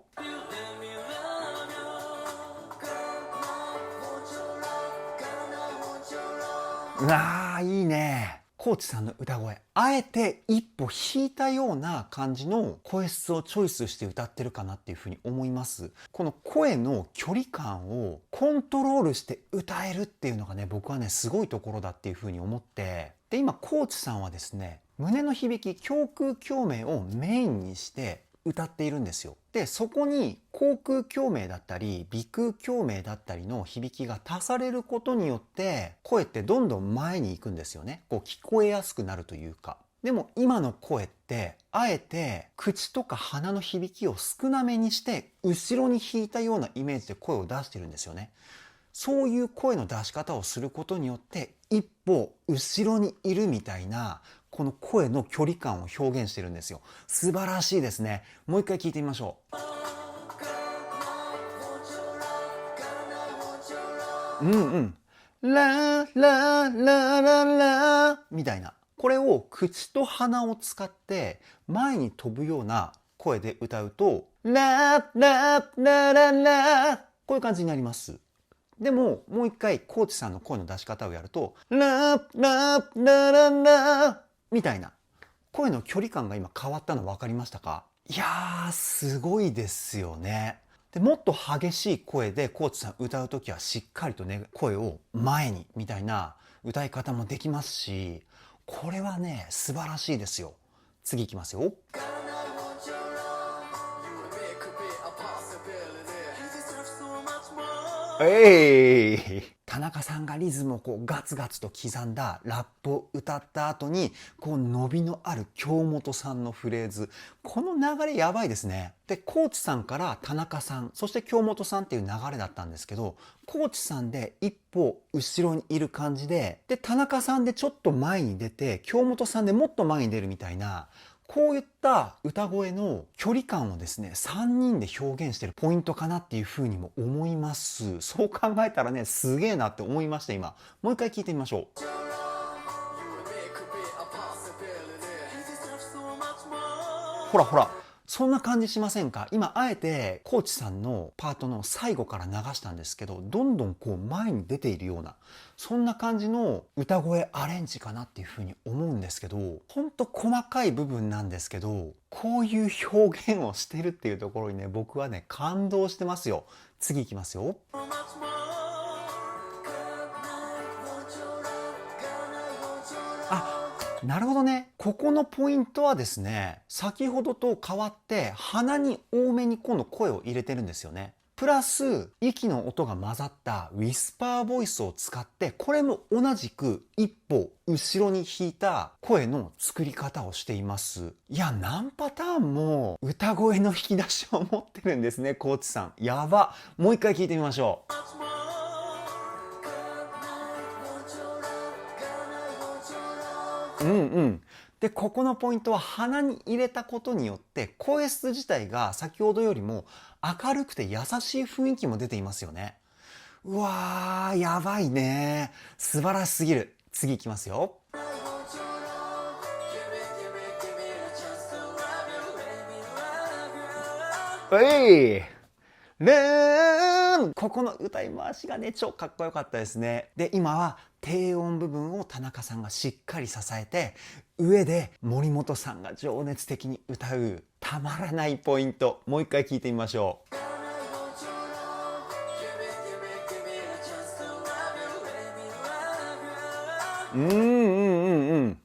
いいね。コーチさんの歌声。あえて一歩引いたような感じの声質をチョイスして歌ってるかなっていうふうに思います。この声の距離感をコントロールして歌えるっていうのがね、僕はね、すごいところだっていうふうに思って、で、今コーチさんはですね、胸の響き、胸腔共鳴をメインにして歌っているんですよ。で、そこに口腔共鳴だったり鼻腔共鳴だったりの響きが足されることによって声ってどんどん前に行くんですよね。こう聞こえやすくなるというか。でも今の声ってあえて口とか鼻の響きを少なめにして後ろに引いたようなイメージで声を出してるんですよね。そういう声の出し方をすることによって一歩後ろにいるみたいなこの声の距離感を表現してるんですよ。素晴らしいですね。もう一回聞いてみましょう。ラララララみたいな。これを口と鼻を使って前に飛ぶような声で歌うとラララララこういう感じになります。でももう一回コーチさんの声の出し方をやるとラララララみたいな声の距離感が今変わったの分かりましたか？いやーすごいですよね。でもっと激しい声でコーチさん歌うときはしっかりとね声を前にみたいな歌い方もできますし、これはね素晴らしいですよ。次いきますよ。田中さんがリズムをこうガツガツと刻んだラップを歌った後にこう伸びのある京本さんのフレーズ、この流れやばいですね。でコーチさんから田中さんそして京本さんっていう流れだったんですけど、コーチさんで一歩後ろにいる感じで田中さんでちょっと前に出て京本さんでもっと前に出るみたいな、こういった歌声の距離感をですね3人で表現してるポイントかなっていうふうにも思います。そう考えたらねすげえなって思いました。今もう一回聞いてみましょう。ほらほらそんな感じしませんか？今あえてコーチさんのパートの最後から流したんですけど、どんどんこう前に出ているような、そんな感じの歌声アレンジかなっていうふうに思うんですけど、ほんと細かい部分なんですけど、こういう表現をしてるっていうところにね、僕はね感動してますよ。次いきますよ。あ、なるほどね。ここのポイントはですね、先ほどと変わって鼻に多めに今度声を入れてるんですよね。プラス息の音が混ざったウィスパーボイスを使って、これも同じく一歩後ろに引いた声の作り方をしています。いや、何パターンも歌声の引き出しを持ってるんですね、コーチさん。やば。もう一回聞いてみましょう。うんうん。で、ここのポイントは鼻に入れたことによって声質自体が先ほどよりも明るくて優しい雰囲気も出ていますよね。うわー、やばいね。素晴らしすぎる。次いきますよ。えいレーン、ここの歌い回しがね、超かっこよかったですね。で、今は低音部分を田中さんがしっかり支えて、上で森本さんが情熱的に歌う、たまらないポイント。もう一回聞いてみましょう。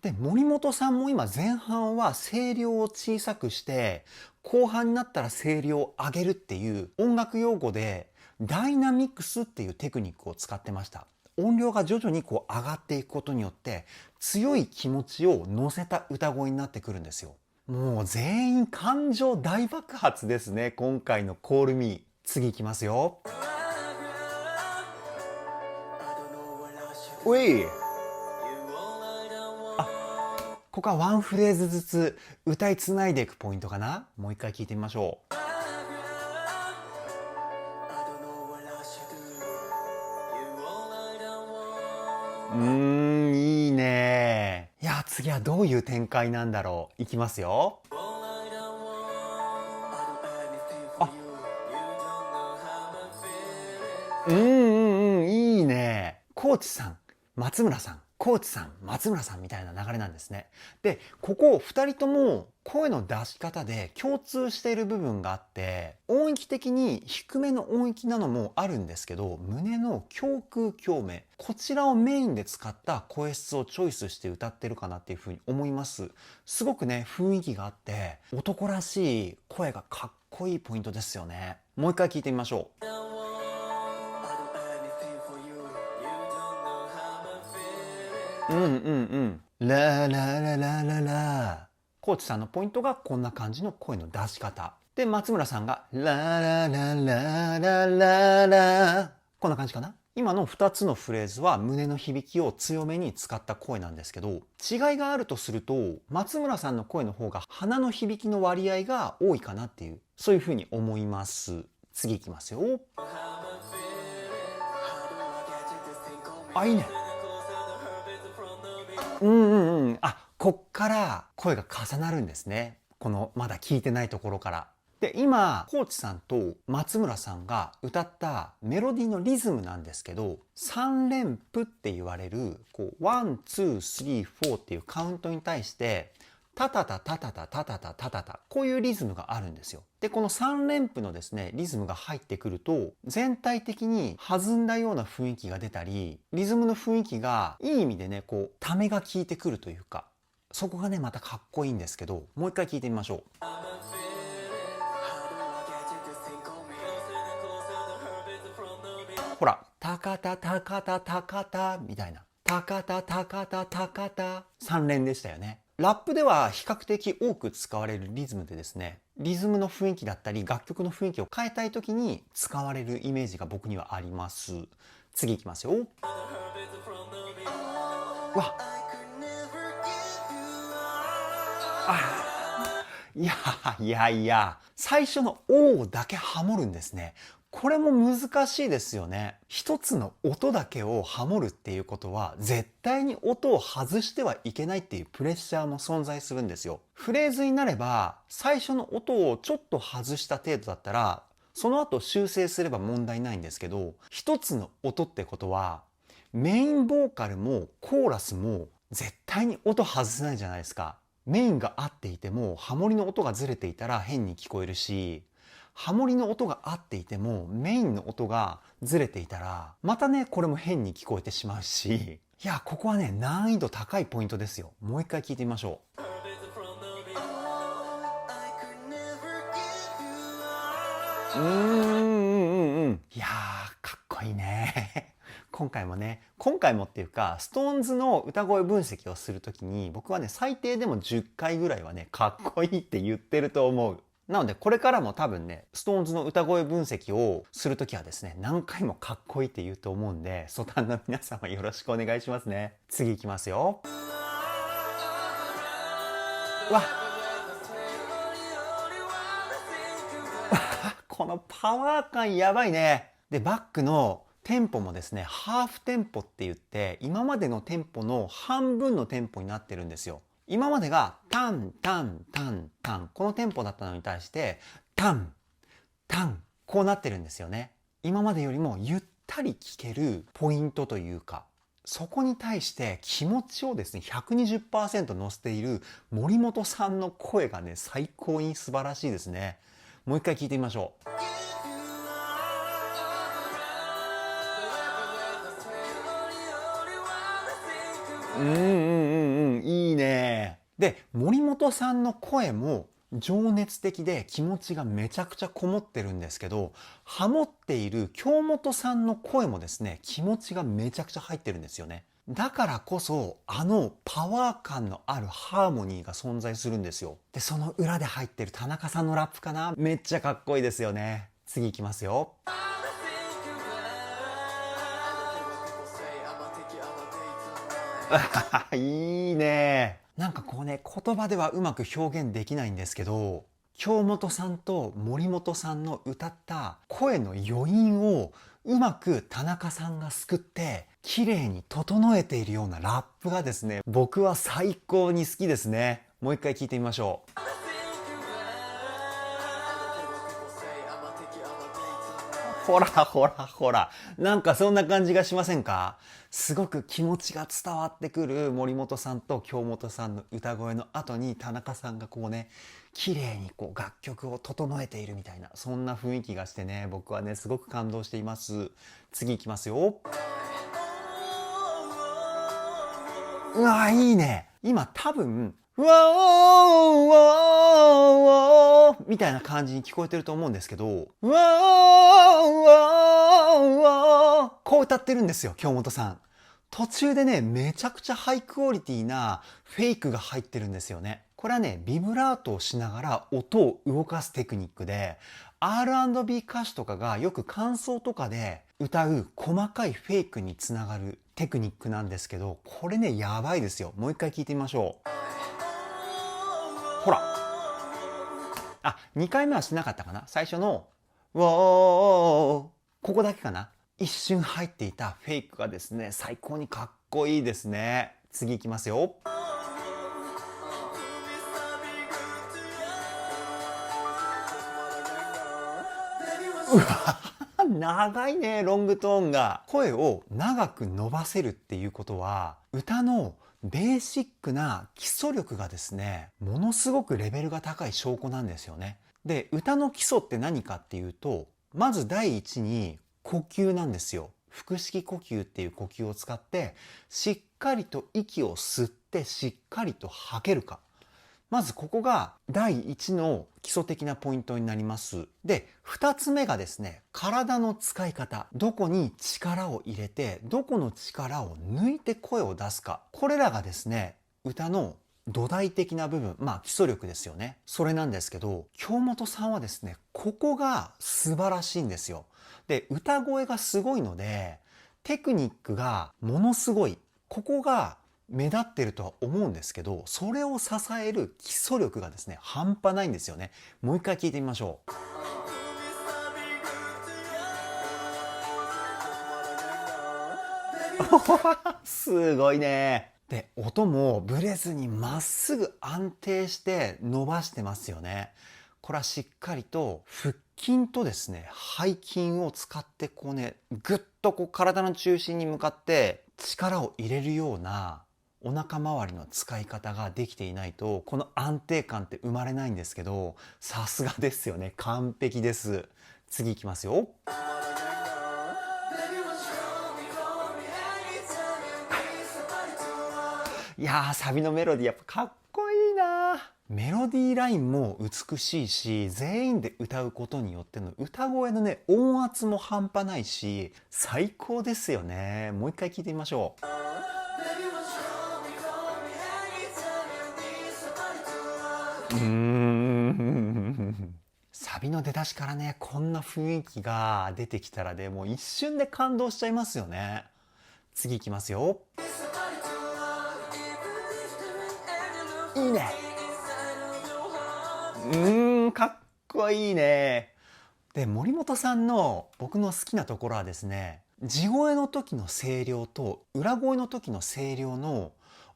で、森本さんも今前半は声量を小さくして、後半になったら声量を上げるっていう音楽用語でダイナミックスっていうテクニックを使ってました。音量が徐々にこう上がっていくことによって強い気持ちを乗せた歌声になってくるんですよ。もう全員感情大爆発ですね、今回のコールミー。次いきますよ。おい、ここはワンフレーズずつ歌いつないでいくポイントかな。もう一回聞いてみましょう。いいね。いや、次はどういう展開なんだろう。いきますよ。いいね。コーチさん、松村さん、コーチさん、松村さんみたいな流れなんですね。で、ここ2人とも声の出し方で共通している部分があって、音域的に低めの音域なのもあるんですけど、胸の胸腔共鳴、こちらをメインで使った声質をチョイスして歌ってるかなっていうふうに思います。すごくね、雰囲気があって、男らしい声がかっこいいポイントですよね。もう一回聞いてみましょう。ララララララ。コーチさんのポイントがこんな感じの声の出し方。で、松村さんがラララララララ。こんな感じかな。今の2つのフレーズは胸の響きを強めに使った声なんですけど、違いがあるとすると、松村さんの声の方が鼻の響きの割合が多いかなっていう、そういうふうに思います。次いきますよ。あ、いいね。あ、こっから声が重なるんですね。このまだ聞いてないところから。で、今、コーチさんと松村さんが歌ったメロディーのリズムなんですけど、3連符って言われる、こう、1、2、3、4っていうカウントに対して、タタタタタタタタタタタタ、こういうリズムがあるんですよ。で、この3連符のですね、リズムが入ってくると、全体的に弾んだような雰囲気が出たり、リズムの雰囲気がいい意味でね、こう、ためが効いてくるというか、そこがね、またかっこいいんですけど、もう一回聞いてみましょう。ほら、タカタタカタタカタみたいな。タカタタカタタカタ。3連でしたよね。ラップでは比較的多く使われるリズムでですね、リズムの雰囲気だったり楽曲の雰囲気を変えたい時に使われるイメージが僕にはあります。次いきますよ。わ、いやいやいや、最初の「おー」だけハモるんですね。これも難しいですよね。一つの音だけをハモるっていうことは、絶対に音を外してはいけないっていうプレッシャーも存在するんですよ。フレーズになれば、最初の音をちょっと外した程度だったら、その後修正すれば問題ないんですけど、一つの音ってことは、メインボーカルもコーラスも絶対に音外せないじゃないですか。メインが合っていても、ハモリの音がずれていたら変に聞こえるし、ハモリの音が合っていてもメインの音がずれていたらまたねこれも変に聞こえてしまうし、いやここはね難易度高いポイントですよ。もう一回聞いてみましょう。いやーかっこいいね今回もっていうかSixTONESの歌声分析をするときに僕はね最低でも10回ぐらいはねかっこいいって言ってると思う。なのでこれからも多分ねSixTONESの歌声分析をするときはですね何回もかっこいいって言うと思うんで、ソタンの皆様よろしくお願いしますね。次いきますよ。わこのパワー感やばいね。でバックのテンポもですねハーフテンポって言って今までのテンポの半分のテンポになってるんですよ。今までがタンタンタンタンこのテンポだったのに対してタンタンこうなってるんですよね。今までよりもゆったり聴けるポイントというか、そこに対して気持ちをですね 120% 乗せている森本さんの声がね最高に素晴らしいですね。もう一回聞いてみましょう。いいね。で森本さんの声も情熱的で気持ちがめちゃくちゃこもってるんですけど、ハモっている京本さんの声もですね気持ちがめちゃくちゃ入ってるんですよね。だからこそあのパワー感のあるハーモニーが存在するんですよ。でその裏で入ってる田中さんのラップかな、めっちゃかっこいいですよね。次いきますよ。いいね。なんかこうね言葉ではうまく表現できないんですけど、京本さんと森本さんの歌った声の余韻をうまく田中さんがすくって綺麗に整えているようなラップがですね僕は最高に好きですね。もう一回聞いてみましょう。ほらほらほら、なんかそんな感じがしませんか？すごく気持ちが伝わってくる森本さんと京本さんの歌声の後に田中さんがこうね綺麗にこう楽曲を整えているみたいな、そんな雰囲気がしてね僕はねすごく感動しています。次いきますよ。うわいいね。今多分うわーわーわーみたいな感じに聞こえてると思うんですけど、うわーわーわーこう歌ってるんですよ京本さん。途中でねめちゃくちゃハイクオリティなフェイクが入ってるんですよね。これはねビブラートをしながら音を動かすテクニックで、 R&B 歌手とかがよく間奏とかで歌う細かいフェイクにつながるテクニックなんですけど、これねやばいですよ。もう一回聞いてみましょう。ほら、あ、2回目はしなかったかな。最初の「わー」ここだけかな。一瞬入っていたフェイクがですね最高にかっこいいですね。次いきますよ。うわ長いねロングトーンが。声を長く伸ばせるっていうことは歌のベーシックな基礎力がですねものすごくレベルが高い証拠なんですよね。で歌の基礎って何かっていうと、まず第一に呼吸なんですよ。腹式呼吸っていう呼吸を使ってしっかりと息を吸ってしっかりと吐けるか、まずここが第一の基礎的なポイントになります。で、二つ目がですね、体の使い方。どこに力を入れて、どこの力を抜いて声を出すか。これらがですね、歌の土台的な部分、基礎力ですよね。それなんですけど、京本さんはですね、ここが素晴らしいんですよ。で、歌声がすごいので、テクニックがものすごい。ここが目立ってるとは思うんですけど、それを支える基礎力がですね半端ないんですよね。もう一回聞いてみましょう。すごいね。で、音もブレずにまっすぐ安定して伸ばしてますよね。これはしっかりと腹筋とですね、背筋を使ってこうね、ぐっとこう体の中心に向かって力を入れるようなお腹周りの使い方ができていないと、この安定感って生まれないんですけど、さすがですよね。完璧です。次いきますよ。いやー、サビのメロディーやっぱかっこいいな。メロディーラインも美しいし、全員で歌うことによっての歌声のね、音圧も半端ないし、最高ですよね。もう一回聞いてみましょう。サビの出だしからね、こんな雰囲気が出てきたらね、もう一瞬で感動しちゃいますよね。次いきますよ。いいね。かっこいいね。で、森本さんの僕の好きなところはですね、地声の時の声量と裏声の時の声量の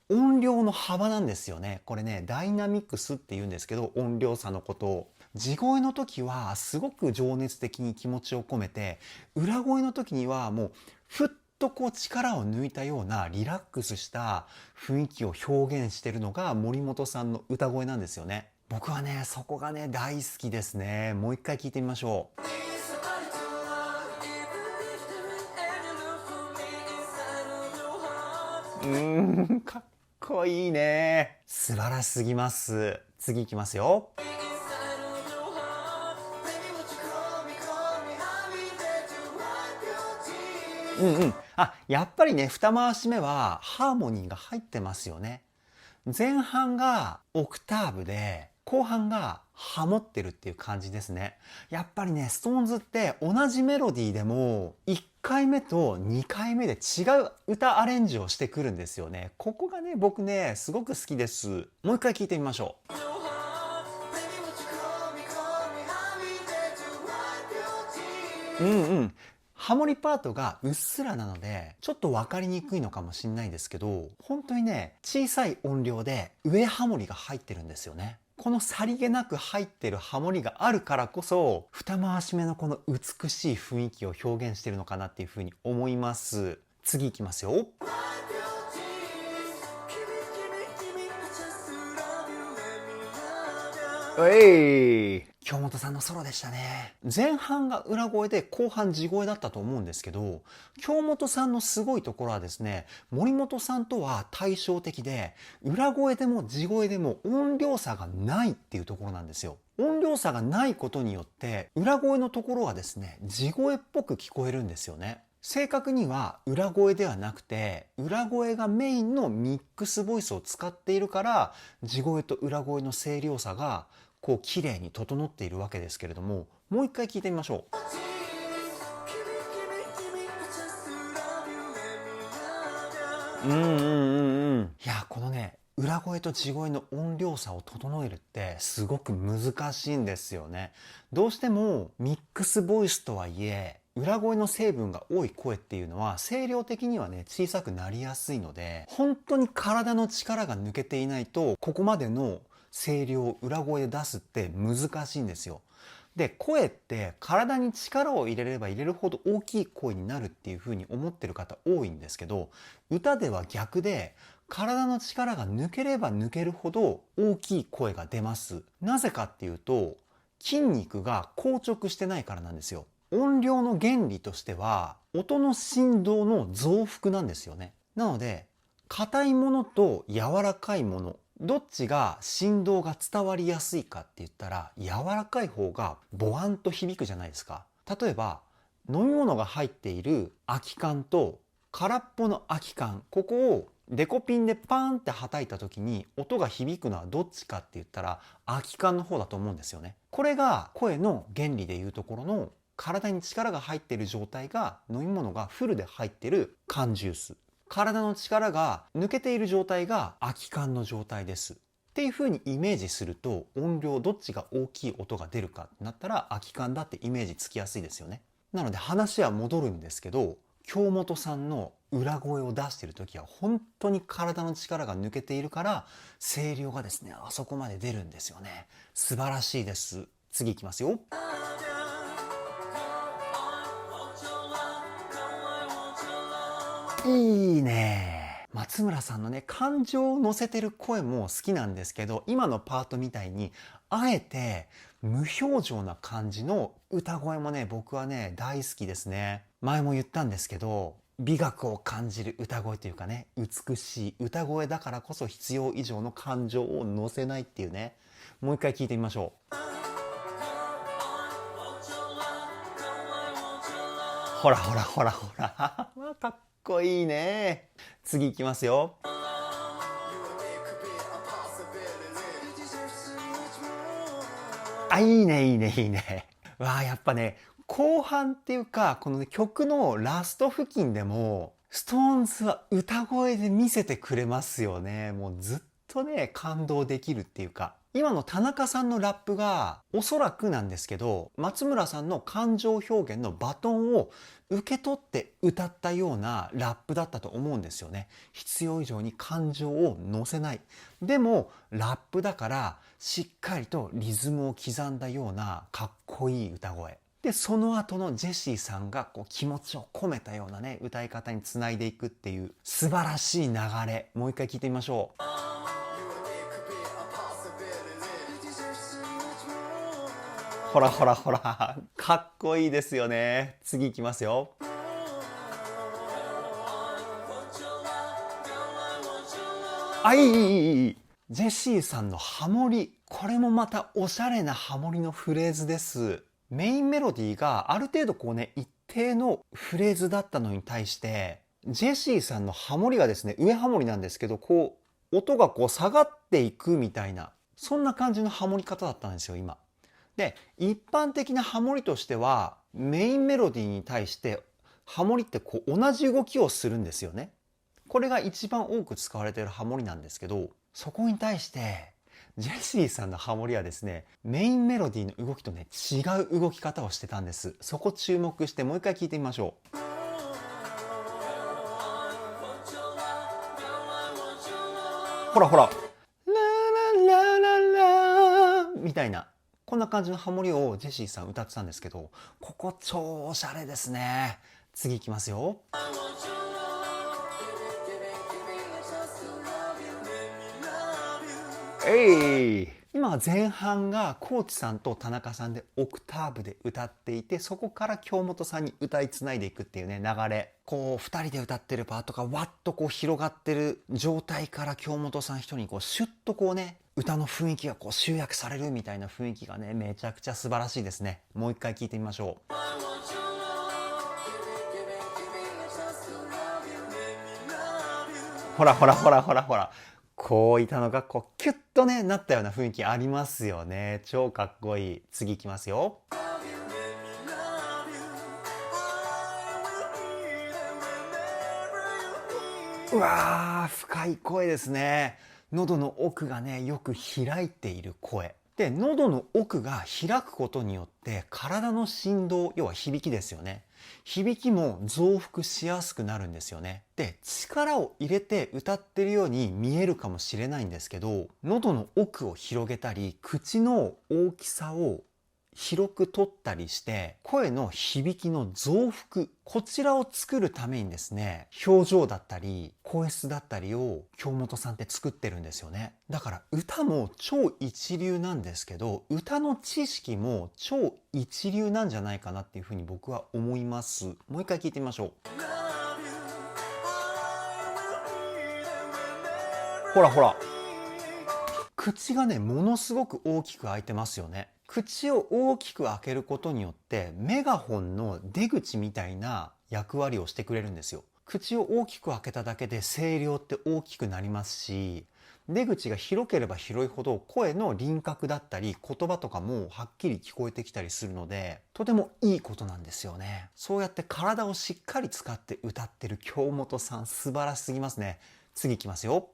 音量の幅なんですよね。これね、ダイナミックスって言うんですけど、音量差のことを。地声の時はすごく情熱的に気持ちを込めて、裏声の時にはもうふっとこう力を抜いたようなリラックスした雰囲気を表現してるのが森本さんの歌声なんですよね。僕はね、そこがね、大好きですね。もう一回聞いてみましょう。かっこいいね。素晴らしすぎます。次いきますよ。やっぱりね、二回し目はハーモニーが入ってますよね。前半がオクターブで、後半がハモってるっていう感じですね。やっぱりね、ストーンズって同じメロディーでも、1回目と2回目で違う歌アレンジをしてくるんですよね。ここがね、僕ね、すごく好きです。もう一回聞いてみましょう。ハモリパートがうっすらなので、ちょっと分かりにくいのかもしれないですけど、本当にね、小さい音量で上ハモリが入ってるんですよね。このさりげなく入ってるハモリがあるからこそ、二回し目のこの美しい雰囲気を表現してるのかなっていうふうに思います。次いきますよ。京本さんのソロでしたね。前半が裏声で後半地声だったと思うんですけど、京本さんのすごいところはですね、森本さんとは対照的で、裏声でも地声でも音量差がないっていうところなんですよ。音量差がないことによって、裏声のところはですね、地声っぽく聞こえるんですよね。正確には裏声ではなくて、裏声がメインのミックスボイスを使っているから、地声と裏声の声量差がこう綺麗に整っているわけですけれども、もう一回聞いてみましょう。いや、このね、裏声と地声の音量差を整えるってすごく難しいんですよね。どうしてもミックスボイスとはいえ、裏声の成分が多い声っていうのは声量的にはね、小さくなりやすいので、本当に体の力が抜けていないと、ここまでの声量を裏声で出すって難しいんですよ。で、声って体に力を入れれば入れるほど大きい声になるっていう風に思ってる方多いんですけど、歌では逆で、体の力が抜ければ抜けるほど大きい声が出ます。なぜかっていうと、筋肉が硬直してないからなんですよ。音量の原理としては、音の振動の増幅なんですよね。なので、硬いものと柔らかいもの、どっちが振動が伝わりやすいかって言ったら、柔らかい方がボワンと響くじゃないですか。例えば、飲み物が入っている空き缶と空っぽの空き缶、ここをデコピンでパーンって叩いた時に音が響くのはどっちかって言ったら空き缶の方だと思うんですよね。これが声の原理でいうところの、体に力が入っている状態が飲み物がフルで入っている缶ジュース。体の力が抜けている状態が空き缶の状態です。っていう風にイメージすると、音量どっちが大きい音が出るかってなったら空き缶だってイメージつきやすいですよね。なので話は戻るんですけど、京本さんの裏声を出している時は本当に体の力が抜けているから声量がですねあそこまで出るんですよね。素晴らしいです。次いきますよ。いいね。松村さんのね感情を乗せてる声も好きなんですけど、今のパートみたいにあえて無表情な感じの歌声もね僕はね大好きですね。前も言ったんですけど、美学を感じる歌声というかね、美しい歌声だからこそ必要以上の感情を乗せないっていうね。もう一回聞いてみましょう。ほらほらほらほらかっこいいね。次いきますよ。あ、いいねいいねいいね。わあ、やっぱね後半っていうかこの、ね、曲のラスト付近でもストーンズは歌声で見せてくれますよね。もうずっとね感動できるっていうか、今の田中さんのラップがおそらくなんですけど松村さんの感情表現のバトンを受け取って歌ったようなラップだったと思うんですよね。必要以上に感情を乗せない。でもラップだからしっかりとリズムを刻んだようなかっこいい歌声で、その後のジェシーさんがこう気持ちを込めたようなね歌い方につないでいくっていう素晴らしい流れ。もう一回聞いてみましょう。ほらほらほらかっこいいですよね。次いきますよ。あ、いい。ジェシーさんのハモリ、これもまたおしゃれなハモリのフレーズです。メインメロディーがある程度こうね一定のフレーズだったのに対してジェシーさんのハモリがですね、上ハモリなんですけどこう音がこう下がっていくみたいな、そんな感じのハモり方だったんですよ今。で一般的なハモリとしてはメインメロディーに対してハモリってこう同じ動きをするんですよね。これが一番多く使われているハモリなんですけど、そこに対してジェシーさんのハモリはですねメインメロディーの動きとね違う動き方をしてたんです。そこ注目してもう一回聞いてみましょう。ほらほらラララララみたいな、こんな感じのハモリをジェシーさん歌ってたんですけど、ここ超おしゃれですね。次いきますよ。今前半がコーチさんと田中さんでオクターブで歌っていて、そこから京本さんに歌いつないでいくっていうね流れ。こう2人で歌ってるパートがわっとこう広がってる状態から京本さん一人にこうシュッとこうね歌の雰囲気がこう集約されるみたいな雰囲気がねめちゃくちゃ素晴らしいですね。もう一回聞いてみましょう。ほらほらほらほらほら、こういったのがこうキュッとねなったような雰囲気ありますよね。超かっこいい。次いきますよ。うわー深い声ですね。喉の奥がねよく開いている声で、喉の奥が開くことによって体の振動、要は響きですよね、響きも増幅しやすくなるんですよね。で力を入れて歌ってるように見えるかもしれないんですけど、喉の奥を広げたり口の大きさを広く取ったりして声の響きの増幅、こちらを作るためにですね表情だったり声質だったりを京本さんって作ってるんですよね。だから歌も超一流なんですけど歌の知識も超一流なんじゃないかなっていうふうに僕は思います。もう一回聞いてみましょう。ほらほら口がねものすごく大きく開いてますよね。口を大きく開けることによってメガホンの出口みたいな役割をしてくれるんですよ。口を大きく開けただけで声量って大きくなりますし、出口が広ければ広いほど声の輪郭だったり言葉とかもはっきり聞こえてきたりするので、とてもいいことなんですよね。そうやって体をしっかり使って歌ってる京本さん素晴らしすぎますね。次いきますよ。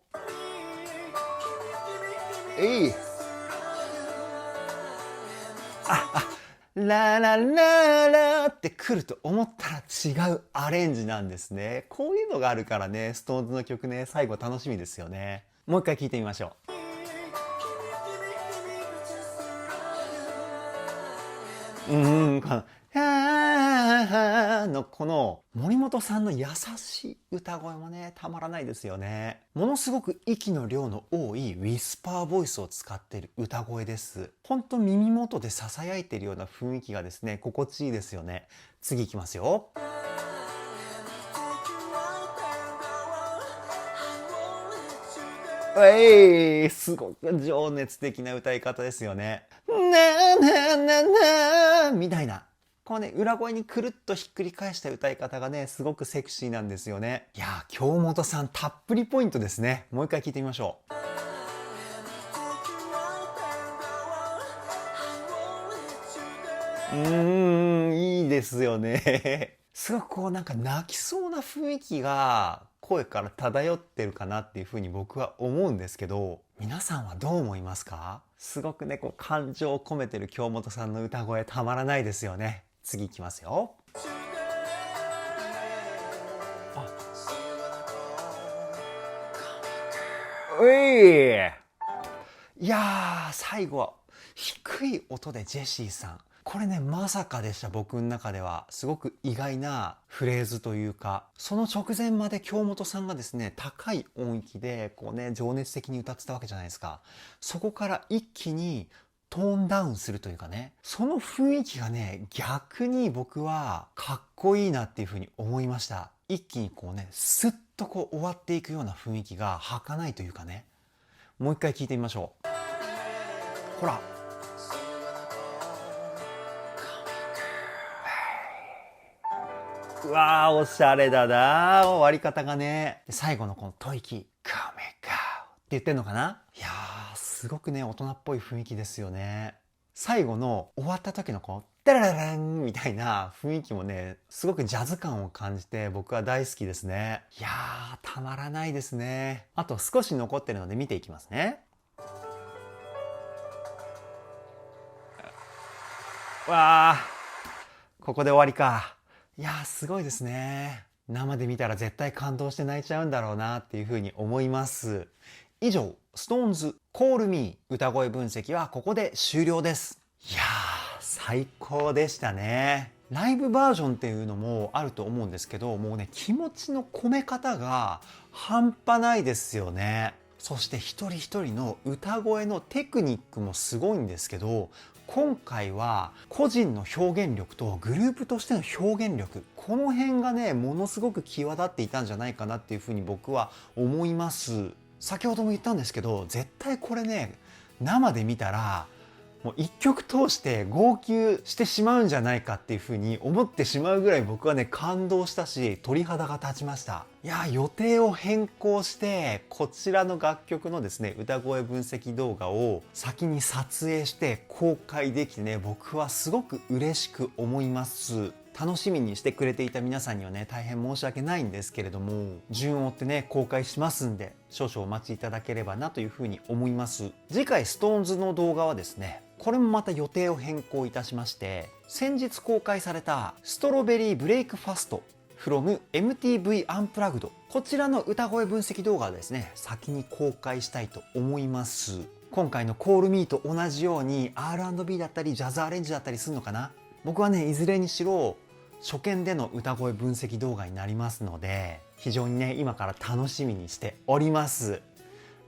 ララララって来ると思ったら違うアレンジなんですね。こういうのがあるからね、ストーンズの曲ね、最後楽しみですよね。もう一回聴いてみましょう。こののこの森本さんの優しい歌声もね、たまらないですよね。ものすごく息の量の多いウィスパーボイスを使っている歌声です。ほんと耳元で囁いているような雰囲気がですね、心地いいですよね。次いきますよ。すごく情熱的な歌い方ですよね。ななななみたいな。このね、裏声にくるっとひっくり返した歌い方がね、すごくセクシーなんですよね。いやー、京本さんたっぷりポイントですね。もう一回聞いてみましょう。いいですよね。すごくこうなんか泣きそうな雰囲気が声から漂ってるかなっていうふうに僕は思うんですけど、皆さんはどう思いますか？すごくね、こう感情を込めてる京本さんの歌声たまらないですよね。次いきますよ。いやー、最後は低い音でジェシーさん。これね、まさかでした、僕の中では。すごく意外なフレーズというか、その直前まで京本さんがですね、高い音域で、こうね、情熱的に歌ってたわけじゃないですか。そこから一気にトーンダウンするというかね、その雰囲気がね、逆に僕はかっこいいなっていうふうに思いました。一気にこうね、スッとこう終わっていくような雰囲気が儚いというかね。もう一回聞いてみましょう。ほら。うわー、おしゃれだなー、終わり方がね。で最後のこの吐息、カメカーって言ってんのかな。いやー、すごくね、大人っぽい雰囲気ですよね。最後の終わった時のこの、タララランみたいな雰囲気もね、すごくジャズ感を感じて僕は大好きですね。いやー、たまらないですね。あと少し残ってるので見ていきますね。わー、ここで終わりか。いやー、すごいですね。生で見たら絶対感動して泣いちゃうんだろうなっていうふうに思います。以上、SixTONES Call Me 歌声分析はここで終了です。いやー、最高でしたね。ライブバージョンっていうのもあると思うんですけど、もうね、気持ちの込め方が半端ないですよね。そして一人一人の歌声のテクニックもすごいんですけど、今回は個人の表現力とグループとしての表現力、この辺がね、ものすごく際立っていたんじゃないかなっていうふうに僕は思います。先ほども言ったんですけど、絶対これね、生で見たらもう一曲通して号泣してしまうんじゃないかっていうふうに思ってしまうぐらい僕はね、感動したし鳥肌が立ちました。いやー、予定を変更してこちらの楽曲のですね、歌声分析動画を先に撮影して公開できてね、僕はすごく嬉しく思います。楽しみにしてくれていた皆さんにはね、大変申し訳ないんですけれども、順を追ってね、公開しますんで少々お待ちいただければなというふうに思います。次回 SixTONES の動画はですね、これもまた予定を変更いたしまして、先日公開されたストロベリーブレイクファスト from MTV アンプラグド、こちらの歌声分析動画をですね、先に公開したいと思います。今回の Call Me と同じように R&B だったりジャズアレンジだったりするのかな。僕はね、いずれにしろ初見での歌声分析動画になりますので、非常にね、今から楽しみにしております。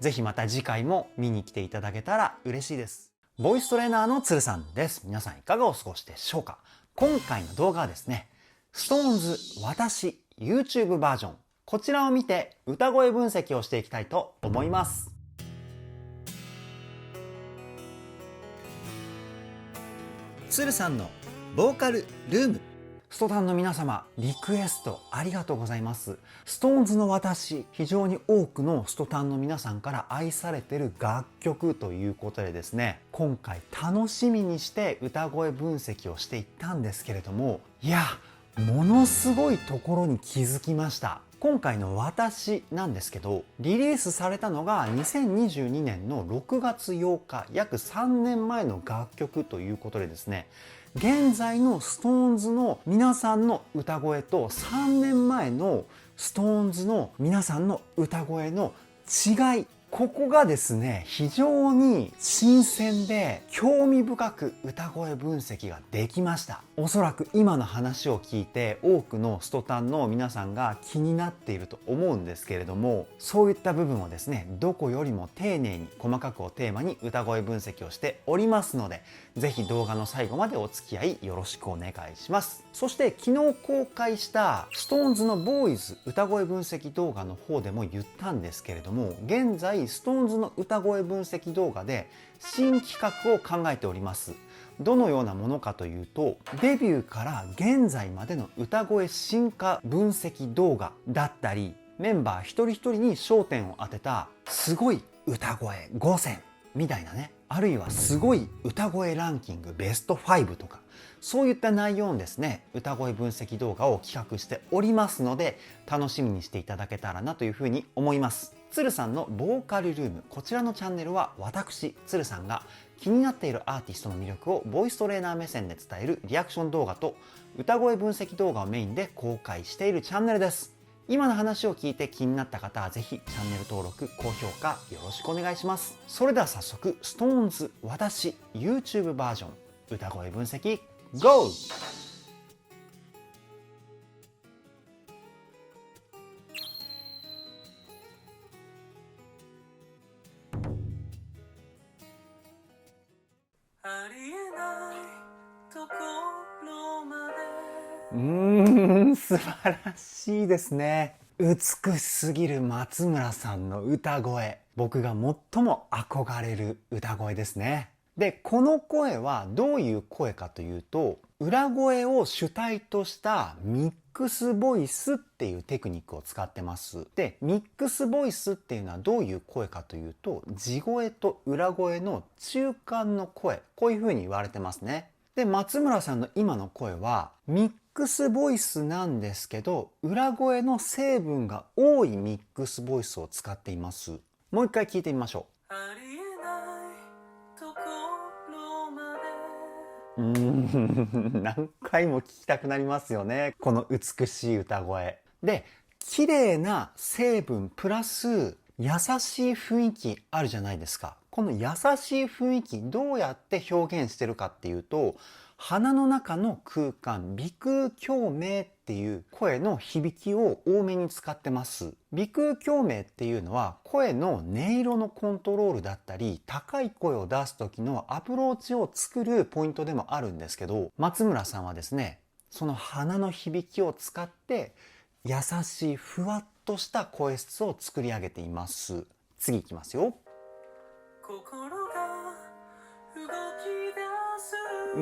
ぜひまた次回も見に来ていただけたら嬉しいです。ボイストレーナーのつるさんです。皆さんいかがお過ごしでしょうか。今回の動画はですね、SixTONES私 YouTube バージョン、こちらを見て歌声分析をしていきたいと思います。つるさんのボーカルルーム。ストタンの皆様、リクエストありがとうございます。SixTONESの私、非常に多くのストタンの皆さんから愛されている楽曲ということでですね、今回楽しみにして歌声分析をしていったんですけれども、いや、ものすごいところに気づきました。今回の私なんですけど、リリースされたのが2022年の6月8日、約3年前の楽曲ということでですね、現在の SixTONES の皆さんの歌声と3年前の SixTONES の皆さんの歌声の違い、ここがですね非常に新鮮で興味深く歌声分析ができました。おそらく今の話を聞いて多くのストタンの皆さんが気になっていると思うんですけれども、そういった部分をですねどこよりも丁寧に細かくをテーマに歌声分析をしておりますので、ぜひ動画の最後までお付き合いよろしくお願いします。そして昨日公開した SixTONES のボーイズ歌声分析動画の方でも言ったんですけれども、現在 SixTONES の歌声分析動画で新企画を考えております。どのようなものかというと、デビューから現在までの歌声進化分析動画だったり、メンバー一人一人に焦点を当てたすごい歌声5選みたいなね、あるいはすごい歌声ランキングベスト5とか、そういった内容のですね歌声分析動画を企画しておりますので、楽しみにしていただけたらなというふうに思います。つるさんのボーカルルーム、こちらのチャンネルは私つるさんが気になっているアーティストの魅力をボイストレーナー目線で伝えるリアクション動画と歌声分析動画をメインで公開しているチャンネルです。今の話を聞いて気になった方はぜひチャンネル登録、高評価よろしくお願いします。それでは早速 SixTONES 私 YouTube バージョン歌声分析 GO!ありえないところまで素晴らしいですね。美しすぎる松村さんの歌声、僕が最も憧れる歌声ですね。で、この声はどういう声かというと、裏声を主体としたミックスボイスっていうテクニックを使ってます。で、ミックスボイスっていうのはどういう声かというと、地声と裏声の中間の声、こういう風に言われてますね。で、松村さんの今の声はミックスボイスなんですけど、裏声の成分が多いミックスボイスを使っています。もう一回聞いてみましょう。ありえないところまで何回も聞きたくなりますよね、この美しい歌声で。綺麗な成分プラス優しい雰囲気あるじゃないですか。この優しい雰囲気どうやって表現してるかっていうと、鼻の中の空間、鼻腔共鳴っていう声の響きを多めに使ってます。鼻腔共鳴っていうのは声の音色のコントロールだったり、高い声を出す時のアプローチを作るポイントでもあるんですけど、松村さんはですね、その鼻の響きを使って優しいふわっとした声質を作り上げています。次いきますよ。心が動き出す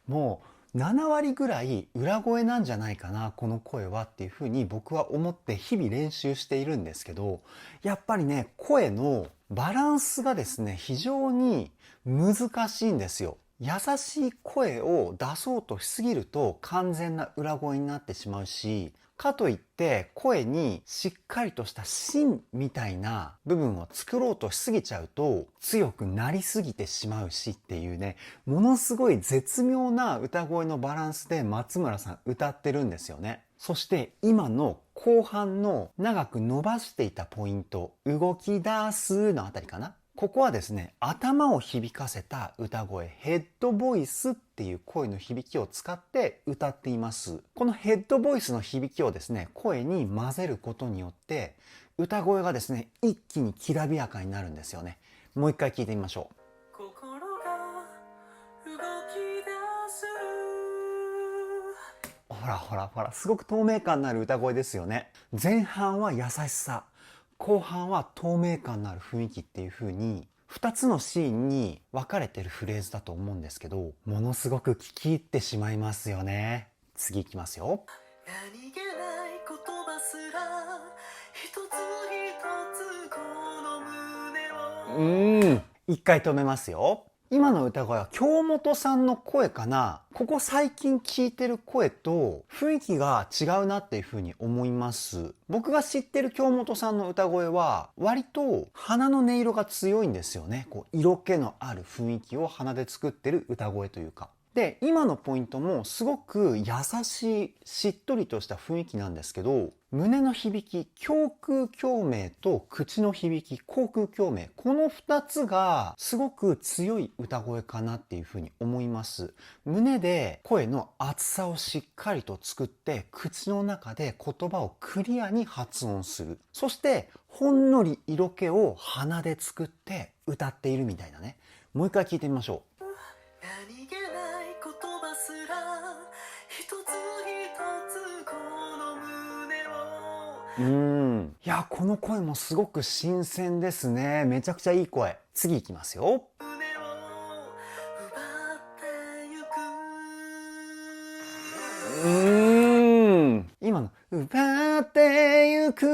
もう7割ぐらい裏声なんじゃないかなこの声はっていうふうに僕は思って日々練習しているんですけど、やっぱりね声のバランスがですね非常に難しいんですよ。優しい声を出そうとしすぎると完全な裏声になってしまうし、かといって声にしっかりとした芯みたいな部分を作ろうとしすぎちゃうと強くなりすぎてしまうしっていうね、ものすごい絶妙な歌声のバランスで松村さん歌ってるんですよね。そして今の後半の長く伸ばしていたポイント、動き出すのあたりかな。ここはですね、頭を響かせた歌声、ヘッドボイスっていう声の響きを使って歌っています。このヘッドボイスの響きをですね、声に混ぜることによって、歌声がですね、一気にきらびやかになるんですよね。もう一回聞いてみましょう。心が動き出すほらほらほら、すごく透明感のある歌声ですよね。前半は優しさ。後半は透明感のある雰囲気っていう風に2つのシーンに分かれてるフレーズだと思うんですけど、ものすごく聞き入ってしまいますよね。次いきますよ。何気ない言葉すら一つ一つこの胸を一回止めますよ。今の歌声は京本さんの声かな。ここ最近聞いてる声と雰囲気が違うなっていうふうに思います。僕が知ってる京本さんの歌声は割と鼻の音色が強いんですよね。こう色気のある雰囲気を鼻で作ってる歌声というか。で、今のポイントもすごく優しい、しっとりとした雰囲気なんですけど、胸の響き、胸腔共鳴と口の響き、口腔共鳴、この2つがすごく強い歌声かなっていうふうに思います。胸で声の厚さをしっかりと作って、口の中で言葉をクリアに発音する。そして、ほんのり色気を鼻で作って歌っているみたいなね。もう一回聞いてみましょう。何気ない言葉すら一つ一つこの胸をいや、この声もすごく新鮮ですね。めちゃくちゃいい声。次いきますよ。奪ってゆく今の奪ってゆく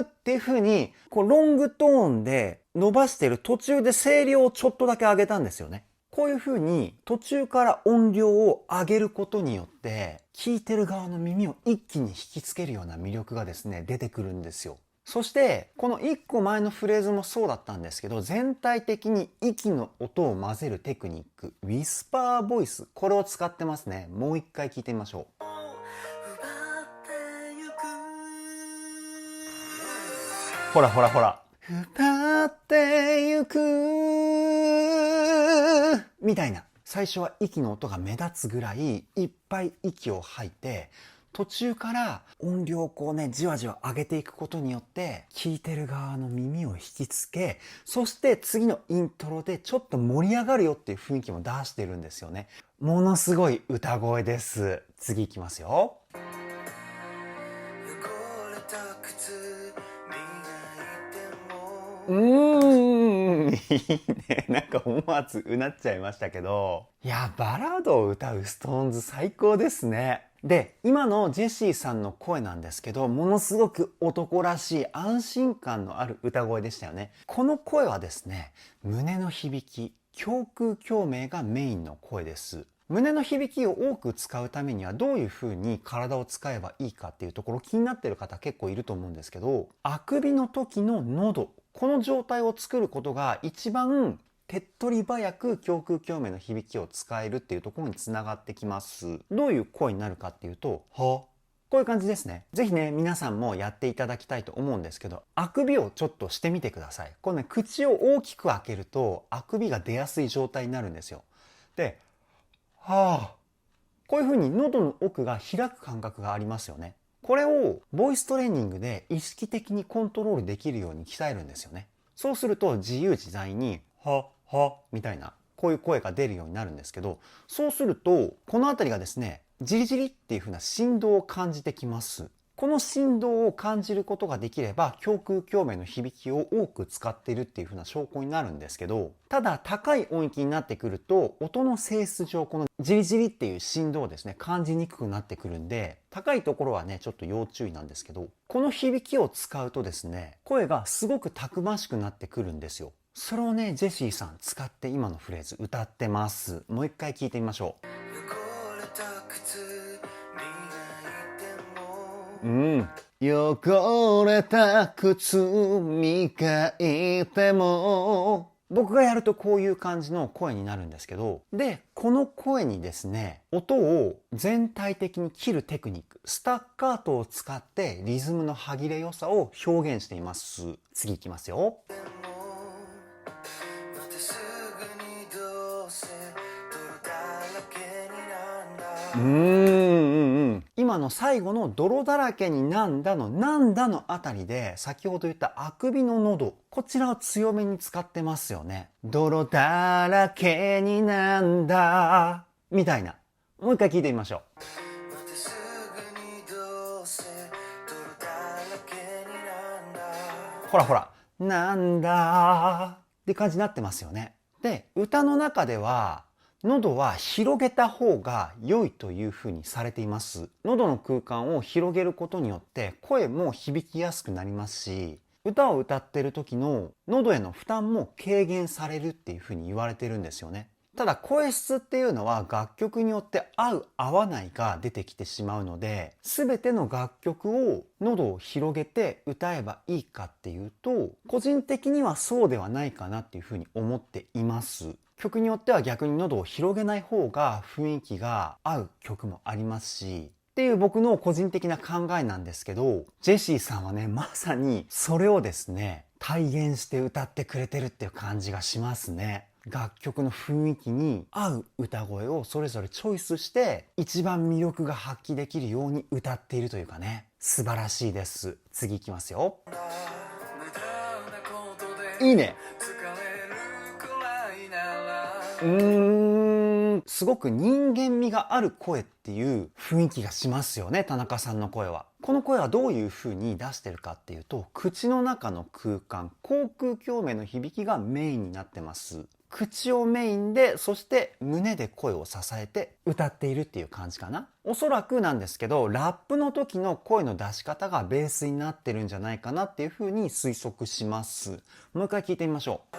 っていう風にこうロングトーンで伸ばしてる途中で声量をちょっとだけ上げたんですよね。こういう風に途中から音量を上げることによって聞いてる側の耳を一気に引きつけるような魅力がですね出てくるんですよ。そしてこの1個前のフレーズもそうだったんですけど、全体的に息の音を混ぜるテクニック、ウィスパーボイス、これを使ってますね。もう一回聞いてみましょう。ほらほらほら。奪ってゆくみたいな。最初は息の音が目立つぐらいいっぱい息を吐いて、途中から音量をこうね、じわじわ上げていくことによって、聞いてる側の耳を引きつけ、そして次のイントロでちょっと盛り上がるよっていう雰囲気も出してるんですよね。ものすごい歌声です。次いきますよ。いいね。なんか思わずうなっちゃいましたけど。いや、バラードを歌うストーンズ最高ですね。で、今のジェシーさんの声なんですけど、ものすごく男らしい安心感のある歌声でしたよね。この声はですね、胸の響き、胸腔共鳴がメインの声です。胸の響きを多く使うためにはどういう風に体を使えばいいかっていうところ気になってる方結構いると思うんですけど、あくびの時の喉、この状態を作ることが一番手っ取り早く胸腔共鳴の響きを使えるっていうところにつながってきます。どういう声になるかっていうと、はこういう感じですね。ぜひね、皆さんもやっていただきたいと思うんですけど、あくびをちょっとしてみてください。このね、口を大きく開けると、あくびが出やすい状態になるんですよ。で、はあ。こういう風に喉の奥が開く感覚がありますよね。これをボイストレーニングで意識的にコントロールできるように鍛えるんですよね。そうすると自由自在に、は、は、みたいな、こういう声が出るようになるんですけど、そうすると、このあたりがですね、ジリジリっていう風な振動を感じてきます。この振動を感じることができれば、胸腔共鳴の響きを多く使っているっていう風な証拠になるんですけど、ただ高い音域になってくると、音の性質上、このジリジリっていう振動をですね、感じにくくなってくるんで、高いところはね、ちょっと要注意なんですけど、この響きを使うとですね、声がすごくたくましくなってくるんですよ。それをね、ジェシーさん使って今のフレーズ歌ってます。もう一回聞いてみましょう。汚れた靴磨いても、僕がやるとこういう感じの声になるんですけど、で、この声にですね、音を全体的に切るテクニック、スタッカートを使ってリズムの歯切れ良さを表現しています。次いきますよ。今の最後の泥だらけになんだのあたりで先ほど言ったあくびの喉、こちらを強めに使ってますよね。泥だらけになんだみたいな。もう一回聞いてみましょう。ほらほら、なんだって感じになってますよね。で、歌の中では喉は広げた方が良いというふうにされています。喉の空間を広げることによって声も響きやすくなりますし、歌を歌ってる時の喉への負担も軽減されるっていうふうに言われてるんですよね。ただ声質っていうのは楽曲によって合う合わないが出てきてしまうので、全ての楽曲を喉を広げて歌えばいいかっていうと、個人的にはそうではないかなっていうふうに思っています。曲によっては逆に喉を広げない方が雰囲気が合う曲もありますし、っていう僕の個人的な考えなんですけど、ジェシーさんはね、まさにそれをですね、体現して歌ってくれてるっていう感じがしますね。楽曲の雰囲気に合う歌声をそれぞれチョイスして一番魅力が発揮できるように歌っているというかね、素晴らしいです。次いきますよ。いいね。すごく人間味がある声っていう雰囲気がしますよね、田中さんの声は。この声はどういう風に出してるかっていうと、口の中の空間、口腔共鳴の響きがメインになってます。口をメインで、そして胸で声を支えて歌っているっていう感じかな。おそらくなんですけど、ラップの時の声の出し方がベースになってるんじゃないかなっていう風に推測します。もう一回聞いてみましょう。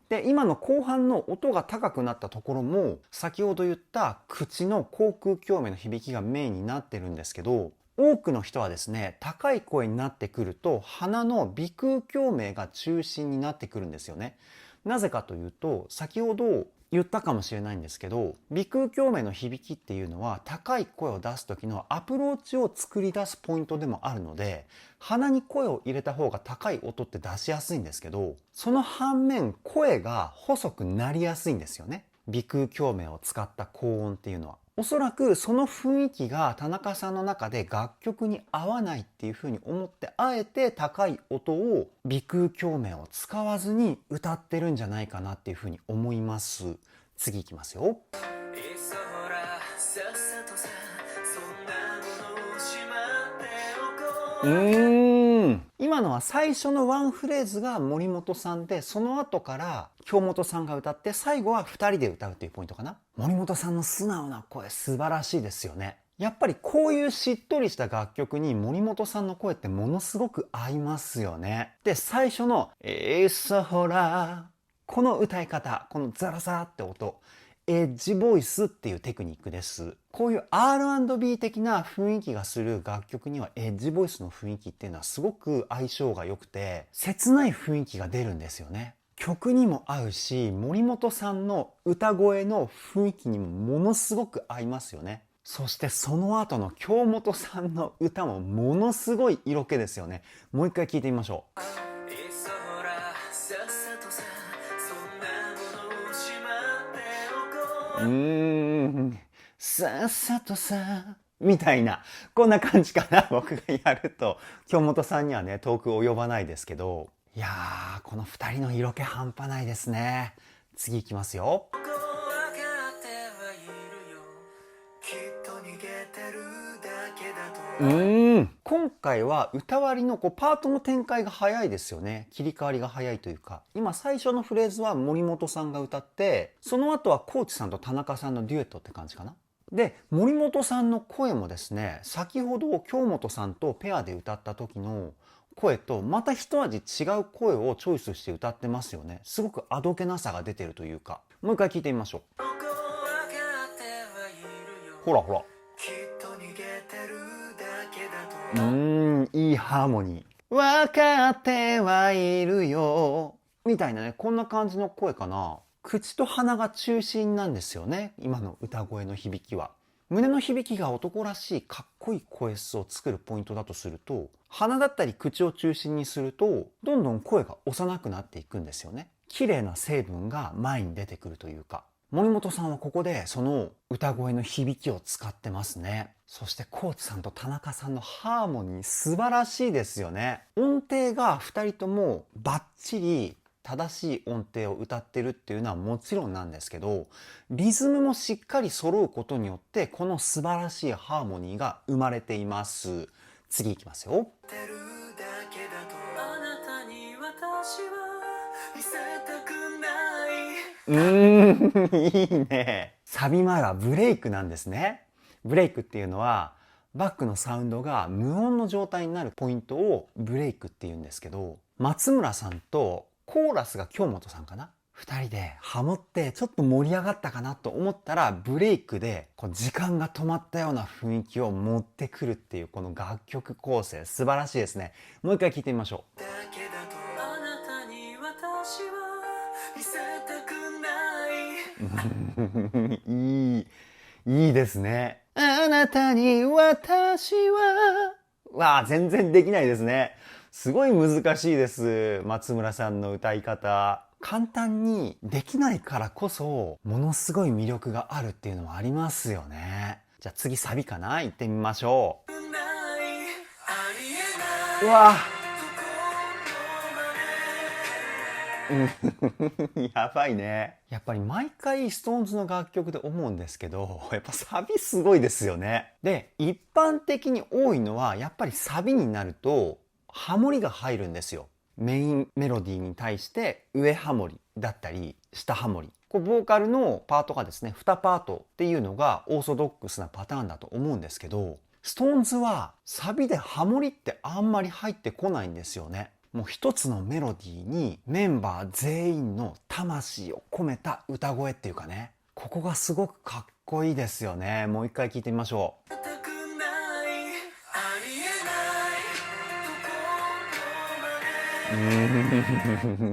で、今の後半の音が高くなったところも、先ほど言った口の口腔共鳴の響きがメインになってるんですけど、多くの人はですね、高い声になってくると鼻の鼻腔共鳴が中心になってくるんですよね。なぜかというと、先ほど言ったかもしれないんですけど、鼻腔共鳴の響きっていうのは高い声を出す時のアプローチを作り出すポイントでもあるので、鼻に声を入れた方が高い音って出しやすいんですけど、その反面声が細くなりやすいんですよね。鼻腔共鳴を使った高音っていうのは。おそらくその雰囲気が田中さんの中で楽曲に合わないっていうふうに思って、あえて高い音を鼻腔共鳴を使わずに歌ってるんじゃないかなっていうふうに思います。次いきますよ。今のは最初のワンフレーズが森本さんで、その後から京本さんが歌って、最後は2人で歌うっていうポイントかな。森本さんの素直な声素晴らしいですよね。やっぱりこういうしっとりした楽曲に森本さんの声ってものすごく合いますよね。で、最初のほら、この歌い方、このザラザラって音、エッジボイスっていうテクニックです。こういう R&B 的な雰囲気がする楽曲にはエッジボイスの雰囲気っていうのはすごく相性が良くて、切ない雰囲気が出るんですよね。曲にも合うし、森本さんの歌声の雰囲気にもものすごく合いますよね。そしてその後の京本さんの歌もものすごい色気ですよね。もう一回聞いてみましょう。さっさとさみたいな、こんな感じかな。僕がやると京本さんにはね遠く及ばないですけど、いやー、この2人の色気半端ないですね。次いきますよ。今回は歌割りのパートの展開が早いですよね。切り替わりが早いというか、今最初のフレーズは森本さんが歌って、その後はコーチさんと田中さんのデュエットって感じかな。で、森本さんの声もですね、先ほど京本さんとペアで歌った時の声とまた一味違う声をチョイスして歌ってますよね。すごくあどけなさが出てるというか。もう一回聞いてみましょう。ほらほら。いいハーモニー。わかってはいるよみたいなね、こんな感じの声かな。口と鼻が中心なんですよね、今の歌声の響きは。胸の響きが男らしいかっこいい声質を作るポイントだとすると、鼻だったり口を中心にするとどんどん声が幼くなっていくんですよね。綺麗な成分が前に出てくるというか、森本さんはここでその歌声の響きを使ってますね。そしてコーチさんと田中さんのハーモニー素晴らしいですよね。音程が2人ともバッチリ正しい音程を歌ってるっていうのはもちろんなんですけど、リズムもしっかり揃うことによってこの素晴らしいハーモニーが生まれています。次いきますよ。いいね。サビ前はブレイクなんですね。ブレイクっていうのはバックのサウンドが無音の状態になるポイントをブレイクっていうんですけど、松村さんとコーラスが京本さんかな、2人でハモってちょっと盛り上がったかなと思ったらブレイクでこう時間が止まったような雰囲気を持ってくるっていうこの楽曲構成素晴らしいですね。もう一回聴いてみましょう。だけだとあなたに私は見せたくないいいですね。あなたに私は。わあ、全然できないですね。すごい難しいです。松村さんの歌い方。簡単にできないからこそ、ものすごい魅力があるっていうのもありますよね。じゃあ次サビかな？行ってみましょう。うわやばいね。やっぱり毎回 SixTONES の楽曲で思うんですけど、やっぱサビすごいですよね。で、一般的に多いのはやっぱりサビになるとハモリが入るんですよ。メインメロディーに対して上ハモリだったり下ハモリ。こうボーカルのパートがですね、2パートっていうのがオーソドックスなパターンだと思うんですけど、SixTONES はサビでハモリってあんまり入ってこないんですよね。もう一つのメロディーにメンバー全員の魂を込めた歌声っていうかね、ここがすごくかっこいいですよね。もう一回聞いてみましょう。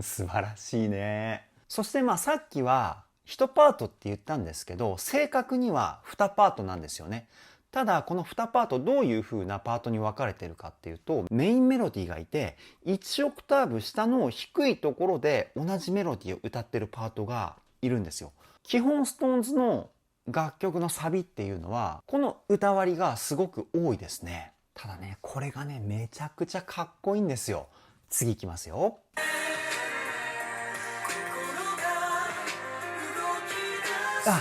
素晴らしいね。そしてさっきは1パートって言ったんですけど、正確には2パートなんですよね。ただこの2パートどういう風なパートに分かれてるかっていうと、メインメロディーがいて1オクターブ下の低いところで同じメロディーを歌ってるパートがいるんですよ。基本 SixTONES の楽曲のサビっていうのはこの歌割りがすごく多いですね。ただね、これがねめちゃくちゃかっこいいんですよ。次いきますよ。あ、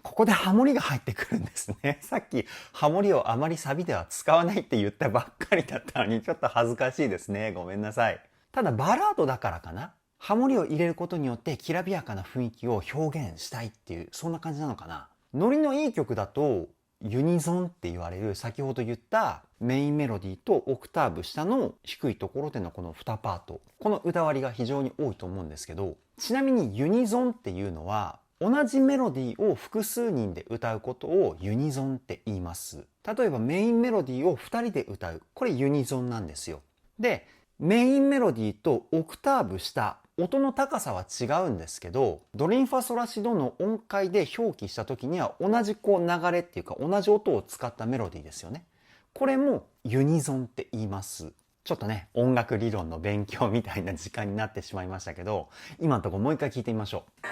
ここでハモリが入ってくるんですね。さっきハモリをあまりサビでは使わないって言ったばっかりだったのにちょっと恥ずかしいですね。ごめんなさい。ただバラードだからかな。ハモリを入れることによってきらびやかな雰囲気を表現したいっていう、そんな感じなのかな。ノリのいい曲だとユニゾンって言われる先ほど言ったメインメロディーとオクターブ下の低いところでのこの2パート、この歌割りが非常に多いと思うんですけど、ちなみにユニゾンっていうのは同じメロディーを複数人で歌うことをユニゾンって言います。例えばメインメロディーを2人で歌う、これユニゾンなんですよ。で、メインメロディーとオクターブ下、音の高さは違うんですけど、ドレミファソラシドの音階で表記した時には同じ流れっていうか同じ音を使ったメロディーですよね。これもユニゾンって言います。ちょっとね、音楽理論の勉強みたいな時間になってしまいましたけど、今のところもう一回聞いてみましょう。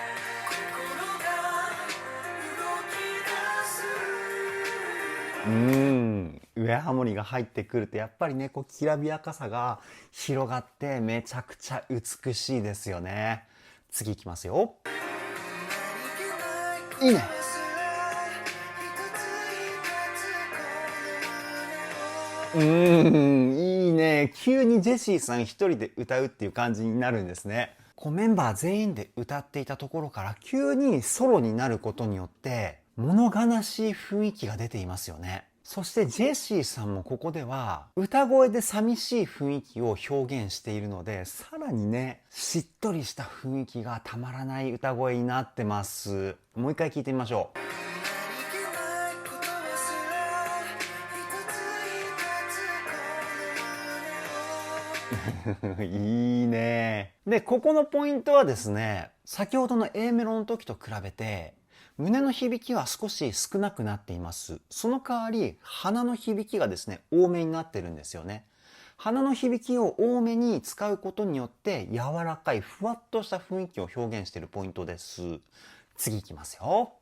上ハモリが入ってくるとやっぱりね、こうきらびやかさが広がってめちゃくちゃ美しいですよね。次いきますよ。いいね。いいね。急にジェシーさん一人で歌うっていう感じになるんですね。こうメンバー全員で歌っていたところから急にソロになることによって物悲しい雰囲気が出ていますよね。そしてジェシーさんもここでは歌声で寂しい雰囲気を表現しているので、さらにね、しっとりした雰囲気がたまらない歌声になってます。もう一回聞いてみましょう。いいね。で、ここのポイントはですね、先ほどの A メロの時と比べて胸の響きは少し少なくなっています。その代わり鼻の響きがですね、多めになってるんですよね。鼻の響きを多めに使うことによって柔らかいふわっとした雰囲気を表現しているポイントです。次いきますよ。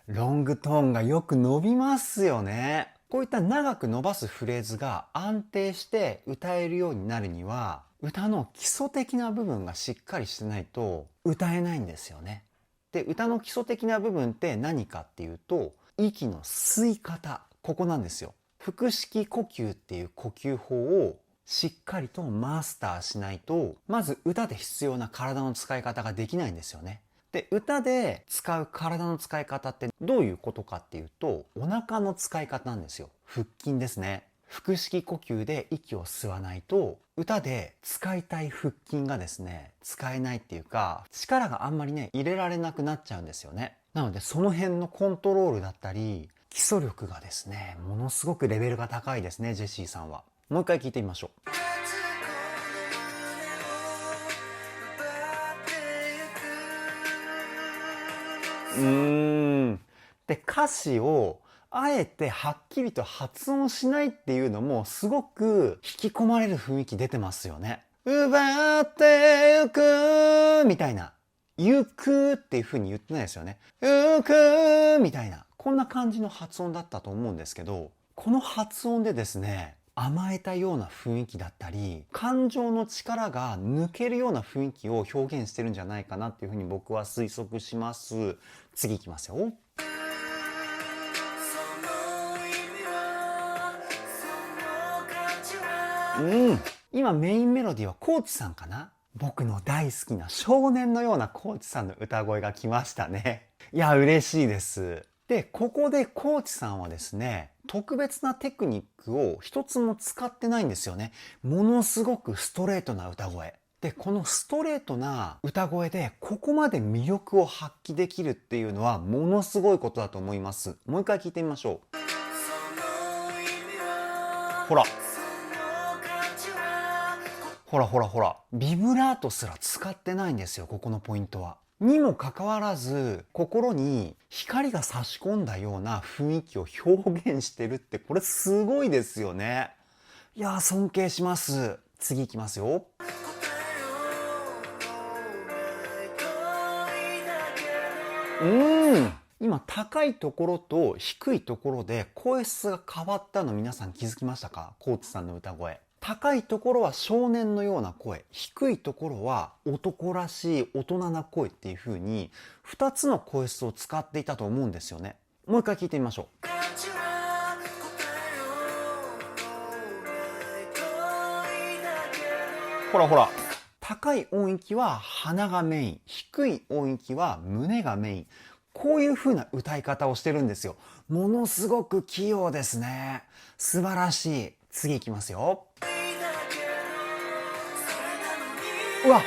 ロングトーンがよく伸びますよね。こういった長く伸ばすフレーズが安定して歌えるようになるには、歌の基礎的な部分がしっかりしてないと歌えないんですよね。で、歌の基礎的な部分って何かっていうと、息の吸い方、ここなんですよ。腹式呼吸っていう呼吸法をしっかりとマスターしないと、まず歌で必要な体の使い方ができないんですよね。で、歌で使う体の使い方ってどういうことかっていうと、お腹の使い方なんですよ。腹筋ですね。腹式呼吸で息を吸わないと、歌で使いたい腹筋がですね、使えないっていうか、力があんまりね、入れられなくなっちゃうんですよね。なので、その辺のコントロールだったり、基礎力がですね、ものすごくレベルが高いですね、ジェシーさんは。もう一回聞いてみましょう。で、歌詞をあえてはっきりと発音しないっていうのもすごく引き込まれる雰囲気出てますよね。奪ってゆくみたいな。ゆくっていう風に言ってないですよね。ゆくみたいな。こんな感じの発音だったと思うんですけど、この発音でですね、甘えたような雰囲気だったり、感情の力が抜けるような雰囲気を表現してるんじゃないかなっていうふうに僕は推測します。次いきますよ。今メインメロディーはコーチさんかな。僕の大好きな少年のようなコーチさんの歌声が来ましたね。いや、嬉しいです。で、ここでコーチさんはですね、特別なテクニックを一つも使ってないんですよね。ものすごくストレートな歌声。で、このストレートな歌声でここまで魅力を発揮できるっていうのはものすごいことだと思います。もう一回聞いてみましょう。ほら。ほらほらほら。ビブラートすら使ってないんですよ、ここのポイントは。にもかかわらず、心に光が差し込んだような雰囲気を表現してるって、これすごいですよね。いやー、尊敬します。次いきますよ。今高いところと低いところで声質が変わったの皆さん気づきましたか？コーチさんの歌声。高いところは少年のような声、低いところは男らしい大人な声っていう風に2つの声質を使っていたと思うんですよね。もう一回聞いてみましょう。ほらほら。高い音域は鼻がメイン、低い音域は胸がメイン。こういう風な歌い方をしてるんですよ。ものすごく器用ですね。素晴らしい。次いきますよ。うわ、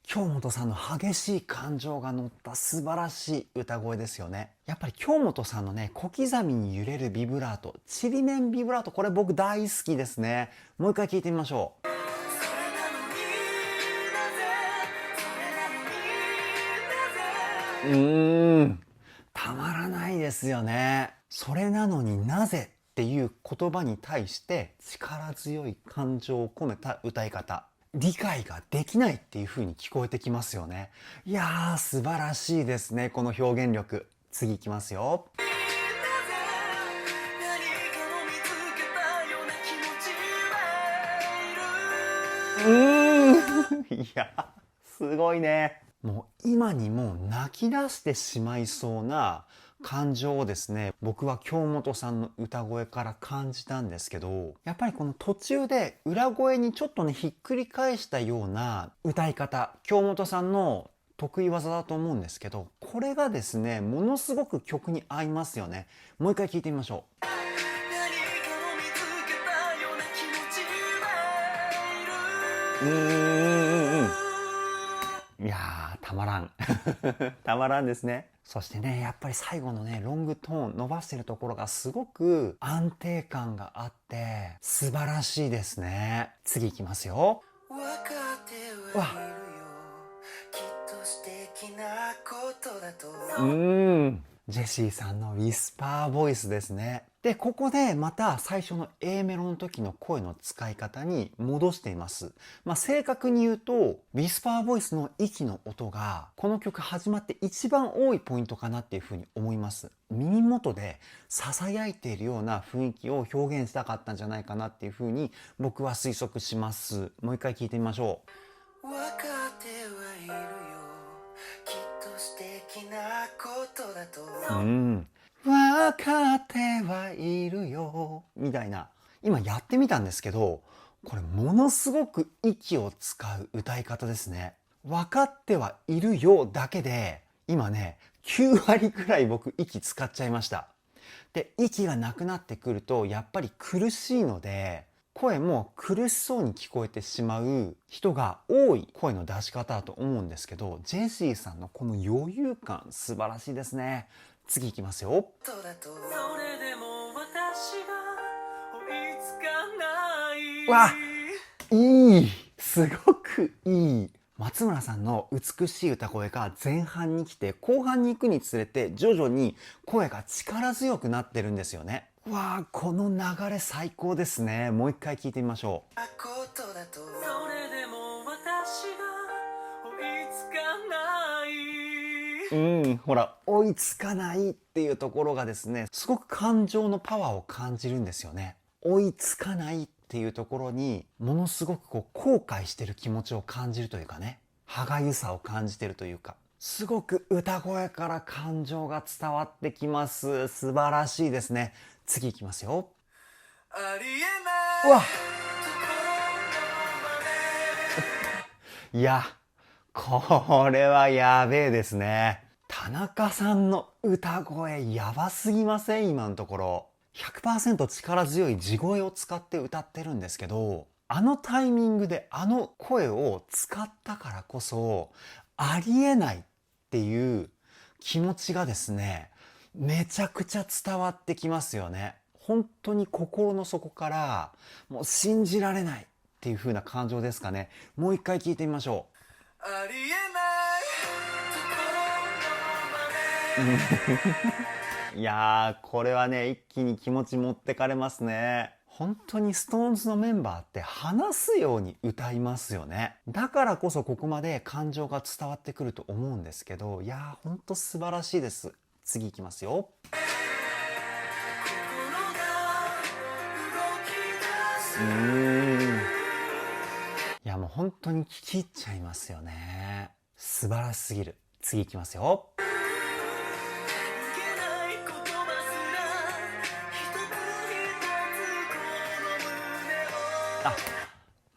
京本さんの激しい感情が乗った素晴らしい歌声ですよね。やっぱり京本さんのね、小刻みに揺れるビブラート、ちりめんビブラート、これ僕大好きですね。もう一回聞いてみましょう。たまらないですよね。それなのになぜっていう言葉に対して力強い感情を込めた歌い方。理解ができないっていう風に聞こえてきますよね。いやー、素晴らしいですね、この表現力。次いきますよ。いや、すごいね。もう今にも泣き出してしまいそうな感情をですね、僕は京本さんの歌声から感じたんですけど、やっぱりこの途中で裏声にちょっとね、ひっくり返したような歌い方、京本さんの得意技だと思うんですけど、これがですね、ものすごく曲に合いますよね。もう一回聞いてみましょう。いやー、たまらん。たまらんですね。そしてね、やっぱり最後のね、ロングトーン伸ばしてるところがすごく安定感があって、素晴らしいですね。次いきますよ。わかってはいるよ。きっと素敵なことだと。ジェシーさんのウィスパーボイスですね。で、ここでまた最初の A メロの時の声の使い方に戻しています。正確に言うと、ウィスパーボイスの息の音がこの曲始まって一番多いポイントかなっていうふうに思います。耳元で囁いているような雰囲気を表現したかったんじゃないかなっていうふうに僕は推測します。もう一回聞いてみましょう。わかってはいるよ。きっと素敵なことだと。わわかってはいるよみたいな、今やってみたんですけど、これものすごく息を使う歌い方ですね。わかってはいるよだけで今ね9割くらい僕息使っちゃいました。で、息がなくなってくるとやっぱり苦しいので、声も苦しそうに聞こえてしまう人が多い声の出し方だと思うんですけど、ジェシーさんのこの余裕感素晴らしいですね。次いきますよ。それでも私が追いつかない。わ、いい、すごくいい。松村さんの美しい歌声が前半に来て後半に行くにつれて徐々に声が力強くなってるんですよね。わあ、この流れ最高ですね。もう一回聞いてみましょう。それでも私が追いつかない。ほら、追いつかないっていうところがですね、すごく感情のパワーを感じるんですよね。追いつかないっていうところにものすごく後悔してる気持ちを感じるというかね、歯がゆさを感じてるというか、すごく歌声から感情が伝わってきます。素晴らしいですね。次いきますよ。ありえないうわ、いや、これはやべえですね。田中さんの歌声やばすぎません？今のところ。100% 力強い地声を使って歌ってるんですけど、あのタイミングであの声を使ったからこそ、ありえないっていう気持ちがですね、めちゃくちゃ伝わってきますよね。本当に心の底からもう信じられないっていう風な感情ですかね。もう一回聞いてみましょう。ありえないところまでいやー、これはね、一気に気持ち持ってかれますね。本当にストーンズのメンバーって話すように歌いますよね。だからこそここまで感情が伝わってくると思うんですけど、いやー、本当素晴らしいです。次いきますよ。いや、もう本当に聞き入っちゃいますよね。素晴らしすぎる。次いきますよ。あ、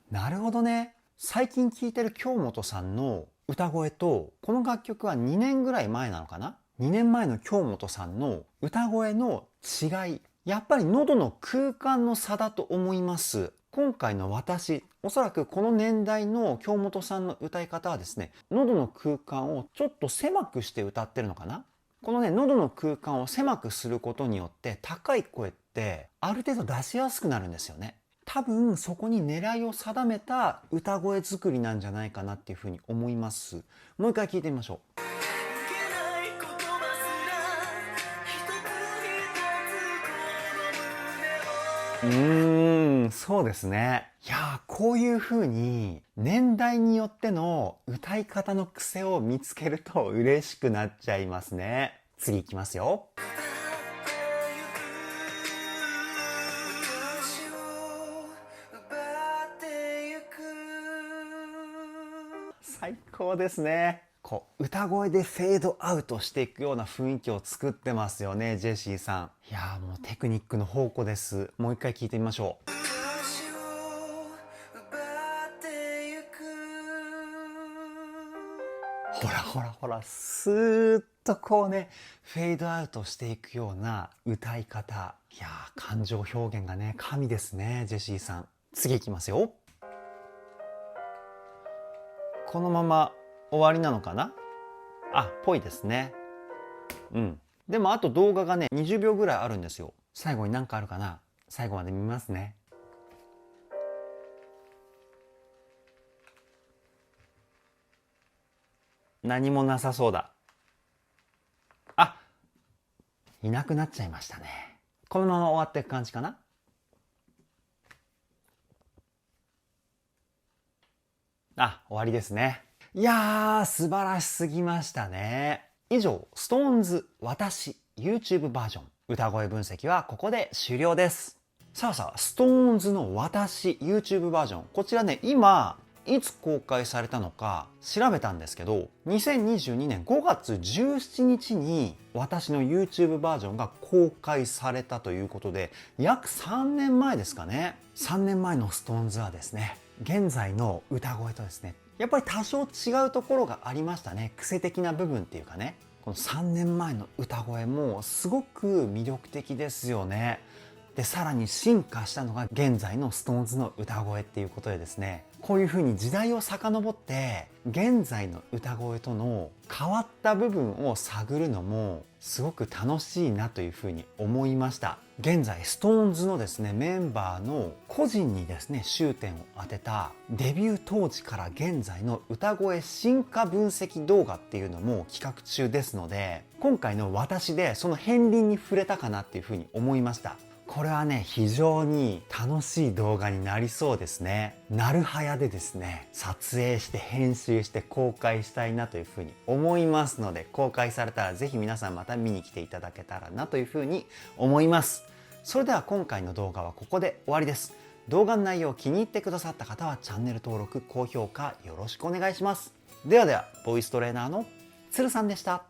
なるほどね。最近聴いてる京本さんの歌声と、この楽曲は2年ぐらい前なのかな？ 2 年前の京本さんの歌声の違い。やっぱり喉の空間の差だと思います。今回の私、おそらくこの年代の京本さんの歌い方はですね、喉の空間をちょっと狭くして歌ってるのかな？このね、喉の空間を狭くすることによって高い声ってある程度出しやすくなるんですよね。多分そこに狙いを定めた歌声作りなんじゃないかなっていうふうに思います。もう一回聞いてみましょう。そうですね。いやー、こういう風に年代によっての歌い方の癖を見つけると嬉しくなっちゃいますね。次いきますよ。最高ですね。歌声でフェードアウトしていくような雰囲気を作ってますよね、ジェシーさん。いやー、もうテクニックの宝庫です。もう一回聞いてみましょう。ほらほらほら、スーッとこうね、フェードアウトしていくような歌い方。いやー、感情表現がね、神ですね、ジェシーさん。次いきますよ。このまま終わりなのかな？ぽいですね。でもあと動画がね、20秒ぐらいあるんですよ。最後に何かあるかな？最後まで見ますね。何もなさそうだ。いなくなっちゃいましたね。このまま終わっていく感じかな？終わりですね。いやー、素晴らしすぎましたね。以上、SixTONES私 YouTube バージョン歌声分析はここで終了です。さあ、SixTONESの私 YouTube バージョン。こちらね、今、いつ公開されたのか調べたんですけど、2022年5月17日に私の YouTube バージョンが公開されたということで、約3年前ですかね。3年前の SixTONES はですね、現在の歌声とですね、やっぱり多少違うところがありましたね。癖的な部分っていうかね。この3年前の歌声もすごく魅力的ですよね。で、さらに進化したのが現在の SixTONES の歌声っていうことでですね、こういう風に時代を遡って現在の歌声との変わった部分を探るのもすごく楽しいなという風に思いました。現在 SixTONES のですねメンバーの個人にですね焦点を当てたデビュー当時から現在の歌声進化分析動画っていうのも企画中ですので、今回の私でその片鱗に触れたかなっていう風に思いました。これはね、非常に楽しい動画になりそうですね。なるはやでですね、撮影して編集して公開したいなというふうに思いますので、公開されたらぜひ皆さんまた見に来ていただけたらなというふうに思います。それでは今回の動画はここで終わりです。動画の内容を気に入ってくださった方はチャンネル登録、高評価よろしくお願いします。ではでは、ボイストレーナーのつるさんでした。